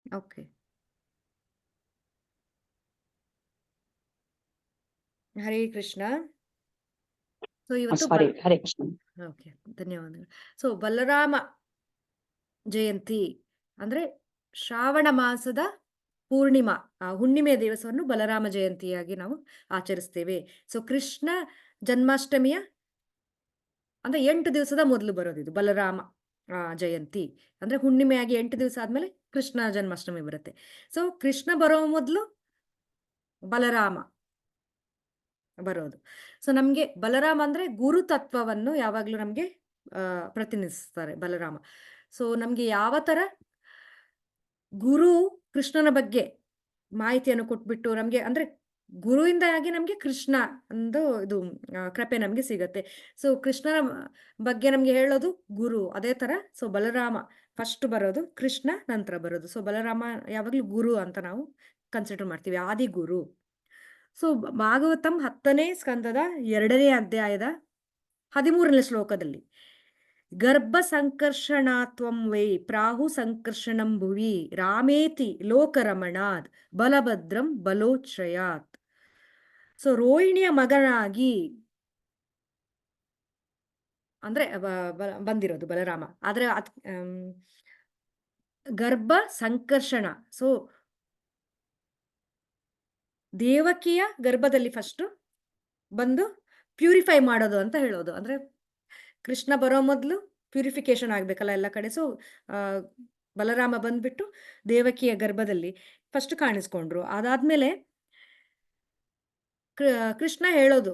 Okay. Hare Krishna. So ಇವತ್ತು ಸಾರಿ, Hare Krishna. Okay, ಧನ್ಯವಾದಗಳು. So Balarama ಜಯಂತಿ ಅಂದ್ರೆ ಶ್ರಾವಣ ಮಾಸದ ಪೂರ್ಣಿಮಾ ಹುಣ್ಣಿಮೆಯ ದಿವಸವನ್ನು ಬಲರಾಮ ಜಯಂತಿಯಾಗಿ ನಾವು ಆಚರಿಸ್ತೇವೆ. ಸೊ ಕೃಷ್ಣ ಜನ್ಮಾಷ್ಟಮಿಯ ಅಂದ್ರೆ 8 ದಿವಸದ ಮೊದಲು ಬರೋದು ಇದು ಬಲರಾಮ ಜಯಂತಿ. ಅಂದ್ರೆ ಹುಣ್ಣಿಮೆಯಾಗಿ 8 ದಿವಸ ಆದ್ಮೇಲೆ ಕೃಷ್ಣ ಜನ್ಮಾಷ್ಟಮಿ ಬರುತ್ತೆ. ಸೊ ಕೃಷ್ಣ ಬರೋ ಮೊದಲು ಬಲರಾಮ ಬರೋದು. ಸೊ ನಮ್ಗೆ ಬಲರಾಮ ಅಂದ್ರೆ ಗುರು ತತ್ವವನ್ನು ಯಾವಾಗ್ಲೂ ನಮ್ಗೆ ಪ್ರತಿನಿಧಿಸ್ತಾರೆ ಬಲರಾಮ. ಸೊ ನಮ್ಗೆ ಯಾವ ತರ ಗುರು ಕೃಷ್ಣನ ಬಗ್ಗೆ ಮಾಹಿತಿಯನ್ನು ಕೊಟ್ಬಿಟ್ಟು ನಮ್ಗೆ ಅಂದ್ರೆ ಗುರುವಿಂದಾಗಿ ನಮ್ಗೆ ಕೃಷ್ಣ ಒಂದು ಇದು ಕೃಪೆ ನಮ್ಗೆ ಸಿಗತ್ತೆ. ಸೊ ಕೃಷ್ಣನ ಬಗ್ಗೆ ನಮ್ಗೆ ಹೇಳೋದು ಗುರು. ಅದೇ ತರ ಸೊ ಬಲರಾಮ ಫಸ್ಟ್ ಬರೋದು, ಕೃಷ್ಣ ನಂತರ ಬರೋದು. ಸೊ ಬಲರಾಮ ಯಾವಾಗ್ಲೂ ಗುರು ಅಂತ ನಾವು ಕನ್ಸಿಡರ್ ಮಾಡ್ತೀವಿ, ಆದಿ ಗುರು. ಸೊ ಭಾಗವತಂ 10ನೇ ಸ್ಕಂದದ 2ನೇ ಅಧ್ಯಾಯದ 13ನೇ ಶ್ಲೋಕದಲ್ಲಿ ಗರ್ಭ ಸಂಕರ್ಷಣಾತ್ವಂ ವೈ ಪ್ರಾಹು ಸಂಕರ್ಷಣಂ ಭುವಿ ರಾಮೇತಿ ಲೋಕರಮಣಾದ್ ಬಲಭದ್ರಂ ಬಲೋಚ್ಛಯಾತ್. ಸೊ ರೋಹಿಣಿಯ ಮಗನಾಗಿ ಅಂದ್ರೆ ಬಂದಿರೋದು ಬಲರಾಮ. ಆದ್ರೆ ಗರ್ಭ ಸಂಕರ್ಷಣ, ಸೊ ದೇವಕಿಯ ಗರ್ಭದಲ್ಲಿ ಫಸ್ಟ್ ಬಂದು ಪ್ಯೂರಿಫೈ ಮಾಡೋದು ಅಂತ ಹೇಳೋದು. ಅಂದ್ರೆ ಕೃಷ್ಣ ಬರೋ ಮೊದಲು ಪ್ಯೂರಿಫಿಕೇಶನ್ ಆಗ್ಬೇಕಲ್ಲ ಎಲ್ಲ ಕಡೆ. ಸೊ ಬಲರಾಮ ಬಂದ್ಬಿಟ್ಟು ದೇವಕಿಯ ಗರ್ಭದಲ್ಲಿ ಫಸ್ಟ್ ಕಾಣಿಸ್ಕೊಂಡ್ರು. ಅದಾದ್ಮೇಲೆ ಕೃಷ್ಣ ಹೇಳೋದು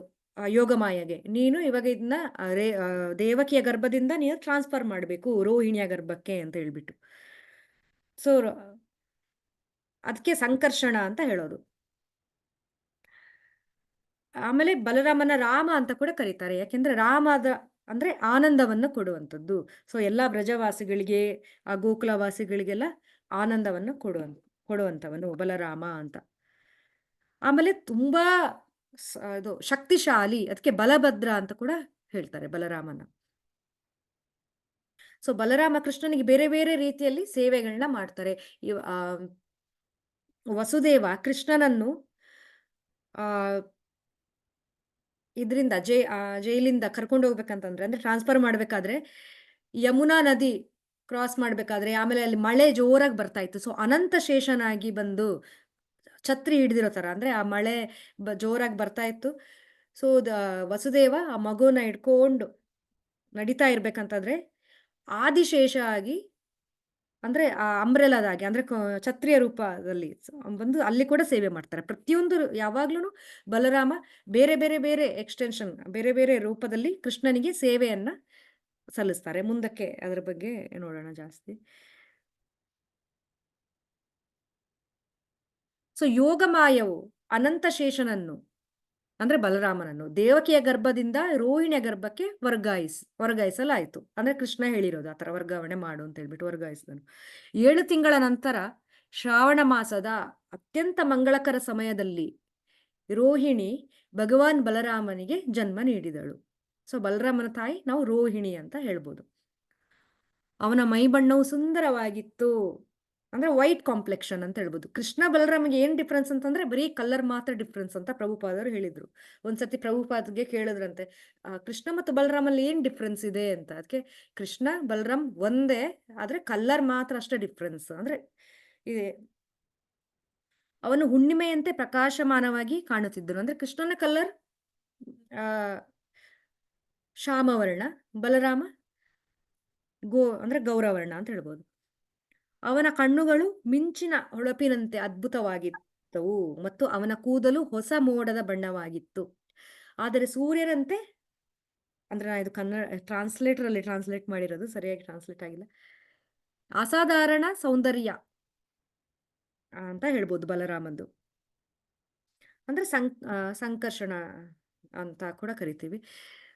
ಯೋಗಮಾಯಗೆ, ನೀನು ಇವಾಗ ಇದನ್ನ ದೇವಕಿಯ ಗರ್ಭದಿಂದ ನೀನು ಟ್ರಾನ್ಸ್ಫರ್ ಮಾಡಬೇಕು ರೋಹಿಣಿಯ ಗರ್ಭಕ್ಕೆ ಅಂತ ಹೇಳ್ಬಿಟ್ಟು. ಸೊ ಅದಕ್ಕೆ ಸಂಕರ್ಷಣ ಅಂತ ಹೇಳೋದು. ಆಮೇಲೆ ಬಲರಾಮನ ರಾಮ ಅಂತ ಕೂಡ ಕರೀತಾರೆ, ಯಾಕೆಂದ್ರೆ ರಾಮದ ಅಂದ್ರೆ ಆನಂದವನ್ನು ಕೊಡುವಂಥದ್ದು. ಸೊ ಎಲ್ಲಾ ಬ್ರಜವಾಸಿಗಳಿಗೆ ಆ ಗೋಕುಲವಾಸಿಗಳಿಗೆಲ್ಲ ಆನಂದವನ್ನು ಕೊಡುವಂಥವನು ಬಲರಾಮ ಅಂತ. ಆಮೇಲೆ ತುಂಬಾ ಇದು ಶಕ್ತಿಶಾಲಿ, ಅದಕ್ಕೆ ಬಲಭದ್ರ ಅಂತ ಕೂಡ ಹೇಳ್ತಾರೆ ಬಲರಾಮನ. ಸೊ ಬಲರಾಮ ಕೃಷ್ಣನಿಗೆ ಬೇರೆ ಬೇರೆ ರೀತಿಯಲ್ಲಿ ಸೇವೆಗಳನ್ನ ಮಾಡ್ತಾರೆ. ವಸುದೇವ ಕೃಷ್ಣನನ್ನು ಆ ಇದರಿಂದ ಜೈಲಿಂದ ಕರ್ಕೊಂಡು ಹೋಗ್ಬೇಕಂತಂದ್ರೆ ಅಂದ್ರೆ ಟ್ರಾನ್ಸ್ಫರ್ ಮಾಡ್ಬೇಕಾದ್ರೆ ಯಮುನಾ ನದಿ ಕ್ರಾಸ್ ಮಾಡ್ಬೇಕಾದ್ರೆ ಆಮೇಲೆ ಅಲ್ಲಿ ಮಳೆ ಜೋರಾಗಿ ಬರ್ತಾ ಇತ್ತು. ಸೊ ಅನಂತ ಶೇಷನಾಗಿ ಬಂದು ಛತ್ರಿ ಹಿಡಿದಿರೋ ತರ ಅಂದ್ರೆ ಆ ಮಳೆ ಜೋರಾಗಿ ಬರ್ತಾ ಇತ್ತು. ಸೊ ವಸುದೇವ ಆ ಮಗುನ ಹಿಡ್ಕೊಂಡು ನಡೀತಾ ಇರ್ಬೇಕಂತಂದ್ರೆ ಆದಿಶೇಷ ಆಗಿ ಅಂದ್ರೆ ಆ ಅಂಬ್ರೆಲಾದಾಗಿ ಅಂದ್ರೆ ಛತ್ರಿಯ ರೂಪದಲ್ಲಿ ಬಂದು ಅಲ್ಲಿ ಕೂಡ ಸೇವೆ ಮಾಡ್ತಾರೆ. ಪ್ರತಿಯೊಂದು ಯಾವಾಗ್ಲೂ ಬಲರಾಮ ಬೇರೆ ಬೇರೆ ಬೇರೆ ಎಕ್ಸ್ಟೆನ್ಷನ್ ಬೇರೆ ಬೇರೆ ರೂಪದಲ್ಲಿ ಕೃಷ್ಣನಿಗೆ ಸೇವೆಯನ್ನ ಸಲ್ಲಿಸ್ತಾರೆ. ಮುಂದಕ್ಕೆ ಅದರ ಬಗ್ಗೆ ನೋಡೋಣ ಜಾಸ್ತಿ. ಸೊ ಯೋಗಮಾಯವು ಅನಂತ ಶೇಷನನ್ನು ಅಂದ್ರೆ ಬಲರಾಮನನ್ನು ದೇವಕಿಯ ಗರ್ಭದಿಂದ ರೋಹಿಣಿಯ ಗರ್ಭಕ್ಕೆ ವರ್ಗಾಯಿಸಲಾಯಿತು. ಅಂದ್ರೆ ಕೃಷ್ಣ ಹೇಳಿರೋದು ಆತರ ವರ್ಗಾವಣೆ ಮಾಡು ಅಂತ ಹೇಳ್ಬಿಟ್ಟು ವರ್ಗಾಯಿಸಿದನು. 7 ತಿಂಗಳ ನಂತರ ಶ್ರಾವಣ ಮಾಸದ ಅತ್ಯಂತ ಮಂಗಳಕರ ಸಮಯದಲ್ಲಿ ರೋಹಿಣಿ ಭಗವಾನ್ ಬಲರಾಮನಿಗೆ ಜನ್ಮ ನೀಡಿದಳು. ಸೊ ಬಲರಾಮನ ತಾಯಿ ನಾವು ರೋಹಿಣಿ ಅಂತ ಹೇಳ್ಬೋದು. ಅವನ ಮೈ ಬಣ್ಣವು ಸುಂದರವಾಗಿತ್ತು, ಅಂದ್ರೆ ವೈಟ್ ಕಾಂಪ್ಲೆಕ್ಷನ್ ಅಂತ ಹೇಳ್ಬೋದು. ಕೃಷ್ಣ ಬಲರಾಮಿಗೆ ಏನ್ ಡಿಫ್ರೆನ್ಸ್ ಅಂತಂದ್ರೆ ಬರೀ ಕಲರ್ ಮಾತ್ರ ಡಿಫ್ರೆನ್ಸ್ ಅಂತ ಪ್ರಭುಪಾದರು ಹೇಳಿದ್ರು. ಒಂದ್ಸತಿ ಪ್ರಭುಪಾದ್ಗೆ ಕೇಳಿದ್ರಂತೆ, ಕೃಷ್ಣ ಮತ್ತು ಬಲರಾಮಲ್ಲಿ ಏನ್ ಡಿಫ್ರೆನ್ಸ್ ಇದೆ ಅಂತ. ಅದಕ್ಕೆ ಕೃಷ್ಣ ಬಲರಾಮ್ ಒಂದೇ, ಆದ್ರೆ ಕಲರ್ ಮಾತ್ರ ಅಷ್ಟೇ ಡಿಫ್ರೆನ್ಸ್. ಅಂದ್ರೆ ಇದೆ, ಅವನು ಹುಣ್ಣಿಮೆಯಂತೆ ಪ್ರಕಾಶಮಾನವಾಗಿ ಕಾಣುತ್ತಿದ್ದನು. ಅಂದ್ರೆ ಕೃಷ್ಣನ ಕಲರ್ ಶ್ಯಾಮವರ್ಣ, ಬಲರಾಮ ಅಂದ್ರೆ ಗೌರವರ್ಣ ಅಂತ ಹೇಳ್ಬೋದು. ಅವನ ಕಣ್ಣುಗಳು ಮಿಂಚಿನ ಹೊಳಪಿನಂತೆ ಅದ್ಭುತವಾಗಿದ್ದವು ಮತ್ತು ಅವನ ಕೂದಲು ಹೊಸ ಮೋಡದ ಬಣ್ಣವಾಗಿತ್ತು. ಆದರೆ ಸೂರ್ಯನಂತೆ, ಅಂದ್ರೆ ಇದು ಕನ್ನಡ ಟ್ರಾನ್ಸ್ಲೇಟರ್ ಅಲ್ಲಿ ಟ್ರಾನ್ಸ್ಲೇಟ್ ಮಾಡಿರೋದು, ಸರಿಯಾಗಿ ಟ್ರಾನ್ಸ್ಲೇಟ್ ಆಗಿಲ್ಲ. ಅಸಾಧಾರಣ ಸೌಂದರ್ಯ ಅಂತ ಹೇಳ್ಬೋದು ಬಲರಾಮಂದು. ಅಂದ್ರೆ ಸಂಕರ್ಷಣ ಅಂತ ಕೂಡ ಕರಿತೀವಿ.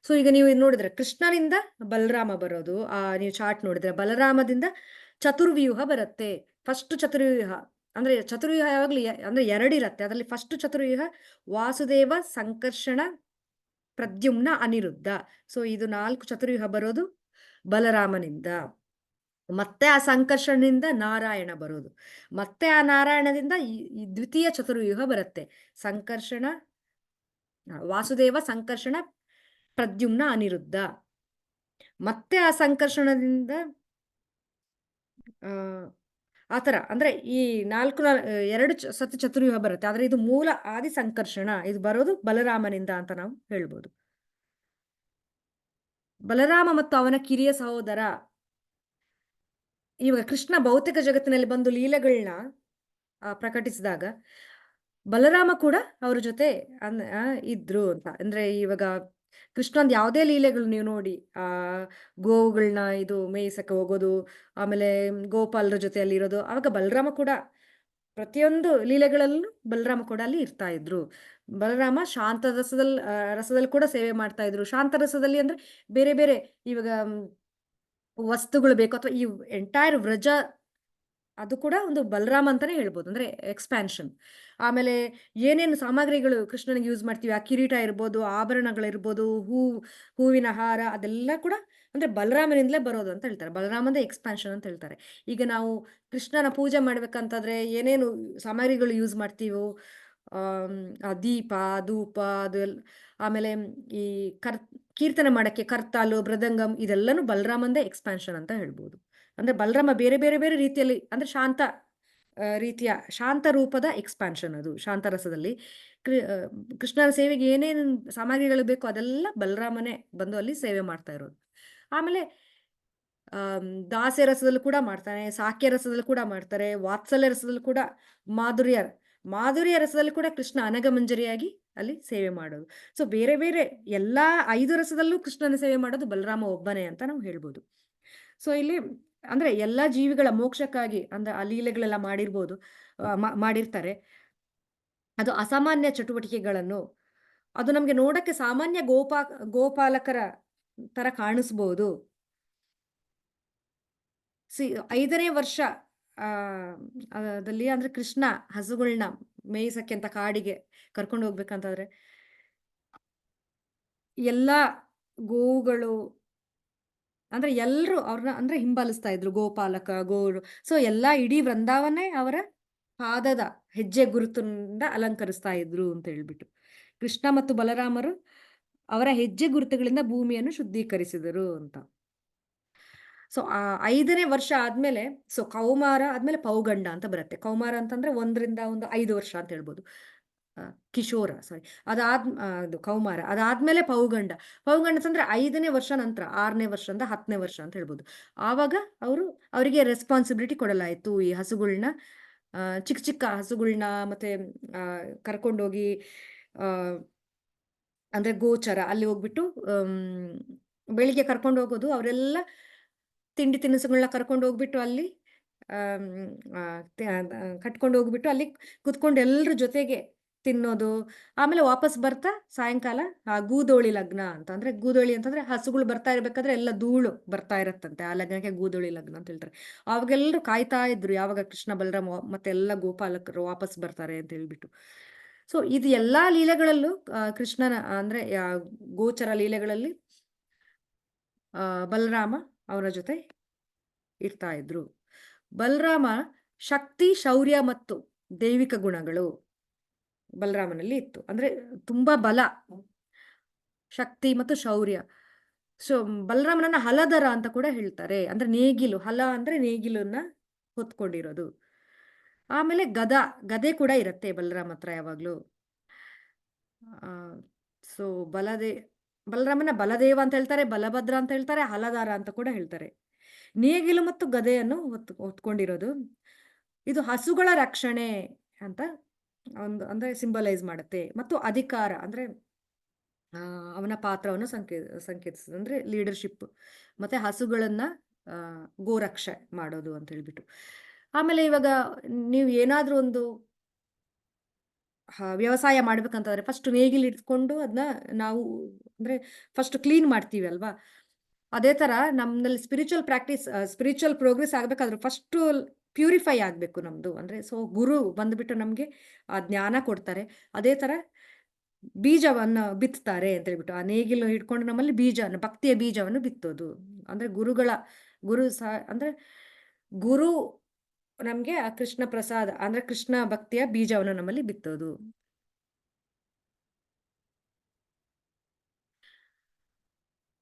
ಸೊ ಈಗ ನೀವು ನೋಡಿದ್ರೆ ಕೃಷ್ಣನಿಂದ ಬಲರಾಮ ಬರೋದು, ನೀವು ಚಾರ್ಟ್ ನೋಡಿದ್ರೆ ಬಲರಾಮದಿಂದ ಚತುರ್ವ್ಯೂಹ ಬರುತ್ತೆ. ಫಸ್ಟ್ ಚತುರ್ವ್ಯೂಹ ಅಂದ್ರೆ ಚತುರ್ವ್ಯೂಹ ಯಾವಾಗ್ಲೂ ಅಂದ್ರೆ 2 ಇರತ್ತೆ. ಅದರಲ್ಲಿ ಫಸ್ಟ್ ಚತುರ್ವ್ಯೂಹ ವಾಸುದೇವ, ಸಂಕರ್ಷಣ, ಪ್ರದ್ಯುಮ್ನ, ಅನಿರುದ್ಧ. ಸೊ ಇದು 4 ಚತುರ್ವ್ಯೂಹ ಬರೋದು ಬಲರಾಮನಿಂದ. ಮತ್ತೆ ಆ ಸಂಕರ್ಷಣದಿಂದ ನಾರಾಯಣ ಬರೋದು. ಮತ್ತೆ ಆ ನಾರಾಯಣದಿಂದ ಈ ದ್ವಿತೀಯ ಚತುರ್ವ್ಯೂಹ ಬರುತ್ತೆ. ಸಂಕರ್ಷಣ, ವಾಸುದೇವ, ಸಂಕರ್ಷಣ, ಪ್ರದ್ಯುಮ್ನ, ಅನಿರುದ್ಧ. ಮತ್ತೆ ಆ ಸಂಕರ್ಷಣದಿಂದ ಆ ಆ ಥರ ಅಂದ್ರೆ ಈ 2 ಸತಿ ಚತುರ್ವ್ಯೂಹ ಬರುತ್ತೆ. ಆದ್ರೆ ಇದು ಮೂಲ ಆದಿ ಸಂಕರ್ಷಣ. ಇದು ಬರೋದು ಬಲರಾಮನಿಂದ ಅಂತ ನಾವು ಹೇಳ್ಬೋದು. ಬಲರಾಮ ಮತ್ತು ಅವನ ಕಿರಿಯ ಸಹೋದರ, ಇವಾಗ ಕೃಷ್ಣ ಭೌತಿಕ ಜಗತ್ತಿನಲ್ಲಿ ಬಂದು ಲೀಲೆಗಳನ್ನ ಪ್ರಕಟಿಸಿದಾಗ, ಬಲರಾಮ ಕೂಡ ಅವ್ರ ಜೊತೆ ಇದ್ರು ಅಂತ. ಅಂದ್ರೆ ಇವಾಗ ಕೃಷ್ಣಂದ್ ಯಾವುದೇ ಲೀಲೆಗಳು ನೀವು ನೋಡಿ, ಆ ಗೋವುಗಳನ್ನ ಇದು ಮೇಯ್ಸಕ್ಕೆ ಹೋಗೋದು, ಆಮೇಲೆ ಗೋಪಾಲರ ಜೊತೆಯಲ್ಲಿ ಇರೋದು, ಆವಾಗ ಬಲರಾಮ ಕೂಡ ಪ್ರತಿಯೊಂದು ಲೀಲೆಗಳಲ್ಲೂ ಬಲರಾಮ ಕೂಡ ಅಲ್ಲಿ ಇರ್ತಾ ಇದ್ರು. ಬಲರಾಮ ಶಾಂತ ರಸದಲ್ಲಿ ಕೂಡ ಸೇವೆ ಮಾಡ್ತಾ ಇದ್ರು. ಶಾಂತ ರಸದಲ್ಲಿ ಅಂದ್ರೆ ಬೇರೆ ಬೇರೆ ಇವಾಗ ವಸ್ತುಗಳು ಬೇಕು ಅಥವಾ ಈ ಎಂಟೈರ್ ವ್ರಜ ಅದು ಕೂಡ ಒಂದು ಬಲರಾಮ ಅಂತಾನೆ ಹೇಳ್ಬೋದು. ಅಂದ್ರೆ ಎಕ್ಸ್‌ಪ್ಯಾನ್ಷನ್. ಆಮೇಲೆ ಏನೇನು ಸಾಮಗ್ರಿಗಳು ಕೃಷ್ಣನಿಗೆ ಯೂಸ್ ಮಾಡ್ತೀವಿ, ಆ ಕಿರೀಟ ಇರ್ಬೋದು, ಆಭರಣಗಳಿರ್ಬೋದು, ಹೂವಿನ ಹಾರ, ಅದೆಲ್ಲ ಕೂಡ ಅಂದ್ರೆ ಬಲರಾಮನಿಂದಲೇ ಬರೋದು ಅಂತ ಹೇಳ್ತಾರೆ. ಬಲರಾಮಂದೇ ಎಕ್ಸ್‌ಪ್ಯಾನ್ಷನ್ ಅಂತ ಹೇಳ್ತಾರೆ. ಈಗ ನಾವು ಕೃಷ್ಣನ ಪೂಜೆ ಮಾಡ್ಬೇಕಂತಾದ್ರೆ ಏನೇನು ಸಾಮಗ್ರಿಗಳು ಯೂಸ್ ಮಾಡ್ತೀವೋ, ಆಹ್, ಆ ದೀಪ, ಧೂಪ ಆಮೇಲೆ ಈ ಕರ್ ಕೀರ್ತನೆ ಮಾಡಕ್ಕೆ ಕರ್ತಾಲು, ಮೃದಂಗಂ, ಇದೆಲ್ಲನೂ ಬಲರಾಮಂದೇ ಎಕ್ಸ್‌ಪ್ಯಾನ್ಷನ್ ಅಂತ ಹೇಳ್ಬೋದು. ಅಂದ್ರೆ ಬಲರಾಮ ಬೇರೆ ಬೇರೆ ಬೇರೆ ರೀತಿಯಲ್ಲಿ ಅಂದ್ರೆ ರೀತಿಯ ಶಾಂತ ರೂಪದ ಎಕ್ಸ್‌ಪ್ಯಾನ್ಷನ್ ಅದು ಶಾಂತರಸದಲ್ಲಿ. ಕೃಷ್ಣನ ಸೇವೆಗೆ ಏನೇನು ಸಾಮಗ್ರಿಗಳು ಬೇಕೋ ಅದೆಲ್ಲ ಬಲರಾಮನೇ ಬಂದು ಅಲ್ಲಿ ಸೇವೆ ಮಾಡ್ತಾ ಇರೋದು. ಆಮೇಲೆ ದಾಸ್ಯ ರಸದಲ್ಲೂ ಕೂಡ ಮಾಡ್ತಾನೆ, ಸಾಕ್ಯ ರಸದಲ್ಲಿ ಕೂಡ ಮಾಡ್ತಾರೆ, ವಾತ್ಸಲ್ಯ ರಸದಲ್ಲಿ ಕೂಡ, ಮಾಧುರ್ಯ ಮಾಧುರ್ಯ ರಸದಲ್ಲಿ ಕೂಡ ಕೃಷ್ಣ ಅನಗಮಂಜರಿಯಾಗಿ ಅಲ್ಲಿ ಸೇವೆ ಮಾಡೋದು. ಸೊ ಬೇರೆ ಬೇರೆ ಎಲ್ಲಾ 5 ರಸದಲ್ಲೂ ಕೃಷ್ಣನ ಸೇವೆ ಮಾಡೋದು ಬಲರಾಮ ಒಬ್ಬನೇ ಅಂತ ನಾವು ಹೇಳ್ಬೋದು. ಸೊ ಇಲ್ಲಿ ಅಂದ್ರೆ ಎಲ್ಲಾ ಜೀವಿಗಳ ಮೋಕ್ಷಕ್ಕಾಗಿ ಅಂದ್ರೆ ಆ ಲೀಲೆಗಳೆಲ್ಲ ಮಾಡಿರ್ಬೋದು, ಮಾಡಿರ್ತಾರೆ. ಅದು ಅಸಾಮಾನ್ಯ ಚಟುವಟಿಕೆಗಳನ್ನು, ಅದು ನಮ್ಗೆ ನೋಡಕ್ಕೆ ಸಾಮಾನ್ಯ ಗೋಪಾಲಕರ ತರ ಕಾಣಿಸ್ಬೋದು. 5ನೇ ವರ್ಷ ದಲ್ಲಿ ಅಂದ್ರೆ ಕೃಷ್ಣ ಹಸುಗಳ್ನ ಮೇಯ್ಸಕ್ಕೆ ಅಂತ ಕಾಡಿಗೆ ಕರ್ಕೊಂಡು ಹೋಗ್ಬೇಕಂತಾದ್ರೆ, ಎಲ್ಲಾ ಗೋವುಗಳು ಅಂದ್ರೆ ಎಲ್ರು ಅವ್ರನ್ನ ಅಂದ್ರೆ ಹಿಂಬಾಲಿಸ್ತಾ ಇದ್ರು. ಗೋಪಾಲಕ, ಗೋರು. ಸೊ ಎಲ್ಲಾ ಇಡೀ ವೃಂದಾವನ್ನೇ ಅವರ ಪಾದದ ಹೆಜ್ಜೆ ಗುರುತಿನಿಂದ ಅಲಂಕರಿಸ್ತಾ ಇದ್ರು ಅಂತ ಹೇಳ್ಬಿಟ್ಟು. ಕೃಷ್ಣ ಮತ್ತು ಬಲರಾಮರು ಅವರ ಹೆಜ್ಜೆ ಗುರುತುಗಳಿಂದ ಭೂಮಿಯನ್ನು ಶುದ್ಧೀಕರಿಸಿದರು ಅಂತ. ಸೊ 5ನೇ ವರ್ಷ ಆದ್ಮೇಲೆ, ಸೊ ಕೌಮಾರ ಆದ್ಮೇಲೆ ಪೌಗಂಡ ಅಂತ ಬರುತ್ತೆ. ಕೌಮಾರ ಅಂತಂದ್ರೆ 1ರಿಂದ 5 ವರ್ಷ ಅಂತ ಹೇಳ್ಬೋದು. ಕಿಶೋರ ಸಾರಿ. ಅದು ಕೌಮಾರ. ಅದಾದ್ಮೇಲೆ ಪೌಗಂಡ. ಪೌಗಂಡ ಅಂತಂದ್ರೆ 5ನೇ ವರ್ಷ ನಂತರ 6ನೇ ವರ್ಷದಿಂದ 10ನೇ ವರ್ಷ ಅಂತ ಹೇಳ್ಬೋದು. ಆವಾಗ ಅವರಿಗೆ ರೆಸ್ಪಾನ್ಸಿಬಿಲಿಟಿ ಕೊಡಲಾಯಿತು. ಈ ಹಸುಗಳ್ನ ಚಿಕ್ಕ ಚಿಕ್ಕ ಹಸುಗಳ್ನ ಮತ್ತೆ ಕರ್ಕೊಂಡೋಗಿ ಅಂದ್ರೆ ಗೋಚರ ಅಲ್ಲಿ ಹೋಗ್ಬಿಟ್ಟು ಬೆಳಿಗ್ಗೆ ಕರ್ಕೊಂಡು ಹೋಗೋದು. ಅವರೆಲ್ಲ ತಿಂಡಿ ತಿನಿಸುಗಳನ್ನ ಕರ್ಕೊಂಡು ಹೋಗ್ಬಿಟ್ಟು ಅಲ್ಲಿ ಆಮ್, ಆ, ಕಟ್ಕೊಂಡು ಹೋಗ್ಬಿಟ್ಟು ಅಲ್ಲಿ ಕುತ್ಕೊಂಡು ಎಲ್ರ ಜೊತೆಗೆ ತಿನ್ನೋದು. ಆಮೇಲೆ ವಾಪಸ್ ಬರ್ತಾ ಸಾಯಂಕಾಲ ಆ ಗೂದೋಳಿ ಲಗ್ನ ಅಂತ, ಅಂದ್ರೆ ಗೂದೋಳಿ ಅಂತಂದ್ರೆ ಹಸುಗಳು ಬರ್ತಾ ಇರ್ಬೇಕಾದ್ರೆ ಎಲ್ಲ ಧೂಳು ಬರ್ತಾ ಇರತ್ತಂತೆ. ಆ ಲಗ್ನಕ್ಕೆ ಗೂದೋಳಿ ಲಗ್ನ ಅಂತ ಹೇಳ್ತಾರೆ. ಅವಾಗೆಲ್ಲರೂ ಕಾಯ್ತಾ ಇದ್ರು ಯಾವಾಗ ಕೃಷ್ಣ ಬಲರಾಮ ಮತ್ತೆ ಎಲ್ಲ ಗೋಪಾಲಕರು ವಾಪಸ್ ಬರ್ತಾರೆ ಅಂತ ಹೇಳ್ಬಿಟ್ಟು. ಸೊ ಇದು ಎಲ್ಲಾ ಲೀಲೆಗಳಲ್ಲೂ ಕೃಷ್ಣನ ಅಂದ್ರೆ ಗೋಚರ ಲೀಲೆಗಳಲ್ಲಿ ಬಲರಾಮ ಅವರ ಜೊತೆ ಇರ್ತಾ ಇದ್ರು. ಬಲರಾಮ ಶಕ್ತಿ, ಶೌರ್ಯ ಮತ್ತು ದೈವಿಕ ಗುಣಗಳು ಬಲರಾಮನಲ್ಲಿ ಇತ್ತು. ಅಂದ್ರೆ ತುಂಬಾ ಬಲ, ಶಕ್ತಿ ಮತ್ತು ಶೌರ್ಯ. ಸೊ ಬಲರಾಮನನ್ನ ಹಲಧರ ಅಂತ ಕೂಡ ಹೇಳ್ತಾರೆ. ಅಂದ್ರೆ ನೇಗಿಲು, ಹಲ ಅಂದ್ರೆ ನೇಗಿಲನ್ನ ಹೊತ್ಕೊಂಡಿರೋದು. ಆಮೇಲೆ ಗದೆ ಕೂಡ ಇರತ್ತೆ ಬಲರಾಮ ಹತ್ರ ಯಾವಾಗ್ಲೂ. ಆ ಸೊ ಬಲರಾಮನ ಬಲದೇವ ಅಂತ ಹೇಳ್ತಾರೆ, ಬಲಭದ್ರ ಅಂತ ಹೇಳ್ತಾರೆ, ಹಲಧಾರ ಅಂತ ಕೂಡ ಹೇಳ್ತಾರೆ. ನೇಗಿಲು ಮತ್ತು ಗದೆಯನ್ನು ಹೊತ್ಕೊಂಡಿರೋದು. ಇದು ಹಸುಗಳ ರಕ್ಷಣೆ ಅಂತ ಅಂದ್ರೆ ಸಿಂಬಲೈಸ್ ಮಾಡುತ್ತೆ. ಮತ್ತು ಅಧಿಕಾರ ಅಂದ್ರೆ ಅವನ ಪಾತ್ರವನ್ನು ಸಂಕೇತಿಸ್ತದೆ. ಅಂದ್ರೆ ಲೀಡರ್‌ಶಿಪ್ ಮತ್ತೆ ಹಸುಗಳನ್ನ ಗೋರಕ್ಷೆ ಮಾಡೋದು ಅಂತ ಹೇಳ್ಬಿಟ್ಟು. ಆಮೇಲೆ ಇವಾಗ ನೀವು ಏನಾದ್ರೂ ಒಂದು ವ್ಯವಸಾಯ ಮಾಡ್ಬೇಕಂತಂದ್ರೆ ಫಸ್ಟ್ ನೇಗಿಲು ಇಟ್ಕೊಂಡು ಅದನ್ನ ನಾವು ಅಂದ್ರೆ ಫಸ್ಟ್ ಕ್ಲೀನ್ ಮಾಡ್ತೀವಿ ಅಲ್ವಾ? ಅದೇ ತರ ನಮ್ನಲ್ಲಿ ಸ್ಪಿರಿಚುವಲ್ ಪ್ರೋಗ್ರೆಸ್ ಆಗ್ಬೇಕಾದ್ರೆ ಫಸ್ಟು ಪ್ಯೂರಿಫೈ ಆಗ್ಬೇಕು ನಮ್ದು. ಅಂದ್ರೆ ಸೊ ಗುರು ಬಂದ್ಬಿಟ್ಟು ನಮ್ಗೆ ಆ ಜ್ಞಾನ ಕೊಡ್ತಾರೆ. ಅದೇ ತರ ಬೀಜವನ್ನ ಬಿತ್ತಾರೆ ಅಂತ ಹೇಳ್ಬಿಟ್ಟು. ಆ ನೇಗಿಲು ಹಿಡ್ಕೊಂಡು ನಮ್ಮಲ್ಲಿ ಭಕ್ತಿಯ ಬೀಜವನ್ನು ಬಿತ್ತೋದು. ಅಂದ್ರೆ ಗುರುಗಳ ಗುರು ಸಹ ಅಂದ್ರೆ ಗುರು ನಮ್ಗೆ ಆ ಕೃಷ್ಣ ಪ್ರಸಾದ ಅಂದ್ರೆ ಕೃಷ್ಣ ಭಕ್ತಿಯ ಬೀಜವನ್ನು ನಮ್ಮಲ್ಲಿ ಬಿತ್ತೋದು.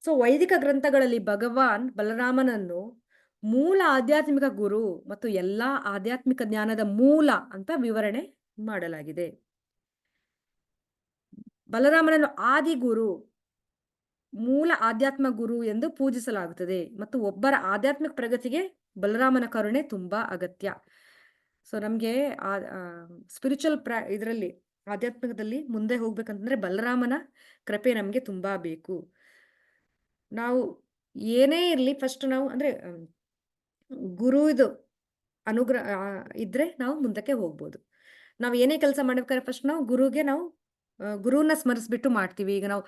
ಸೊ ವೈದಿಕ ಗ್ರಂಥಗಳಲ್ಲಿ ಭಗವಾನ್ ಬಲರಾಮನನ್ನು ಮೂಲ ಆಧ್ಯಾತ್ಮಿಕ ಗುರು ಮತ್ತು ಎಲ್ಲಾ ಆಧ್ಯಾತ್ಮಿಕ ಜ್ಞಾನದ ಮೂಲ ಅಂತ ವಿವರಣೆ ಮಾಡಲಾಗಿದೆ. ಬಲರಾಮನನ್ನು ಆದಿಗುರು, ಮೂಲ ಆಧ್ಯಾತ್ಮ ಗುರು ಎಂದು ಪೂಜಿಸಲಾಗುತ್ತದೆ ಮತ್ತು ಒಬ್ಬರ ಆಧ್ಯಾತ್ಮಿಕ ಪ್ರಗತಿಗೆ ಬಲರಾಮನ ಕರುಣೆ ತುಂಬಾ ಅಗತ್ಯ. ಸೊ ನಮ್ಗೆ ಆ ಸ್ಪಿರಿಚುವಲ್ ಇದರಲ್ಲಿ ಆಧ್ಯಾತ್ಮಿಕದಲ್ಲಿ ಮುಂದೆ ಹೋಗ್ಬೇಕಂತಂದ್ರೆ ಬಲರಾಮನ ಕೃಪೆ ನಮ್ಗೆ ತುಂಬಾ ಬೇಕು. ನಾವು ಏನೇ ಇರ್ಲಿ ಫಸ್ಟ್ ನಾವು ಅಂದ್ರೆ ಗುರುವಿದು ಅನುಗ್ರಹ ಇದ್ರೆ ನಾವು ಮುಂದಕ್ಕೆ ಹೋಗ್ಬೋದು. ನಾವು ಏನೇ ಕೆಲಸ ಮಾಡ್ಬೇಕಾದ್ರೆ ಫಸ್ಟ್ ನಾವು ಗುರುಗೆ ನಾವು ಗುರುವನ್ನ ಸ್ಮರಿಸ್ಬಿಟ್ಟು ಮಾಡ್ತೀವಿ. ಈಗ ನಾವು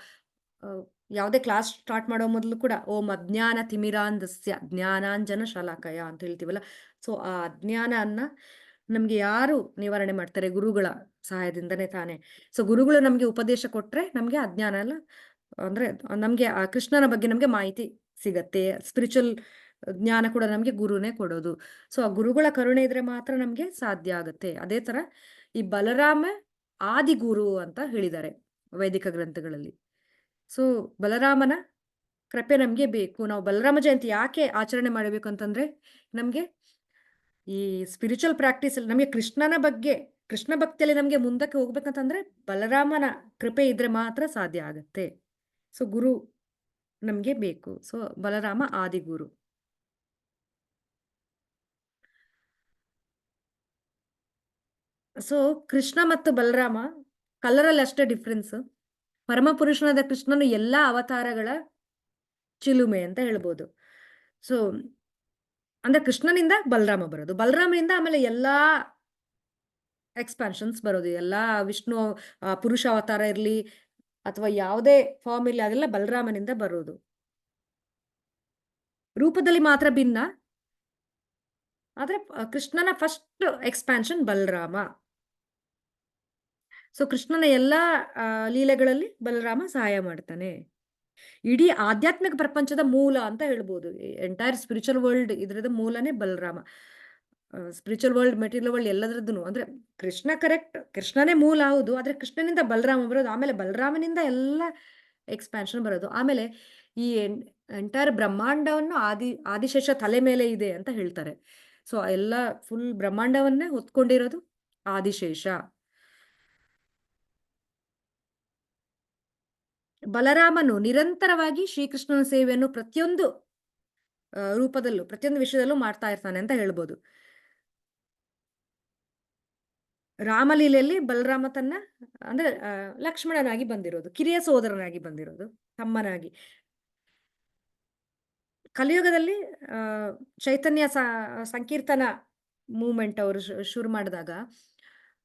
ಅ ಯಾವುದೇ ಕ್ಲಾಸ್ ಸ್ಟಾರ್ಟ್ ಮಾಡೋ ಮೊದಲು ಕೂಡ ಓಂ ಅಜ್ಞಾನ ತಿಮಿರಾಂಧಸ್ಯ ಜ್ಞಾನಾಂಜನ ಶಲಾಕಯ ಅಂತ ಹೇಳ್ತೀವಲ್ಲ. ಸೊ ಆ ಅಜ್ಞಾನನ್ನ ನಮ್ಗೆ ಯಾರು ನಿವಾರಣೆ ಮಾಡ್ತಾರೆ? ಗುರುಗಳ ಸಹಾಯದಿಂದನೇ ತಾನೇ. ಸೊ ಗುರುಗಳು ನಮ್ಗೆ ಉಪದೇಶ ಕೊಟ್ರೆ ನಮ್ಗೆ ಅಜ್ಞಾನ ಎಲ್ಲ ಅಂದ್ರೆ ನಮ್ಗೆ ಆ ಕೃಷ್ಣನ ಬಗ್ಗೆ ನಮ್ಗೆ ಮಾಹಿತಿ ಸಿಗತ್ತೆ. ಸ್ಪಿರಿಚುವಲ್ ಜ್ಞಾನ ಕೂಡ ನಮ್ಗೆ ಗುರುನೇ ಕೊಡೋದು. ಸೊ ಆ ಗುರುಗಳ ಕರುಣೆ ಇದ್ರೆ ಮಾತ್ರ ನಮ್ಗೆ ಸಾಧ್ಯ ಆಗುತ್ತೆ. ಅದೇ ತರ ಈ ಬಲರಾಮ ಆದಿಗುರು ಅಂತ ಹೇಳಿದ್ದಾರೆ ವೈದಿಕ ಗ್ರಂಥಗಳಲ್ಲಿ. ಸೊ ಬಲರಾಮನ ಕೃಪೆ ನಮ್ಗೆ ಬೇಕು. ನಾವು ಬಲರಾಮ ಜಯಂತಿ ಯಾಕೆ ಆಚರಣೆ ಮಾಡಬೇಕು ಅಂತಂದ್ರೆ, ನಮ್ಗೆ ಈ ಸ್ಪಿರಿಚುವಲ್ ಪ್ರಾಕ್ಟೀಸಲ್ಲಿ ನಮ್ಗೆ ಕೃಷ್ಣನ ಬಗ್ಗೆ, ಕೃಷ್ಣ ಭಕ್ತಿಯಲ್ಲಿ ನಮ್ಗೆ ಮುಂದಕ್ಕೆ ಹೋಗ್ಬೇಕಂತಂದ್ರೆ ಬಲರಾಮನ ಕೃಪೆ ಇದ್ರೆ ಮಾತ್ರ ಸಾಧ್ಯ ಆಗತ್ತೆ. ಸೊ ಗುರು ನಮ್ಗೆ ಬೇಕು. ಸೊ ಬಲರಾಮ ಆದಿಗುರು. ಸೊ ಕೃಷ್ಣ ಮತ್ತು ಬಲರಾಮ ಕಲರಲ್ಲಿ ಅಷ್ಟೇ ಡಿಫ್ರೆನ್ಸ್. ಪರಮಪುರುಷನಾದ ಕೃಷ್ಣನು ಎಲ್ಲಾ ಅವತಾರಗಳ ಚಿಲುಮೆ ಅಂತ ಹೇಳ್ಬೋದು. ಸೊ ಅಂದ್ರೆ ಕೃಷ್ಣನಿಂದ ಬಲರಾಮ ಬರೋದು. ಬಲರಾಮನಿಂದ ಆಮೇಲೆ ಎಲ್ಲಾ ಎಕ್ಸ್‌ಪಾನ್ಷನ್ಸ್ ಬರೋದು. ಎಲ್ಲಾ ವಿಷ್ಣು ಪುರುಷ ಅವತಾರ ಇರ್ಲಿ ಅಥವಾ ಯಾವುದೇ ಫಾರ್ಮ್ ಇರ್ಲಿ ಅದೆಲ್ಲ ಬಲರಾಮನಿಂದ ಬರೋದು. ರೂಪದಲ್ಲಿ ಮಾತ್ರ ಭಿನ್ನ. ಆದ್ರೆ ಕೃಷ್ಣನ ಫಸ್ಟ್ ಎಕ್ಸ್‌ಪಾನ್ಷನ್ ಬಲರಾಮ. ಸೊ ಕೃಷ್ಣನ ಎಲ್ಲಾ ಲೀಲೆಗಳಲ್ಲಿ ಬಲರಾಮ ಸಹಾಯ ಮಾಡ್ತಾನೆ. ಇಡೀ ಆಧ್ಯಾತ್ಮಿಕ ಪ್ರಪಂಚದ ಮೂಲ ಅಂತ ಹೇಳ್ಬೋದು. ಎಂಟೈರ್ ಸ್ಪಿರಿಚುವಲ್ ವರ್ಲ್ಡ್ ಇದ್ರದ್ದು ಮೂಲನೇ Balarama. Spiritual world, material world ಎಲ್ಲದ್ರದ್ದೂನು ಅಂದ್ರೆ ಕೃಷ್ಣ ಕರೆಕ್ಟ್. ಕೃಷ್ಣನೇ ಮೂಲ ಹೌದು. ಆದ್ರೆ ಕೃಷ್ಣನಿಂದ ಬಲರಾಮ ಬರೋದು. ಆಮೇಲೆ ಬಲರಾಮನಿಂದ ಎಲ್ಲ ಎಕ್ಸ್‌ಪ್ಯಾನ್ಷನ್ ಬರೋದು. ಆಮೇಲೆ ಈ ಎಂಟೈರ್ ಬ್ರಹ್ಮಾಂಡವನ್ನು ಆದಿಶೇಷ ತಲೆ ಮೇಲೆ ಇದೆ ಅಂತ ಹೇಳ್ತಾರೆ. ಸೊ ಎಲ್ಲ ಫುಲ್ ಬ್ರಹ್ಮಾಂಡವನ್ನೇ ಹೊತ್ಕೊಂಡಿರೋದು ಆದಿಶೇಷ. ಬಲರಾಮನು ನಿರಂತರವಾಗಿ ಶ್ರೀಕೃಷ್ಣನ ಸೇವೆಯನ್ನು ಪ್ರತಿಯೊಂದು ರೂಪದಲ್ಲೂ, ಪ್ರತಿಯೊಂದು ವಿಷಯದಲ್ಲೂ ಮಾಡ್ತಾ ಇರ್ತಾನೆ ಅಂತ ಹೇಳ್ಬೋದು. ರಾಮಲೀಲೆಯಲ್ಲಿ ಬಲರಾಮ ತನ್ನ ಅಂದ್ರೆ ಲಕ್ಷ್ಮಣನಾಗಿ ಬಂದಿರೋದು, ಕಿರಿಯ ಸೋದರನಾಗಿ ಬಂದಿರೋದು, ತಮ್ಮನಾಗಿ. ಕಲಿಯುಗದಲ್ಲಿ ಆ ಚೈತನ್ಯ ಸಂಕೀರ್ತನ ಮೂವ್‌ಮೆಂಟ್ ಅವರು ಶುರು ಮಾಡಿದಾಗ,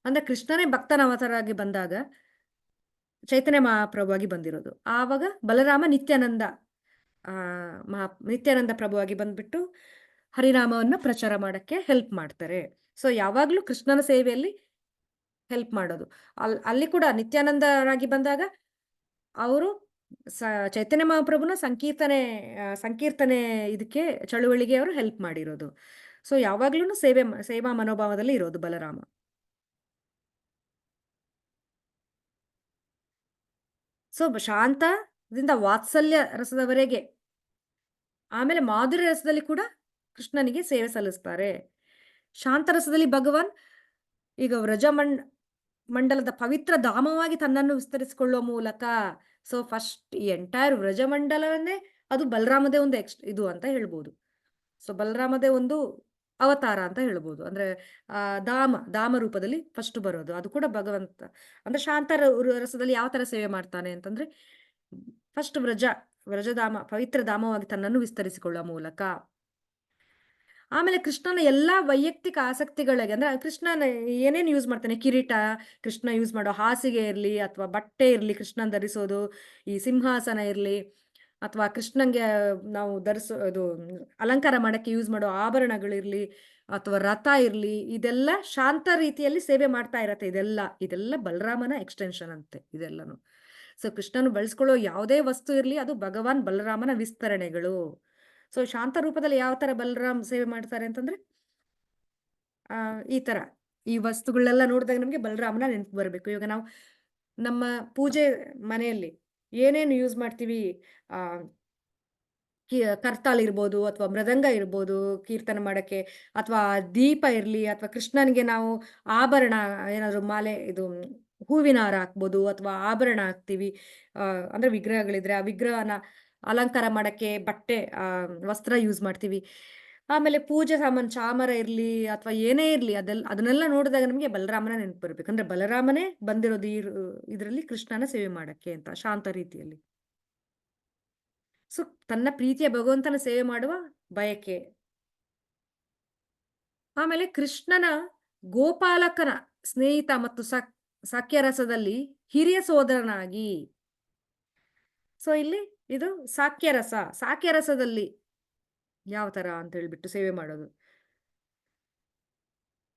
ಅಂದ್ರೆ ಕೃಷ್ಣನೇ ಭಕ್ತನ ಅವತಾರವಾಗಿ ಬಂದಾಗ ಚೈತನ್ಯ ಮಹಾಪ್ರಭುವಾಗಿ ಬಂದಿರೋದು. ಆವಾಗ ಬಲರಾಮ ನಿತ್ಯಾನಂದ ನಿತ್ಯಾನಂದ ಪ್ರಭುವಾಗಿ ಬಂದ್ಬಿಟ್ಟು ಹರಿನಾಮವನ್ನು ಪ್ರಚಾರ ಮಾಡಕ್ಕೆ ಹೆಲ್ಪ್ ಮಾಡ್ತಾರೆ. ಸೊ ಯಾವಾಗ್ಲೂ ಕೃಷ್ಣನ ಸೇವೆಯಲ್ಲಿ ಹೆಲ್ಪ್ ಮಾಡೋದು. ಅಲ್ಲಿ ಕೂಡ ನಿತ್ಯಾನಂದರಾಗಿ ಬಂದಾಗ ಅವರು ಚೈತನ್ಯ ಮಹಾಪ್ರಭುನ ಸಂಕೀರ್ತನೆ ಇದಕ್ಕೆ ಚಳುವಳಿಗೆ ಅವರು ಹೆಲ್ಪ್ ಮಾಡಿರೋದು. ಸೊ ಯಾವಾಗ್ಲೂನು ಸೇವಾ ಮನೋಭಾವದಲ್ಲಿ ಇರೋದು ಬಲರಾಮ. ಸೊ ಶಾಂತದಿಂದ ವಾತ್ಸಲ್ಯ ರಸದವರೆಗೆ, ಆಮೇಲೆ ಮಾಧುರ್ಯ ರಸದಲ್ಲಿ ಕೂಡ ಕೃಷ್ಣನಿಗೆ ಸೇವೆ ಸಲ್ಲಿಸ್ತಾರೆ. ಶಾಂತರಸದಲ್ಲಿ ಭಗವಾನ್ ಈಗ ಮಂಡಲದ ಪವಿತ್ರ ಧಾಮವಾಗಿ ತನ್ನನ್ನು ವಿಸ್ತರಿಸಿಕೊಳ್ಳುವ ಮೂಲಕ, ಸೊ ಫಸ್ಟ್ ಈ ಎಂಟೈರ್ ವ್ರಜಮಂಡಲವನ್ನೇ ಅದು ಬಲರಾಮದೇ ಒಂದು ಇದು ಅಂತ ಹೇಳ್ಬೋದು. ಸೊ ಬಲರಾಮದೇ ಒಂದು ಅವತಾರ ಅಂತ ಹೇಳ್ಬೋದು. ಅಂದ್ರೆ ಧಾಮ ರೂಪದಲ್ಲಿ ಫಸ್ಟ್ ಬರೋದು. ಅದು ಕೂಡ ಭಗವಂತ ಅಂದ್ರೆ ಶಾಂತ ರಸದಲ್ಲಿ ಯಾವ ತರ ಸೇವೆ ಮಾಡ್ತಾನೆ ಅಂತಂದ್ರೆ, ಫಸ್ಟ್ ವ್ರಜಧಾಮ ಪವಿತ್ರ ಧಾಮವಾಗಿ ತನ್ನನ್ನು ವಿಸ್ತರಿಸಿಕೊಳ್ಳುವ ಮೂಲಕ. ಆಮೇಲೆ ಕೃಷ್ಣನ ಎಲ್ಲಾ ವೈಯಕ್ತಿಕ ಆಸಕ್ತಿಗಳಿಗೆ ಅಂದ್ರೆ ಕೃಷ್ಣನ ಏನೇನು ಯೂಸ್ ಮಾಡ್ತಾನೆ, ಕಿರೀಟ, ಕೃಷ್ಣ ಯೂಸ್ ಮಾಡೋ ಹಾಸಿಗೆ ಇರ್ಲಿ ಅಥವಾ ಬಟ್ಟೆ ಇರ್ಲಿ, ಕೃಷ್ಣನ್ ಧರಿಸೋದು, ಈ ಸಿಂಹಾಸನ ಇರ್ಲಿ ಅಥವಾ ಕೃಷ್ಣಂಗೆ ನಾವು ಅದು ಅಲಂಕಾರ ಮಾಡಕ್ಕೆ ಯೂಸ್ ಮಾಡೋ ಆಭರಣಗಳಿರ್ಲಿ ಅಥವಾ ರಥ ಇರ್ಲಿ, ಇದೆಲ್ಲ ಶಾಂತ ರೀತಿಯಲ್ಲಿ ಸೇವೆ ಮಾಡ್ತಾ ಇರತ್ತೆ. ಇದೆಲ್ಲ ಬಲರಾಮನ ಎಕ್ಸ್ಟೆನ್ಷನ್ ಅಂತೆ ಇದೆಲ್ಲನು. ಸೊ ಕೃಷ್ಣನು ಬಳಸ್ಕೊಳ್ಳೋ ಯಾವುದೇ ವಸ್ತು ಇರ್ಲಿ ಅದು ಭಗವಾನ್ ಬಲರಾಮನ ವಿಸ್ತರಣೆಗಳು. ಸೊ ಶಾಂತ ರೂಪದಲ್ಲಿ ಯಾವ ತರ ಬಲರಾಮ್ ಸೇವೆ ಮಾಡ್ತಾರೆ ಅಂತಂದ್ರೆ ಈ ತರ ಈ ವಸ್ತುಗಳನ್ನೆಲ್ಲ ನೋಡಿದಾಗ ನಮಗೆ ಬಲರಾಮನ ನೆನಪು ಬರಬೇಕು. ಇವಾಗ ನಾವು ನಮ್ಮ ಪೂಜೆ ಮನೆಯಲ್ಲಿ ಏನೇನು ಯೂಸ್ ಮಾಡ್ತೀವಿ, ಆ ಕರ್ತಾಲ್ ಇರ್ಬೋದು ಅಥವಾ ಮೃದಂಗ ಇರ್ಬೋದು ಕೀರ್ತನೆ ಮಾಡಕ್ಕೆ, ಅಥವಾ ದೀಪ ಇರ್ಲಿ, ಅಥವಾ ಕೃಷ್ಣನಿಗೆ ನಾವು ಆಭರಣ ಏನಾದ್ರು ಮಾಲೆ ಇದು ಹೂವಿನ ಹಾರ ಹಾಕ್ಬೋದು ಅಥವಾ ಆಭರಣ ಹಾಕ್ತೀವಿ. ಅಂದ್ರೆ ವಿಗ್ರಹಗಳಿದ್ರೆ ಆ ವಿಗ್ರಹನ ಅಲಂಕಾರ ಮಾಡಕ್ಕೆ ಬಟ್ಟೆ ವಸ್ತ್ರ ಯೂಸ್ ಮಾಡ್ತೀವಿ. ಆಮೇಲೆ ಪೂಜೆ ಸಾಮಾನು ಚಾಮರ ಇರ್ಲಿ ಅಥವಾ ಏನೇ ಇರ್ಲಿ ಅದನ್ನೆಲ್ಲ ನೋಡಿದಾಗ ನಮಗೆ ಬಲರಾಮನ ನೆನಪು ಬರ್ಬೇಕು. ಅಂದ್ರೆ ಬಲರಾಮನೇ ಬಂದಿರೋದು ಇದ್ರಲ್ಲಿ ಕೃಷ್ಣನ ಸೇವೆ ಮಾಡಕ್ಕೆ ಅಂತ ಶಾಂತ ರೀತಿಯಲ್ಲಿ. ಸೊ ತನ್ನ ಪ್ರೀತಿಯ ಭಗವಂತನ ಸೇವೆ ಮಾಡುವ ಬಯಕೆ. ಆಮೇಲೆ ಕೃಷ್ಣನ ಗೋಪಾಲಕನ ಸ್ನೇಹಿತ ಮತ್ತು ಸಾಕ್ಯರಸದಲ್ಲಿ ಹಿರಿಯ ಸೋದರನಾಗಿ. ಸೊ ಇಲ್ಲಿ ಇದು ಸಾಕ್ಯರಸ. ಸಾಕ್ಯರಸದಲ್ಲಿ ಯಾವ ತರ ಅಂತ ಹೇಳ್ಬಿಟ್ಟು ಸೇವೆ ಮಾಡೋದು.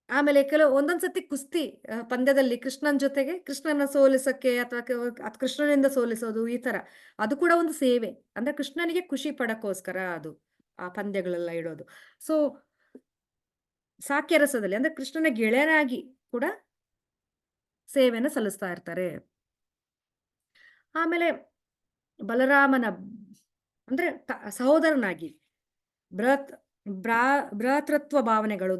ಆಮೇಲೆ ಒಂದೊಂದ್ ಸತಿ ಕುಸ್ತಿ ಪಂದ್ಯದಲ್ಲಿ ಕೃಷ್ಣನ್ ಜೊತೆಗೆ ಕೃಷ್ಣನ ಸೋಲಿಸಕ್ಕೆ ಅಥವಾ ಕೃಷ್ಣನಿಂದ ಸೋಲಿಸೋದು ಈ ತರ. ಅದು ಕೂಡ ಒಂದು ಸೇವೆ. ಅಂದ್ರೆ ಕೃಷ್ಣನಿಗೆ ಖುಷಿ ಪಡಕ್ಕೋಸ್ಕರ ಅದು ಆ ಪಂದ್ಯಗಳೆಲ್ಲ ಇಡೋದು. ಸೊ ಸಾಕ್ಯರಸದಲ್ಲಿ ಅಂದ್ರೆ ಕೃಷ್ಣನ ಗೆಳೆಯನಾಗಿ ಕೂಡ ಸೇವೆನ ಸಲ್ಲಿಸ್ತಾ ಇರ್ತಾರೆ. ಆಮೇಲೆ ಬಲರಾಮನ ಅಂದ್ರೆ ಸಹೋದರನಾಗಿ ಬೃಹತ್ ಭ್ರಾತೃತ್ವ ಭಾವನೆಗಳು,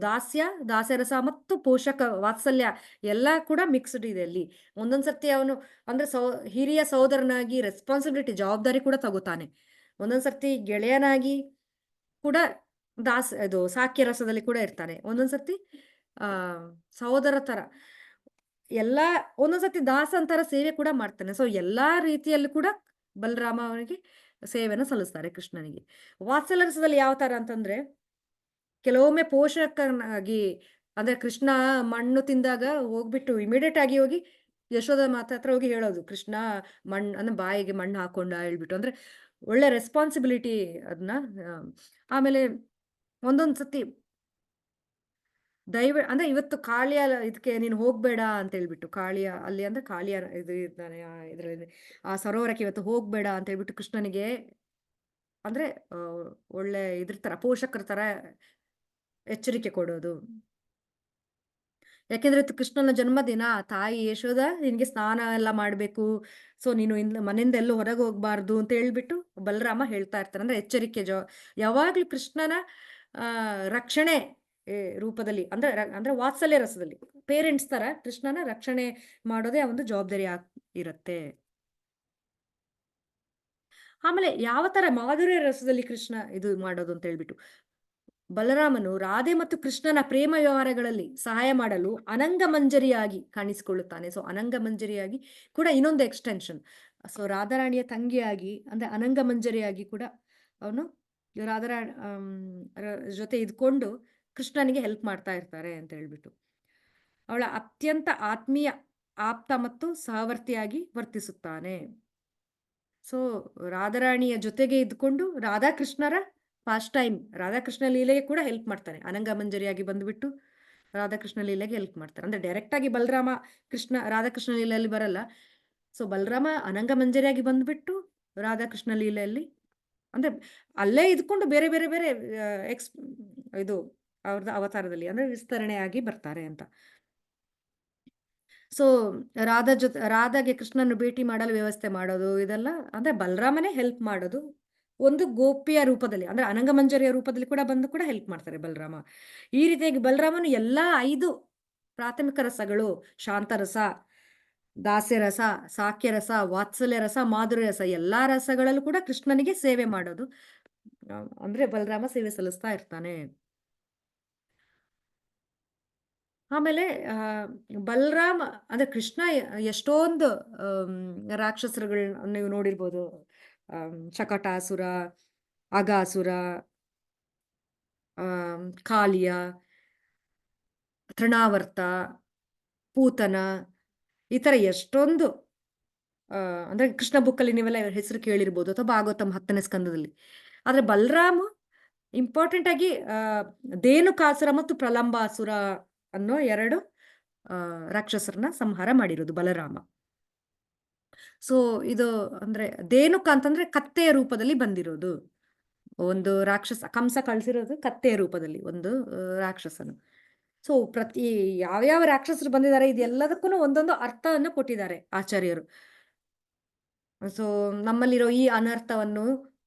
ದಾಸ್ಯರಸ ಮತ್ತು ಪೋಷಕ ವಾತ್ಸಲ್ಯ ಎಲ್ಲ ಕೂಡ ಮಿಕ್ಸ್ಡ್ ಇದೆ ಅಲ್ಲಿ. ಒಂದೊಂದ್ ಸರ್ತಿ ಅವನು ಅಂದ್ರೆ ಹಿರಿಯ ಸಹೋದರನಾಗಿ ರೆಸ್ಪಾನ್ಸಿಬಿಲಿಟಿ ಜವಾಬ್ದಾರಿ ಕೂಡ ತಗೋತಾನೆ. ಒಂದೊಂದ್ ಸರ್ತಿ ಗೆಳೆಯನಾಗಿ ಕೂಡ ಇದು ಸಾಕ್ಯರಸದಲ್ಲಿ ಕೂಡ ಇರ್ತಾನೆ. ಒಂದೊಂದ್ ಸರ್ತಿ ಆ ಸಹೋದರ ತರ ಒಂದೊಂದ್ ಸರ್ತಿ ದಾಸಂತರ ಸೇವೆ ಕೂಡ ಮಾಡ್ತಾನೆ. ಸೊ ಎಲ್ಲಾ ರೀತಿಯಲ್ಲಿ ಕೂಡ ಬಲರಾಮ ಅವನಿಗೆ ಸೇವೆನ ಸಲ್ಲಿಸ್ತಾರೆ ಕೃಷ್ಣನಿಗೆ. ವಾತ್ಸಲ್ಯ ಯಾವ ತರ ಅಂತಂದ್ರೆ ಕೆಲವೊಮ್ಮೆ ಪೋಷಕನಾಗಿ, ಅಂದ್ರೆ ಕೃಷ್ಣ ಮಣ್ಣು ತಿಂದಾಗ ಹೋಗ್ಬಿಟ್ಟು ಇಮಿಡಿಯೇಟ್ ಆಗಿ ಹೋಗಿ ಯಶೋದ ಮಾತಾ ಹತ್ರ ಹೋಗಿ ಹೇಳೋದು, ಕೃಷ್ಣ ಅಂದ್ರೆ ಬಾಯಿಗೆ ಮಣ್ಣು ಹಾಕೊಂಡ ಹೇಳ್ಬಿಟ್ಟು. ಅಂದ್ರೆ ಒಳ್ಳೆ ರೆಸ್ಪಾನ್ಸಿಬಿಲಿಟಿ ಅದನ್ನ. ಆಮೇಲೆ ಒಂದೊಂದ್ ಸತಿ ಅಂದ್ರೆ ಇವತ್ತು ಕಾಳಿಯ ಇದಕ್ಕೆ ನೀನು ಹೋಗ್ಬೇಡ ಅಂತ ಹೇಳ್ಬಿಟ್ಟು, ಕಾಳಿಯ ಅಲ್ಲಿ ಅಂದ್ರೆ ಕಾಳಿಯ ಇದು ಇದ್ದಾನೆ ಇದ್ರಲ್ಲಿ ಆ ಸರೋವರಕ್ಕೆ ಇವತ್ತು ಹೋಗ್ಬೇಡ ಅಂತ ಹೇಳ್ಬಿಟ್ಟು ಕೃಷ್ಣನಿಗೆ ಅಂದ್ರೆ ಒಳ್ಳೆ ಇದ್ರ ತರ ಪೋಷಕರ ತರ ಎಚ್ಚರಿಕೆ ಕೊಡೋದು. ಯಾಕೆಂದ್ರೆ ಕೃಷ್ಣನ ಜನ್ಮದಿನ, ತಾಯಿ ಯಶೋದ ನಿನ್ಗೆ ಸ್ನಾನ ಎಲ್ಲ ಮಾಡ್ಬೇಕು, ಸೊ ನೀನು ಮನೆಯಿಂದ ಎಲ್ಲೂ ಹೊರಗೆ ಹೋಗ್ಬಾರ್ದು ಅಂತ ಹೇಳ್ಬಿಟ್ಟು ಬಲರಾಮ ಹೇಳ್ತಾ ಇರ್ತಾರೆ. ಅಂದ್ರೆ ಎಚ್ಚರಿಕೆ ಯಾವಾಗ್ಲೂ ಕೃಷ್ಣನ ರಕ್ಷಣೆ ರೂಪದಲ್ಲಿ ಅಂದ್ರೆ ವಾತ್ಸಲ್ಯ ರಸದಲ್ಲಿ ಪೇರೆಂಟ್ಸ್ ತರ ಕೃಷ್ಣನ ರಕ್ಷಣೆ ಮಾಡೋದೇ ಒಂದು ಜವಾಬ್ದಾರಿ ಇರುತ್ತೆ. ಆಮೇಲೆ ಯಾವ ತರ ಮಾಧುರ್ಯ ರಸದಲ್ಲಿ ಕೃಷ್ಣ ಇದು ಮಾಡೋದು ಅಂತ ಹೇಳ್ಬಿಟ್ಟು, ಬಲರಾಮನು ರಾಧೆ ಮತ್ತು ಕೃಷ್ಣನ ಪ್ರೇಮ ವ್ಯವಹಾರಗಳಲ್ಲಿ ಸಹಾಯ ಮಾಡಲು ಅನಂಗಮಂಜರಿಯಾಗಿ ಕಾಣಿಸಿಕೊಳ್ಳುತ್ತಾನೆ. ಸೊ ಅನಂಗಮಂಜರಿಯಾಗಿ ಕೂಡ ಇನ್ನೊಂದು ಎಕ್ಸ್ಟೆನ್ಷನ್. ಸೊ ರಾಧಾರಾಣಿಯ ತಂಗಿಯಾಗಿ ಅಂದ್ರೆ ಅನಂಗಮಂಜರಿಯಾಗಿ ಕೂಡ ಅವನು ರಾಧಾರಾಣಿ ಜೊತೆ ಇದ್ಕೊಂಡು ಕೃಷ್ಣನಿಗೆ ಹೆಲ್ಪ್ ಮಾಡ್ತಾ ಇರ್ತಾರೆ ಅಂತ ಹೇಳ್ಬಿಟ್ಟು. ಅವಳ ಅತ್ಯಂತ ಆತ್ಮೀಯ ಆಪ್ತ ಮತ್ತು ಸಹವರ್ತಿಯಾಗಿ ವರ್ತಿಸುತ್ತಾನೆ. ಸೊ ರಾಧಾರಾಣಿಯ ಜೊತೆಗೆ ಇದ್ಕೊಂಡು ರಾಧಾಕೃಷ್ಣರ ಫಾಸ್ಟ್ ಟೈಮ್ ರಾಧಾಕೃಷ್ಣ ಲೀಲೆಗೆ ಕೂಡ ಹೆಲ್ಪ್ ಮಾಡ್ತಾನೆ. ಅನಂಗಮಂಜರಿಯಾಗಿ ಬಂದ್ಬಿಟ್ಟು ರಾಧಾಕೃಷ್ಣ ಲೀಲೆಗೆ ಹೆಲ್ಪ್ ಮಾಡ್ತಾರೆ. ಅಂದ್ರೆ ಡೈರೆಕ್ಟ್ ಆಗಿ ಬಲರಾಮ ರಾಧಾಕೃಷ್ಣ ಲೀಲೆಯಲ್ಲಿ ಬರಲ್ಲ. ಸೊ ಬಲರಾಮ ಅನಂಗಮಂಜರಿಯಾಗಿ ಬಂದ್ಬಿಟ್ಟು ರಾಧಾಕೃಷ್ಣ ಲೀಲೆಯಲ್ಲಿ ಅಂದ್ರೆ ಅಲ್ಲೇ ಇದ್ಕೊಂಡು ಬೇರೆ ಬೇರೆ ಬೇರೆ ಇದು ಅವ್ರದ್ದು ಅವತಾರದಲ್ಲಿ ಅಂದ್ರೆ ವಿಸ್ತರಣೆಯಾಗಿ ಬರ್ತಾರೆ ಅಂತ. ಸೊ ರಾಧಾಗೆ ಕೃಷ್ಣನ ಭೇಟಿ ಮಾಡಲು ವ್ಯವಸ್ಥೆ ಮಾಡೋದು ಇದೆಲ್ಲ ಅಂದ್ರೆ ಬಲರಾಮನೇ ಹೆಲ್ಪ್ ಮಾಡೋದು. ಒಂದು ಗೋಪಿಯ ರೂಪದಲ್ಲಿ ಅಂದ್ರೆ ಅನಂಗಮಂಜರಿಯ ರೂಪದಲ್ಲಿ ಕೂಡ ಬಂದು ಕೂಡ ಹೆಲ್ಪ್ ಮಾಡ್ತಾರೆ ಬಲರಾಮ. ಈ ರೀತಿಯಾಗಿ ಬಲರಾಮನು ಎಲ್ಲಾ 5 ಪ್ರಾಥಮಿಕ ರಸಗಳು, ಶಾಂತರಸ, ದಾಸ್ಯರಸ, ಸಾಕ್ಯರಸ, ವಾತ್ಸಲ್ಯ ರಸ, ಮಾಧುರ್ಯ ರಸ, ಎಲ್ಲಾ ರಸಗಳಲ್ಲೂ ಕೂಡ ಕೃಷ್ಣನಿಗೆ ಸೇವೆ ಮಾಡೋದು. ಅಂದ್ರೆ ಬಲರಾಮ ಸೇವೆ ಸಲ್ಲಿಸ್ತಾ ಇರ್ತಾನೆ. ಆಮೇಲೆ ಬಲರಾಮ ಅಂದ್ರೆ ಕೃಷ್ಣ ಎಷ್ಟೊಂದು ರಾಕ್ಷಸರುಗಳನ್ನ ನೀವು ನೋಡಿರ್ಬೋದು. ಶಕಟಾಸುರ, ಅಗಾಸುರ, ಕಾಳಿಯ, ತೃಣಾವರ್ತ, ಪೂತನ, ಈ ತರ ಎಷ್ಟೊಂದು ಅಂದ್ರೆ ಕೃಷ್ಣ ಬುಕ್ಕಲ್ಲಿ ನೀವೆಲ್ಲ ಹೆಸರು ಕೇಳಿರ್ಬೋದು ಅಥವಾ ಭಾಗವತಂ 10ನೇ ಸ್ಕಂದದಲ್ಲಿ. ಆದ್ರೆ ಬಲರಾಮ ಇಂಪಾರ್ಟೆಂಟ್ ಆಗಿ ಧೇನುಕಾಸುರ ಮತ್ತು ಪ್ರಲಂಬಾಸುರ ಅನ್ನೋ 2 ರಾಕ್ಷಸರನ್ನ ಸಂಹಾರ ಮಾಡಿರೋದು ಬಲರಾಮ. ಸೊ ಇದು ಅಂದ್ರೆ ಧೇನುಕ ಅಂತಂದ್ರೆ ಕತ್ತೆಯ ರೂಪದಲ್ಲಿ ಬಂದಿರೋದು. ಒಂದು ರಾಕ್ಷಸ ಕಂಸ ಕಳ್ಸಿರೋದು ಕತ್ತೆಯ ರೂಪದಲ್ಲಿ ಒಂದು ರಾಕ್ಷಸನು. ಸೊ ಯಾವ್ಯಾವ ರಾಕ್ಷಸರು ಬಂದಿದ್ದಾರೆ ಇದೆಲ್ಲದಕ್ಕೂನು ಒಂದೊಂದು ಅರ್ಥವನ್ನ ಕೊಟ್ಟಿದ್ದಾರೆ ಆಚಾರ್ಯರು. ಸೊ ನಮ್ಮಲ್ಲಿರೋ ಈ ಅನರ್ಥವನ್ನು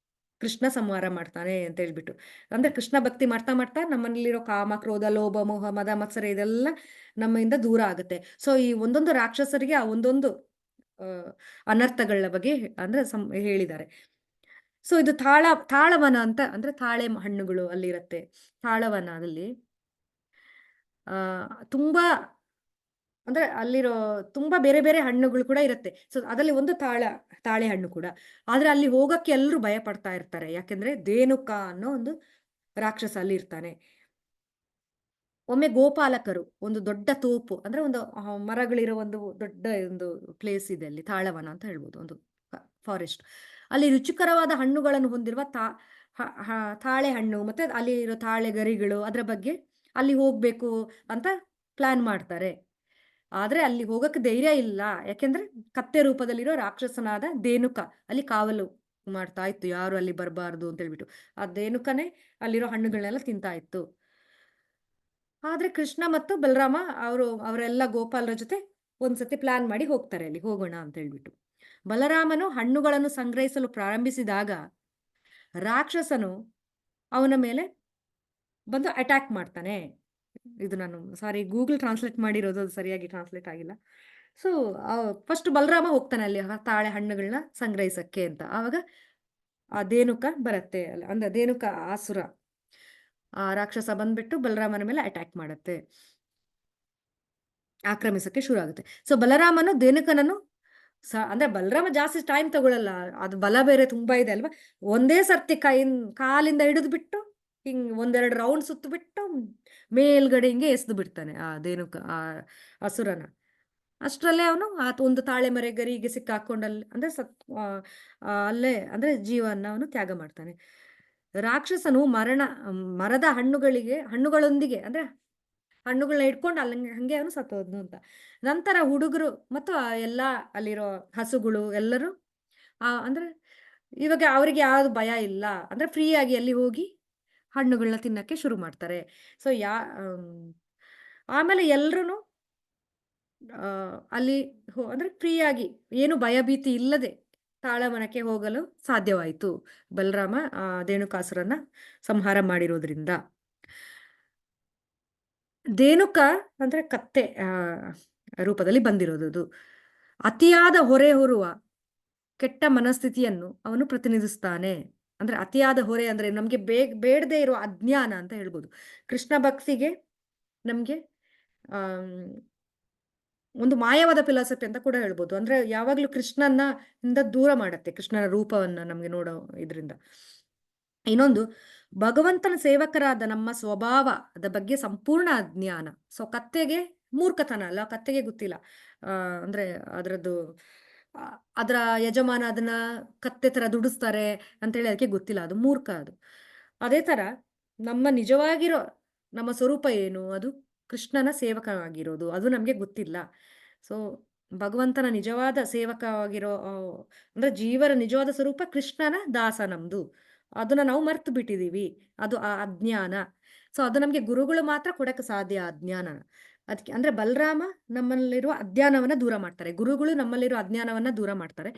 ಕೃಷ್ಣ ಸಂಹಾರ ಮಾಡ್ತಾನೆ ಅಂತ ಹೇಳ್ಬಿಟ್ಟು. ಅಂದ್ರೆ ಕೃಷ್ಣ ಭಕ್ತಿ ಮಾಡ್ತಾ ಮಾಡ್ತಾ ನಮ್ಮಲ್ಲಿರೋ ಕಾಮ, ಕ್ರೋಧ, ಲೋಭ, ಮೋಹ, ಮದ, ಮತ್ಸರ ಇದೆಲ್ಲ ನಮ್ಮಿಂದ ದೂರ ಆಗುತ್ತೆ. ಸೊ ಈ ಒಂದೊಂದು ರಾಕ್ಷಸರಿಗೆ ಆ ಒಂದೊಂದು ಅನರ್ಥಗಳ ಬಗ್ಗೆ ಅಂದ್ರೆ ಹೇಳಿದ್ದಾರೆ. ಸೊ ಇದು ತಾಳವನ ಅಂತ ಅಂದ್ರೆ ತಾಳೆ ಹಣ್ಣುಗಳು ಅಲ್ಲಿರತ್ತೆ. ತಾಳವನದಲ್ಲಿ ತುಂಬಾ ಅಂದ್ರೆ ಅಲ್ಲಿರೋ ತುಂಬಾ ಬೇರೆ ಬೇರೆ ಹಣ್ಣುಗಳು ಕೂಡ ಇರತ್ತೆ. ಸೊ ಅದ್ರಲ್ಲಿ ಒಂದು ತಾಳೆ ಹಣ್ಣು ಕೂಡ. ಆದ್ರೆ ಅಲ್ಲಿ ಹೋಗಕ್ಕೆ ಎಲ್ರೂ ಭಯ ಪಡ್ತಾ ಇರ್ತಾರೆ. ಯಾಕೆಂದ್ರೆ ಧೇನುಕ ಅನ್ನೋ ಒಂದು ರಾಕ್ಷಸ ಅಲ್ಲಿ ಇರ್ತಾನೆ. ಒಮ್ಮೆ ಗೋಪಾಲಕರು ಒಂದು ದೊಡ್ಡ ತೋಪು ಅಂದ್ರೆ ಒಂದು ಮರಗಳಿರೋ ಒಂದು ದೊಡ್ಡ ಒಂದು ಪ್ಲೇಸ್ ಇದೆ ಅಲ್ಲಿ ತಾಳವನ ಅಂತ ಹೇಳ್ಬೋದು. ಒಂದು ಫಾರೆಸ್ಟ್. ಅಲ್ಲಿ ರುಚಿಕರವಾದ ಹಣ್ಣುಗಳನ್ನು ಹೊಂದಿರುವ ತಾಳೆ ಹಣ್ಣು ಮತ್ತೆ ಅಲ್ಲಿ ಇರೋ ತಾಳೆ ಗರಿಗಳು ಅದ್ರ ಬಗ್ಗೆ ಅಲ್ಲಿ ಹೋಗ್ಬೇಕು ಅಂತ ಪ್ಲಾನ್ ಮಾಡ್ತಾರೆ. ಆದ್ರೆ ಅಲ್ಲಿ ಹೋಗಕ್ಕೆ ಧೈರ್ಯ ಇಲ್ಲ. ಯಾಕೆಂದ್ರೆ ಕತ್ತೆ ರೂಪದಲ್ಲಿರೋ ರಾಕ್ಷಸನಾದ ಧೇನುಕ ಅಲ್ಲಿ ಕಾವಲು ಮಾಡ್ತಾ ಇತ್ತು. ಯಾರು ಅಲ್ಲಿ ಬರಬಾರ್ದು ಅಂತ ಹೇಳ್ಬಿಟ್ಟು. ಆ ಧೇನುಕನೇ ಅಲ್ಲಿರೋ ಹಣ್ಣುಗಳನ್ನೆಲ್ಲ ತಿಂತಾ ಇತ್ತು. ಆದ್ರೆ ಕೃಷ್ಣ ಮತ್ತು ಬಲರಾಮ ಅವರೆಲ್ಲ ಗೋಪಾಲರ ಜೊತೆ ಒಂದ್ಸತಿ ಪ್ಲಾನ್ ಮಾಡಿ ಹೋಗ್ತಾರೆ ಅಲ್ಲಿ ಹೋಗೋಣ ಅಂತ ಹೇಳ್ಬಿಟ್ಟು. ಬಲರಾಮನು ಹಣ್ಣುಗಳನ್ನು ಸಂಗ್ರಹಿಸಲು ಪ್ರಾರಂಭಿಸಿದಾಗ ರಾಕ್ಷಸನು ಅವನ ಮೇಲೆ ಬಂದು ಅಟ್ಯಾಕ್ ಮಾಡ್ತಾನೆ. ಇದು ನಾನು ಸಾರಿ ಗೂಗಲ್ ಟ್ರಾನ್ಸ್ಲೇಟ್ ಮಾಡಿರೋದು ಅದು ಸರಿಯಾಗಿ ಟ್ರಾನ್ಸ್ಲೇಟ್ ಆಗಿಲ್ಲ. ಸೊ ಫಸ್ಟ್ ಬಲರಾಮ ಹೋಗ್ತಾನೆ ಅಲ್ಲಿ ತಾಳೆ ಹಣ್ಣುಗಳನ್ನ ಸಂಗ್ರಹಿಸಕ್ಕೆ ಅಂತ. ಆವಾಗ ಆ ಧೇನುಕ ಬರುತ್ತೆ ಅಲ್ಲ ಅಂದ್ರೆ ಧೇನುಕ ಆಸುರ ಆ ರಾಕ್ಷಸ ಬಂದ್ಬಿಟ್ಟು ಬಲರಾಮನ ಮೇಲೆ ಅಟ್ಯಾಕ್ ಮಾಡುತ್ತೆ. ಆಕ್ರಮಿಸಕ್ಕೆ ಶುರು ಆಗುತ್ತೆ. ಸೊ ಬಲರಾಮನು ಧೇನುಕನನ್ನು ಅಂದ್ರೆ ಬಲರಾಮ ಜಾಸ್ತಿ ಟೈಮ್ ತಗೊಳ್ಳಲ್ಲ. ಅದು ಬಲ ಬೇರೆ ತುಂಬಾ ಇದೆ ಅಲ್ವಾ? ಒಂದೇ ಸರ್ತಿ ಕಾಲಿಂದ ಹಿಡಿದ್ಬಿಟ್ಟು ಹಿಂಗ್ ಒಂದೆರಡು ರೌಂಡ್ ಸುತ್ತಬಿಟ್ಟು ಮೇಲ್ಗಡೆ ಹಿಂಗೆ ಎಸ್ದು ಬಿಡ್ತಾನೆ ಆ ಧೇನುಕ ಆ ಅಸುರನ. ಅಷ್ಟರಲ್ಲೇ ಅವನು ಒಂದು ತಾಳೆ ಮರ ಗರಿಗೆ ಸಿಕ್ಕಾಕೊಂಡಲ್ಲಿ ಅಂದ್ರೆ ಅಲ್ಲೇ ಅಂದ್ರೆ ಜೀವನ ಅವನು ತ್ಯಾಗ ಮಾಡ್ತಾನೆ. ರಾಕ್ಷಸನು ಮರದ ಹಣ್ಣುಗಳೊಂದಿಗೆ ಅಂದ್ರೆ ಹಣ್ಣುಗಳನ್ನ ಇಟ್ಕೊಂಡು ಹಂಗೆ ಅವನು ಸತ್ತೋದ್ನು ಅಂತ. ನಂತರ ಹುಡುಗರು ಮತ್ತು ಎಲ್ಲಾ ಅಲ್ಲಿರೋ ಹಸುಗಳು ಎಲ್ಲರೂ ಅಂದ್ರೆ ಇವಾಗ ಅವರಿಗೆ ಯಾವ್ದು ಭಯ ಇಲ್ಲ. ಅಂದ್ರೆ ಫ್ರೀ ಆಗಿ ಅಲ್ಲಿ ಹೋಗಿ ಹಣ್ಣುಗಳನ್ನ ತಿನ್ನಕ್ಕೆ ಶುರು ಮಾಡ್ತಾರೆ. ಸೊ ಆಮೇಲೆ ಎಲ್ರುನು ಅಲ್ಲಿ ಅಂದ್ರೆ ಫ್ರೀ ಆಗಿ ಏನು ಭಯಭೀತಿ ಇಲ್ಲದೆ ತಾಳವನಕ್ಕೆ ಹೋಗಲು ಸಾಧ್ಯವಾಯಿತು. ಬಲರಾಮ ಧೇನುಕಾಸುರನ್ನ ಸಂಹಾರ ಮಾಡಿರೋದ್ರಿಂದ. ಧೇನುಕ ಅಂದ್ರೆ ಕತ್ತೆ ರೂಪದಲ್ಲಿ ಬಂದಿರೋದದು. ಅತಿಯಾದ ಹೊರೆ ಹೊರುವ ಕೆಟ್ಟ ಮನಸ್ಥಿತಿಯನ್ನು ಅವನು ಪ್ರತಿನಿಧಿಸ್ತಾನೆ. ಅಂದ್ರೆ ಅತಿಯಾದ ಹೊರೆ ಅಂದ್ರೆ ನಮ್ಗೆ ಬೇಡದೇ ಇರೋ ಅಜ್ಞಾನ ಅಂತ ಹೇಳ್ಬೋದು. ಕೃಷ್ಣ ಭಕ್ತಿಗೆ ನಮ್ಗೆ ಒಂದು ಮಾಯವಾದ ಫಿಲಾಸಫಿ ಅಂತ ಕೂಡ ಹೇಳ್ಬೋದು. ಅಂದ್ರೆ ಯಾವಾಗ್ಲೂ ಇಂದ ದೂರ ಮಾಡತ್ತೆ ಕೃಷ್ಣನ ರೂಪವನ್ನ ನಮ್ಗೆ ನೋಡೋ ಇದ್ರಿಂದ. ಇನ್ನೊಂದು ಭಗವಂತನ ಸೇವಕರಾದ ನಮ್ಮ ಸ್ವಭಾವದ ಬಗ್ಗೆ ಸಂಪೂರ್ಣ ಅಜ್ಞಾನ. ಸೊ ಕತ್ತೆಗೆ ಮೂರ್ಖತನ ಅಲ್ಲ, ಕತ್ತೆಗೆ ಗೊತ್ತಿಲ್ಲ ಅಂದ್ರೆ ಅದರದ್ದು ಅದರ ಯಜಮಾನ ಅದನ್ನ ಕತ್ತೆ ತರ ದುಡಿಸ್ತಾರೆ ಅಂತೇಳಿ ಅದಕ್ಕೆ ಗೊತ್ತಿಲ್ಲ. ಅದು ಮೂರ್ಖ ಅದು. ಅದೇ ತರ ನಮ್ಮ ನಿಜವಾಗಿರೋ ನಮ್ಮ ಸ್ವರೂಪ ಏನು, ಅದು ಕೃಷ್ಣನ ಸೇವಕವಾಗಿರೋದು ಅದು ನಮ್ಗೆ ಗೊತ್ತಿಲ್ಲ. ಸೊ ಭಗವಂತನ ನಿಜವಾದ ಸೇವಕವಾಗಿರೋ ಅಂದ್ರೆ ಜೀವನ ನಿಜವಾದ ಸ್ವರೂಪ ಕೃಷ್ಣನ ದಾಸ ನಮ್ದು. ಅದನ್ನ ನಾವು ಮರ್ತು ಬಿಟ್ಟಿದೀವಿ. ಅದು ಆ ಅಜ್ಞಾನ. ಸೊ ಅದು ನಮ್ಗೆ ಗುರುಗಳು ಮಾತ್ರ ಕೊಡಕ್ಕೆ ಸಾಧ್ಯ ಆ ಅಜ್ಞಾನ. ಅದಕ್ಕೆ ಅಂದ್ರೆ ಬಲರಾಮ ನಮ್ಮಲ್ಲಿರುವ ಅಜ್ಞಾನವನ್ನ ದೂರ ಮಾಡ್ತಾರೆ. ಗುರುಗಳು ನಮ್ಮಲ್ಲಿರುವ ಅಜ್ಞಾನವನ್ನ ದೂರ ಮಾಡ್ತಾರೆ.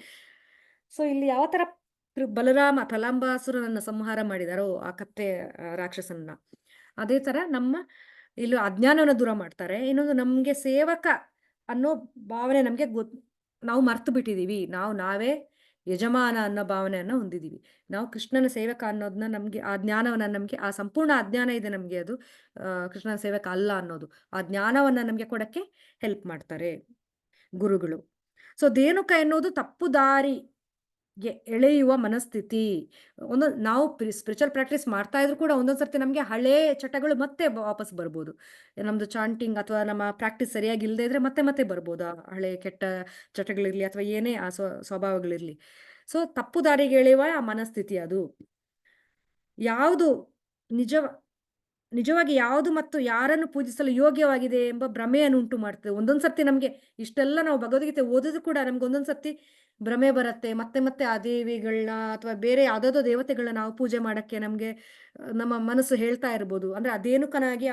ಸೊ ಇಲ್ಲಿ ಯಾವ ತರ ಬಲರಾಮ ಪ್ರಲಂಬಾಸುರನನ್ನ ಸಂಹಾರ ಮಾಡಿದಾರೋ ಆ ಕತ್ತೆ ರಾಕ್ಷಸನ್ನ, ಅದೇ ತರ ಇಲ್ಲಿ ಅಜ್ಞಾನವನ್ನ ದೂರ ಮಾಡ್ತಾರೆ. ಇನ್ನೊಂದು ನಮ್ಗೆ ಸೇವಕ ಅನ್ನೋ ಭಾವನೆ ನಮ್ಗೆ ನಾವು ಮರ್ತು ಬಿಟ್ಟಿದೀವಿ. ನಾವೇ ಯಜಮಾನ ಅನ್ನೋ ಭಾವನೆಯನ್ನ ಹೊಂದಿದೀವಿ. ನಾವು ಕೃಷ್ಣನ ಸೇವಕ ಅನ್ನೋದನ್ನ ನಮ್ಗೆ ಆ ಜ್ಞಾನವನ್ನ ನಮ್ಗೆ ಆ ಸಂಪೂರ್ಣ ಅಜ್ಞಾನ ಇದೆ ನಮ್ಗೆ. ಅದು ಕೃಷ್ಣನ ಸೇವಕ ಅಲ್ಲ ಅನ್ನೋದು ಆ ಜ್ಞಾನವನ್ನ ನಮ್ಗೆ ಕೊಡಕ್ಕೆ ಹೆಲ್ಪ್ ಮಾಡ್ತಾರೆ ಗುರುಗಳು. ಸೊ ಧೇನುಕ ಎನ್ನುವುದು ತಪ್ಪು ದಾರಿಗೆ ಎಳೆಯುವ ಮನಸ್ಥಿತಿ. ನಾವು ಸ್ಪಿರಿಚುವಲ್ ಪ್ರಾಕ್ಟೀಸ್ ಮಾಡ್ತಾ ಇದ್ರು ಕೂಡ ಒಂದೊಂದ್ಸರ್ತಿ ನಮ್ಗೆ ಹಳೇ ಚಟಗಳು ಮತ್ತೆ ವಾಪಸ್ ಬರ್ಬೋದು. ನಮ್ದು ಚಾಂಟಿಂಗ್ ಅಥವಾ ನಮ್ಮ ಪ್ರಾಕ್ಟೀಸ್ ಸರಿಯಾಗಿ ಇಲ್ಲದೆ ಇದ್ರೆ ಮತ್ತೆ ಮತ್ತೆ ಬರ್ಬೋದು ಆ ಹಳೆ ಕೆಟ್ಟ ಚಟಗಳಿರ್ಲಿ ಅಥವಾ ಏನೇ ಆ ಸ್ವಭಾವಗಳಿರ್ಲಿ. ಸೊ ತಪ್ಪು ದಾರಿಗೆ ಎಳೆಯುವ ಆ ಮನಸ್ಥಿತಿ ಅದು. ಯಾವುದು ನಿಜವಾಗಿ ಯಾವುದು ಮತ್ತು ಯಾರನ್ನು ಪೂಜಿಸಲು ಯೋಗ್ಯವಾಗಿದೆ ಎಂಬ ಭ್ರಮೆಯನ್ನುಂಟು ಮಾಡ್ತದೆ. ಒಂದೊಂದು ಸರ್ತಿ ನಮ್ಗೆ ಇಷ್ಟೆಲ್ಲ ನಾವು ಭಗವದ್ಗೀತೆ ಓದಿದ್ರು ಕೂಡ ನಮ್ಗೆ ಒಂದೊಂದು ಸರ್ತಿ ಭ್ರಮೆ ಬರತ್ತೆ. ಮತ್ತೆ ಮತ್ತೆ ಆ ದೇವಿಗಳನ್ನ ಅಥವಾ ಬೇರೆ ಯಾವ್ದಾದೋ ದೇವತೆಗಳನ್ನ ನಾವು ಪೂಜೆ ಮಾಡಕ್ಕೆ ನಮ್ಗೆ ನಮ್ಮ ಮನಸ್ಸು ಹೇಳ್ತಾ ಇರ್ಬೋದು. ಅಂದ್ರೆ ಅದೇನುಕನಾಗಿ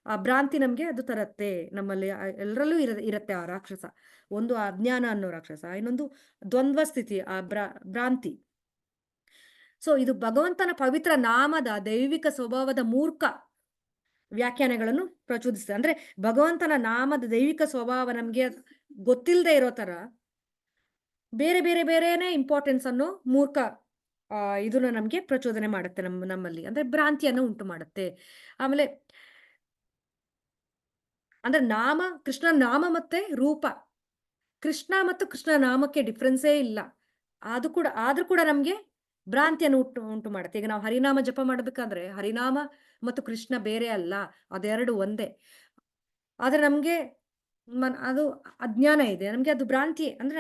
ಆ ಭ್ರಾಂತಿ ನಮ್ಗೆ ಅದು ತರತ್ತೆ. ನಮ್ಮಲ್ಲಿ ಎಲ್ಲರಲ್ಲೂ ಇರತ್ತೆ ಆ ರಾಕ್ಷಸ. ಒಂದು ಅಜ್ಞಾನ ಅನ್ನೋ ರಾಕ್ಷಸ. ಇನ್ನೊಂದು ದ್ವಂದ್ವ ಸ್ಥಿತಿ ಭ್ರಾಂತಿ. ಸೊ ಇದು ಭಗವಂತನ ಪವಿತ್ರ ನಾಮದ ದೈವಿಕ ಸ್ವಭಾವದ ಮೂರ್ಖ ವ್ಯಾಖ್ಯಾನಗಳನ್ನು ಪ್ರಚೋದಿಸ್ತದೆ. ಅಂದ್ರೆ ಭಗವಂತನ ನಾಮದ ದೈವಿಕ ಸ್ವಭಾವ ನಮ್ಗೆ ಗೊತ್ತಿಲ್ಲದೆ ಇರೋ ತರ ಬೇರೆನೇ ಇಂಪಾರ್ಟೆನ್ಸ್ ಅನ್ನೋ ಮೂರ್ಖ ಇದನ್ನ ನಮ್ಗೆ ಪ್ರಚೋದನೆ ಮಾಡುತ್ತೆ ನಮ್ಮಲ್ಲಿ. ಅಂದ್ರೆ ಭ್ರಾಂತಿಯನ್ನು ಉಂಟು ಮಾಡುತ್ತೆ. ಆಮೇಲೆ ಅಂದ್ರೆ ಕೃಷ್ಣ ನಾಮ ಮತ್ತೆ ರೂಪ. ಕೃಷ್ಣ ಮತ್ತು ಕೃಷ್ಣ ನಾಮಕ್ಕೆ ಡಿಫರೆನ್ಸೇ ಇಲ್ಲ. ಆದ್ರೂ ಕೂಡ ನಮ್ಗೆ ಭ್ರಾಂತಿಯನ್ನು ಉಂಟು ಮಾಡುತ್ತೆ. ಈಗ ನಾವು ಹರಿನಾಮ ಜಪ ಮಾಡಬೇಕಾದ್ರೆ ಹರಿನಾಮ ಮತ್ತು ಕೃಷ್ಣ ಬೇರೆ ಅಲ್ಲ. ಅದೆರಡು ಒಂದೇ. ಆದ್ರೆ ನಮ್ಗೆ ಅದು ಅಜ್ಞಾನ ಇದೆ. ನಮ್ಗೆ ಅದು ಭ್ರಾಂತಿ. ಅಂದ್ರೆ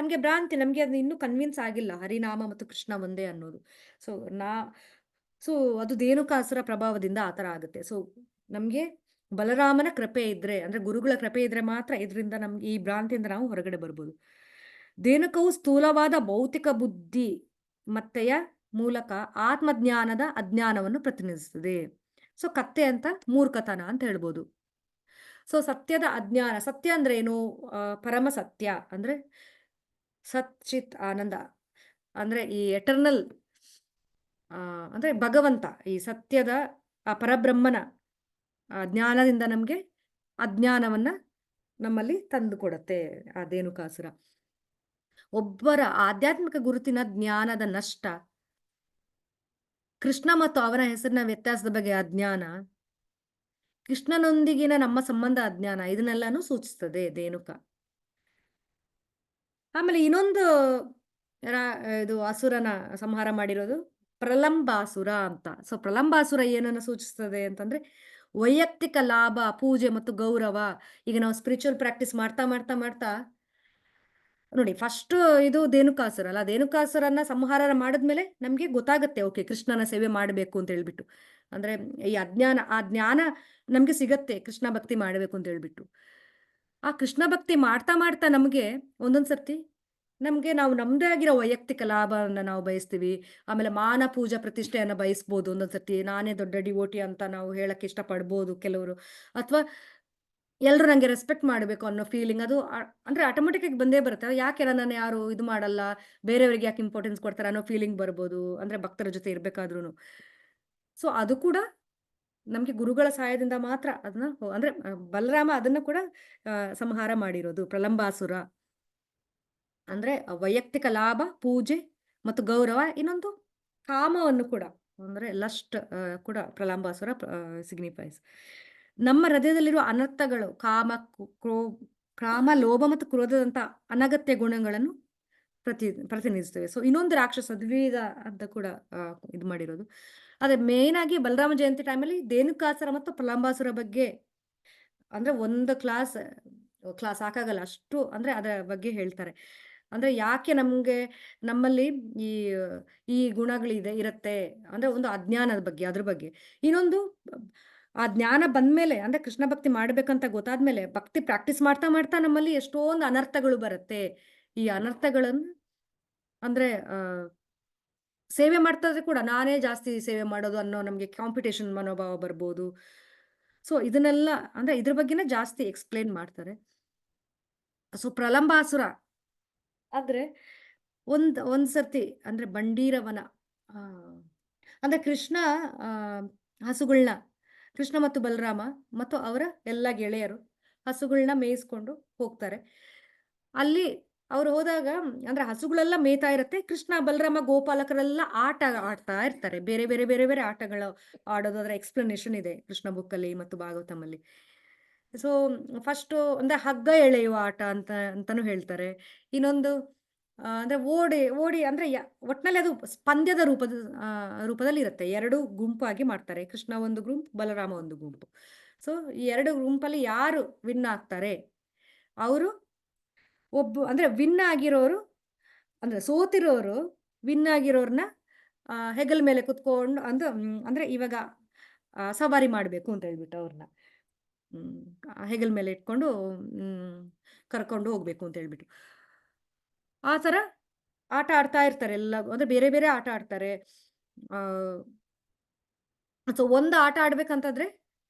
ನಮ್ಗೆ ಅದು ಇನ್ನೂ ಕನ್ವಿನ್ಸ್ ಆಗಿಲ್ಲ. ಹರಿನಾಮ ಮತ್ತು ಕೃಷ್ಣ ಒಂದೇ ಅನ್ನೋದು. ಸೊ ನಾ ಸೊ ಅದು ಧೇನುಕಾಸುರ ಪ್ರಭಾವದಿಂದ ಆ ತರ ಆಗುತ್ತೆ. ಸೊ ನಮ್ಗೆ ಬಲರಾಮನ ಕೃಪೆ ಇದ್ರೆ, ಅಂದ್ರೆ ಗುರುಗಳ ಕೃಪೆ ಇದ್ರೆ ಮಾತ್ರ ಇದರಿಂದ ನಮ್ಗೆ ಈ ಭ್ರಾಂತಿಯಿಂದ ನಾವು ಹೊರಗಡೆ ಬರ್ಬೋದು. ಧೇನುಕವು ಸ್ಥೂಲವಾದ ಭೌತಿಕ ಬುದ್ಧಿ ಮತ್ತೆಯ ಮೂಲಕ ಆತ್ಮಜ್ಞಾನದ ಅಜ್ಞಾನವನ್ನು ಪ್ರತಿನಿಧಿಸುತ್ತದೆ. ಸೊ ಕತ್ತೆ ಅಂತ ಮೂರ್ಖತನ ಅಂತ ಹೇಳ್ಬೋದು. ಸೊ ಸತ್ಯದ ಅಜ್ಞಾನ. ಸತ್ಯ ಅಂದ್ರೆ ಏನು? ಪರಮ ಸತ್ಯ ಅಂದ್ರೆ ಸತ್ ಚಿತ್ ಆನಂದ. ಅಂದ್ರೆ ಈ ಎಟರ್ನಲ್ ಅಂದ್ರೆ ಭಗವಂತ ಈ ಸತ್ಯದ ಆ ಪರಬ್ರಹ್ಮನ ಜ್ಞಾನದಿಂದ ನಮ್ಗೆ ಅಜ್ಞಾನವನ್ನ ನಮ್ಮಲ್ಲಿ ತಂದು ಕೊಡುತ್ತೆ ಆ ಧೇನುಕಾಸುರ. ಒಬ್ಬರ ಆಧ್ಯಾತ್ಮಿಕ ಗುರುತಿನ ಜ್ಞಾನದ ನಷ್ಟ, ಕೃಷ್ಣ ಮತ್ತು ಅವನ ಹೆಸರಿನ ವ್ಯತ್ಯಾಸದ ಬಗ್ಗೆ ಅಜ್ಞಾನ, ಕೃಷ್ಣನೊಂದಿಗಿನ ನಮ್ಮ ಸಂಬಂಧ ಅಜ್ಞಾನ, ಇದನ್ನೆಲ್ಲಾನು ಸೂಚಿಸ್ತದೆ ಧೇನುಕ. ಆಮೇಲೆ ಇನ್ನೊಂದು ಇದು ಅಸುರನ ಸಂಹಾರ ಮಾಡಿರೋದು ಪ್ರಲಂಬಾಸುರ ಅಂತ. ಸೊ ಪ್ರಲಂಬಾಸುರ ಏನನ್ನ ಸೂಚಿಸ್ತದೆ ಅಂತಂದ್ರೆ ವೈಯಕ್ತಿಕ ಲಾಭ, ಪೂಜೆ ಮತ್ತು ಗೌರವ. ಈಗ ನಾವು ಸ್ಪಿರಿಚುವಲ್ ಪ್ರಾಕ್ಟೀಸ್ ಮಾಡ್ತಾ ನೋಡಿ ಫಸ್ಟ್ ಇದು ಧೇನುಕಾಸುರ ಅಲ್ಲ. ಧೇನುಕಾಸುರನ್ನ ಸಂಹಾರ ಮಾಡಿದ್ಮೇಲೆ ನಮ್ಗೆ ಗೊತ್ತಾಗುತ್ತೆ ಓಕೆ ಕೃಷ್ಣನ ಸೇವೆ ಮಾಡಬೇಕು ಅಂತ ಹೇಳ್ಬಿಟ್ಟು. ಅಂದ್ರೆ ಈ ಆ ಜ್ಞಾನ ನಮ್ಗೆ ಸಿಗತ್ತೆ ಕೃಷ್ಣ ಭಕ್ತಿ ಮಾಡಬೇಕು ಅಂತ ಹೇಳ್ಬಿಟ್ಟು. ಆ ಕೃಷ್ಣ ಭಕ್ತಿ ಮಾಡ್ತಾ ನಮ್ಗೆ ಒಂದೊಂದ್ ಸರ್ತಿ ನಾವು ನಮ್ದೇ ಆಗಿರೋ ವೈಯಕ್ತಿಕ ಲಾಭವನ್ನ ನಾವು ಬಯಸ್ತೀವಿ. ಆಮೇಲೆ ಮಾನ ಪೂಜಾ ಪ್ರತಿಷ್ಠೆಯನ್ನ ಬಯಸ್ಬೋದು. ಒಂದೊಂದ್ ಸರ್ತಿ ನಾನೇ ದೊಡ್ಡ ಡಿವೋಟಿ ಅಂತ ನಾವು ಹೇಳಕ್ಕೆ ಇಷ್ಟಪಡ್ಬೋದು ಕೆಲವರು. ಅಥವಾ ಎಲ್ರು ನಂಗೆ ರೆಸ್ಪೆಕ್ಟ್ ಮಾಡ್ಬೇಕು ಅನ್ನೋ ಫೀಲಿಂಗ್ ಅದು ಅಂದ್ರೆ ಆಟೋಮೆಟಿಕ್ ಆಗಿ ಬಂದೇ ಬರುತ್ತೆ. ಯಾಕೆ ನನ್ನನ್ನ ಯಾರು ಇದು ಮಾಡಲ್ಲ, ಬೇರೆಯವರಿಗೆ ಯಾಕೆ ಇಂಪಾರ್ಟೆನ್ಸ್ ಕೊಡ್ತಾರೆ ಅನ್ನೋ ಫೀಲಿಂಗ್ ಬರ್ಬೋದು. ಅಂದ್ರೆ ಭಕ್ತರ ಜೊತೆ ಇರ್ಬೇಕಾದ್ರೂನು. ಸೊ ಅದು ಕೂಡ ನಮ್ಗೆ ಗುರುಗಳ ಸಹಾಯದಿಂದ ಮಾತ್ರ ಅದನ್ನ ಅಂದ್ರೆ ಬಲರಾಮ ಅದನ್ನ ಕೂಡ ಸಂಹಾರ ಮಾಡಿರೋದು ಪ್ರಲಂಬಾಸುರ. ಅಂದ್ರೆ ವೈಯಕ್ತಿಕ ಲಾಭ, ಪೂಜೆ ಮತ್ತು ಗೌರವ. ಇನ್ನೊಂದು ಕಾಮವನ್ನು ಕೂಡ ಅಂದ್ರೆ ಲಸ್ಟ್ ಕೂಡ ಪ್ರಲಂಬಾಸುರ ಸಿಗ್ನಿಫೈಸ್. ನಮ್ಮ ಹೃದಯದಲ್ಲಿರುವ ಅನರ್ಥಗಳು ಕಾಮ, ಲೋಭ ಮತ್ತು ಕ್ರೋಧದಂತ ಅನಗತ್ಯ ಗುಣಗಳನ್ನು ಪ್ರತಿನಿಧಿಸ್ತವೆ. ಸೊ ಇನ್ನೊಂದು ರಾಕ್ಷಸ ದ್ವಿಧ ಅಂತ ಕೂಡ ಇದು ಮಾಡಿರೋದು. ಅದೇ ಮೇನ್ ಆಗಿ ಬಲರಾಮ ಜಯಂತಿ ಟೈಮಲ್ಲಿ ಧೇನುಕಾಸುರ ಮತ್ತು ಪ್ರಲಂಬಾಸುರ ಬಗ್ಗೆ ಅಂದ್ರೆ ಒಂದು ಕ್ಲಾಸ್ ಸಾಕಾಗಲ್ಲ. ಅಷ್ಟು ಅಂದ್ರೆ ಅದರ ಬಗ್ಗೆ ಹೇಳ್ತಾರೆ. ಅಂದ್ರೆ ಯಾಕೆ ನಮ್ಮಲ್ಲಿ ಈ ಈ ಇರತ್ತೆ ಅಂದ್ರೆ ಒಂದು ಅಜ್ಞಾನದ ಬಗ್ಗೆ, ಅದ್ರ ಬಗ್ಗೆ. ಇನ್ನೊಂದು ಆ ಜ್ಞಾನ ಬಂದ್ಮೇಲೆ ಅಂದ್ರೆ ಕೃಷ್ಣ ಭಕ್ತಿ ಮಾಡ್ಬೇಕಂತ ಗೊತ್ತಾದ್ಮೇಲೆ ಭಕ್ತಿ ಪ್ರಾಕ್ಟೀಸ್ ಮಾಡ್ತಾ ನಮ್ಮಲ್ಲಿ ಎಷ್ಟೊಂದು ಅನರ್ಥಗಳು ಬರುತ್ತೆ. ಈ ಅನರ್ಥಗಳನ್ನು ಅಂದ್ರೆ ಸೇವೆ ಮಾಡ್ತಾ ಇದ್ರೆ ಕೂಡ ನಾನೇ ಜಾಸ್ತಿ ಸೇವೆ ಮಾಡೋದು ಅನ್ನೋ ನಮ್ಗೆ ಕಾಂಪಿಟೇಷನ್ ಮನೋಭಾವ ಬರ್ಬೋದು. ಸೊ ಇದನ್ನೆಲ್ಲ ಅಂದ್ರೆ ಇದ್ರ ಬಗ್ಗೆನೇ ಜಾಸ್ತಿ ಎಕ್ಸ್‌ಪ್ಲೇನ್ ಮಾಡ್ತಾರೆ. ಸೊ ಪ್ರಲಂಬಾಸುರ ಆದ್ರೆ ಒಂದ್ ಸರ್ತಿ ಅಂದ್ರೆ ಬಂಡೀರವನ ಆ ಅಂದ್ರೆ ಆ ಹಸುಗಳ್ನ ಕೃಷ್ಣ ಮತ್ತು ಬಲರಾಮ ಮತ್ತು ಅವರ ಎಲ್ಲ ಗೆಳೆಯರು ಹಸುಗಳ್ನ ಮೇಯಿಸ್ಕೊಂಡು ಹೋಗ್ತಾರೆ. ಅಲ್ಲಿ ಅವ್ರು ಹೋದಾಗ ಅಂದ್ರೆ ಹಸುಗಳೆಲ್ಲ ಮೇಯ್ತಾ ಇರತ್ತೆ. ಕೃಷ್ಣ, ಬಲರಾಮ, ಗೋಪಾಲಕರೆಲ್ಲ ಆಟ ಆಡ್ತಾ ಇರ್ತಾರೆ. ಬೇರೆ ಆಟಗಳು ಆಡೋದು ಅದರ ಎಕ್ಸ್‌ಪ್ಲನೇಷನ್ ಇದೆ ಕೃಷ್ಣ ಬುಕ್ಕಲ್ಲಿ ಮತ್ತು ಭಾಗವತಮಲ್ಲಿ. ಸೊ ಫಸ್ಟು ಅಂದ್ರೆ ಹಗ್ಗ ಎಳೆಯುವ ಆಟ ಅಂತಾನು ಹೇಳ್ತಾರೆ. ಇನ್ನೊಂದು ಅಂದ್ರೆ ಓಡಿ ಅಂದ್ರೆ ಒಟ್ನಲ್ಲಿ ಅದು ಪಂದ್ಯದ ರೂಪದಲ್ಲಿ ಇರುತ್ತೆ. 2 ಗುಂಪಾಗಿ ಮಾಡ್ತಾರೆ. ಕೃಷ್ಣ ಒಂದು ಗುಂಪು, ಬಲರಾಮ ಒಂದು ಗುಂಪು. ಸೊ ಈ 2 ಗುಂಪಲ್ಲಿ ಯಾರು ವಿನ್ ಆಗ್ತಾರೆ, ಅವರು ಅಂದ್ರೆ ವಿನ್ ಆಗಿರೋರು ಅಂದ್ರೆ ಸೋತಿರೋರು ವಿನ್ ಆಗಿರೋರ್ನ ಹೆಗಲ ಮೇಲೆ ಕುತ್ಕೊಂಡು ಅಂದ್ರೆ ಇವಾಗ ಸವಾರಿ ಮಾಡಬೇಕು ಅಂತ ಹೇಳ್ಬಿಟ್ಟು ಅವ್ರನ್ನ. ಹ್ಮ್. ಹೆಗಲ ಮೇಲೆ ಇಟ್ಕೊಂಡು ಹ್ಮ್, ಕರ್ಕೊಂಡು ಹೋಗ್ಬೇಕು ಅಂತ ಹೇಳ್ಬಿಟ್ಟು. ಆ ಥರ ಆಟ ಆಡ್ತಾ ಇರ್ತಾರೆ ಎಲ್ಲ. ಅಂದ್ರೆ ಬೇರೆ ಬೇರೆ ಆಟ ಆಡ್ತಾರೆ. ಆ ಸೊ ಒಂದು ಆಟ ಆಡ್ಬೇಕಂತಂದ್ರೆ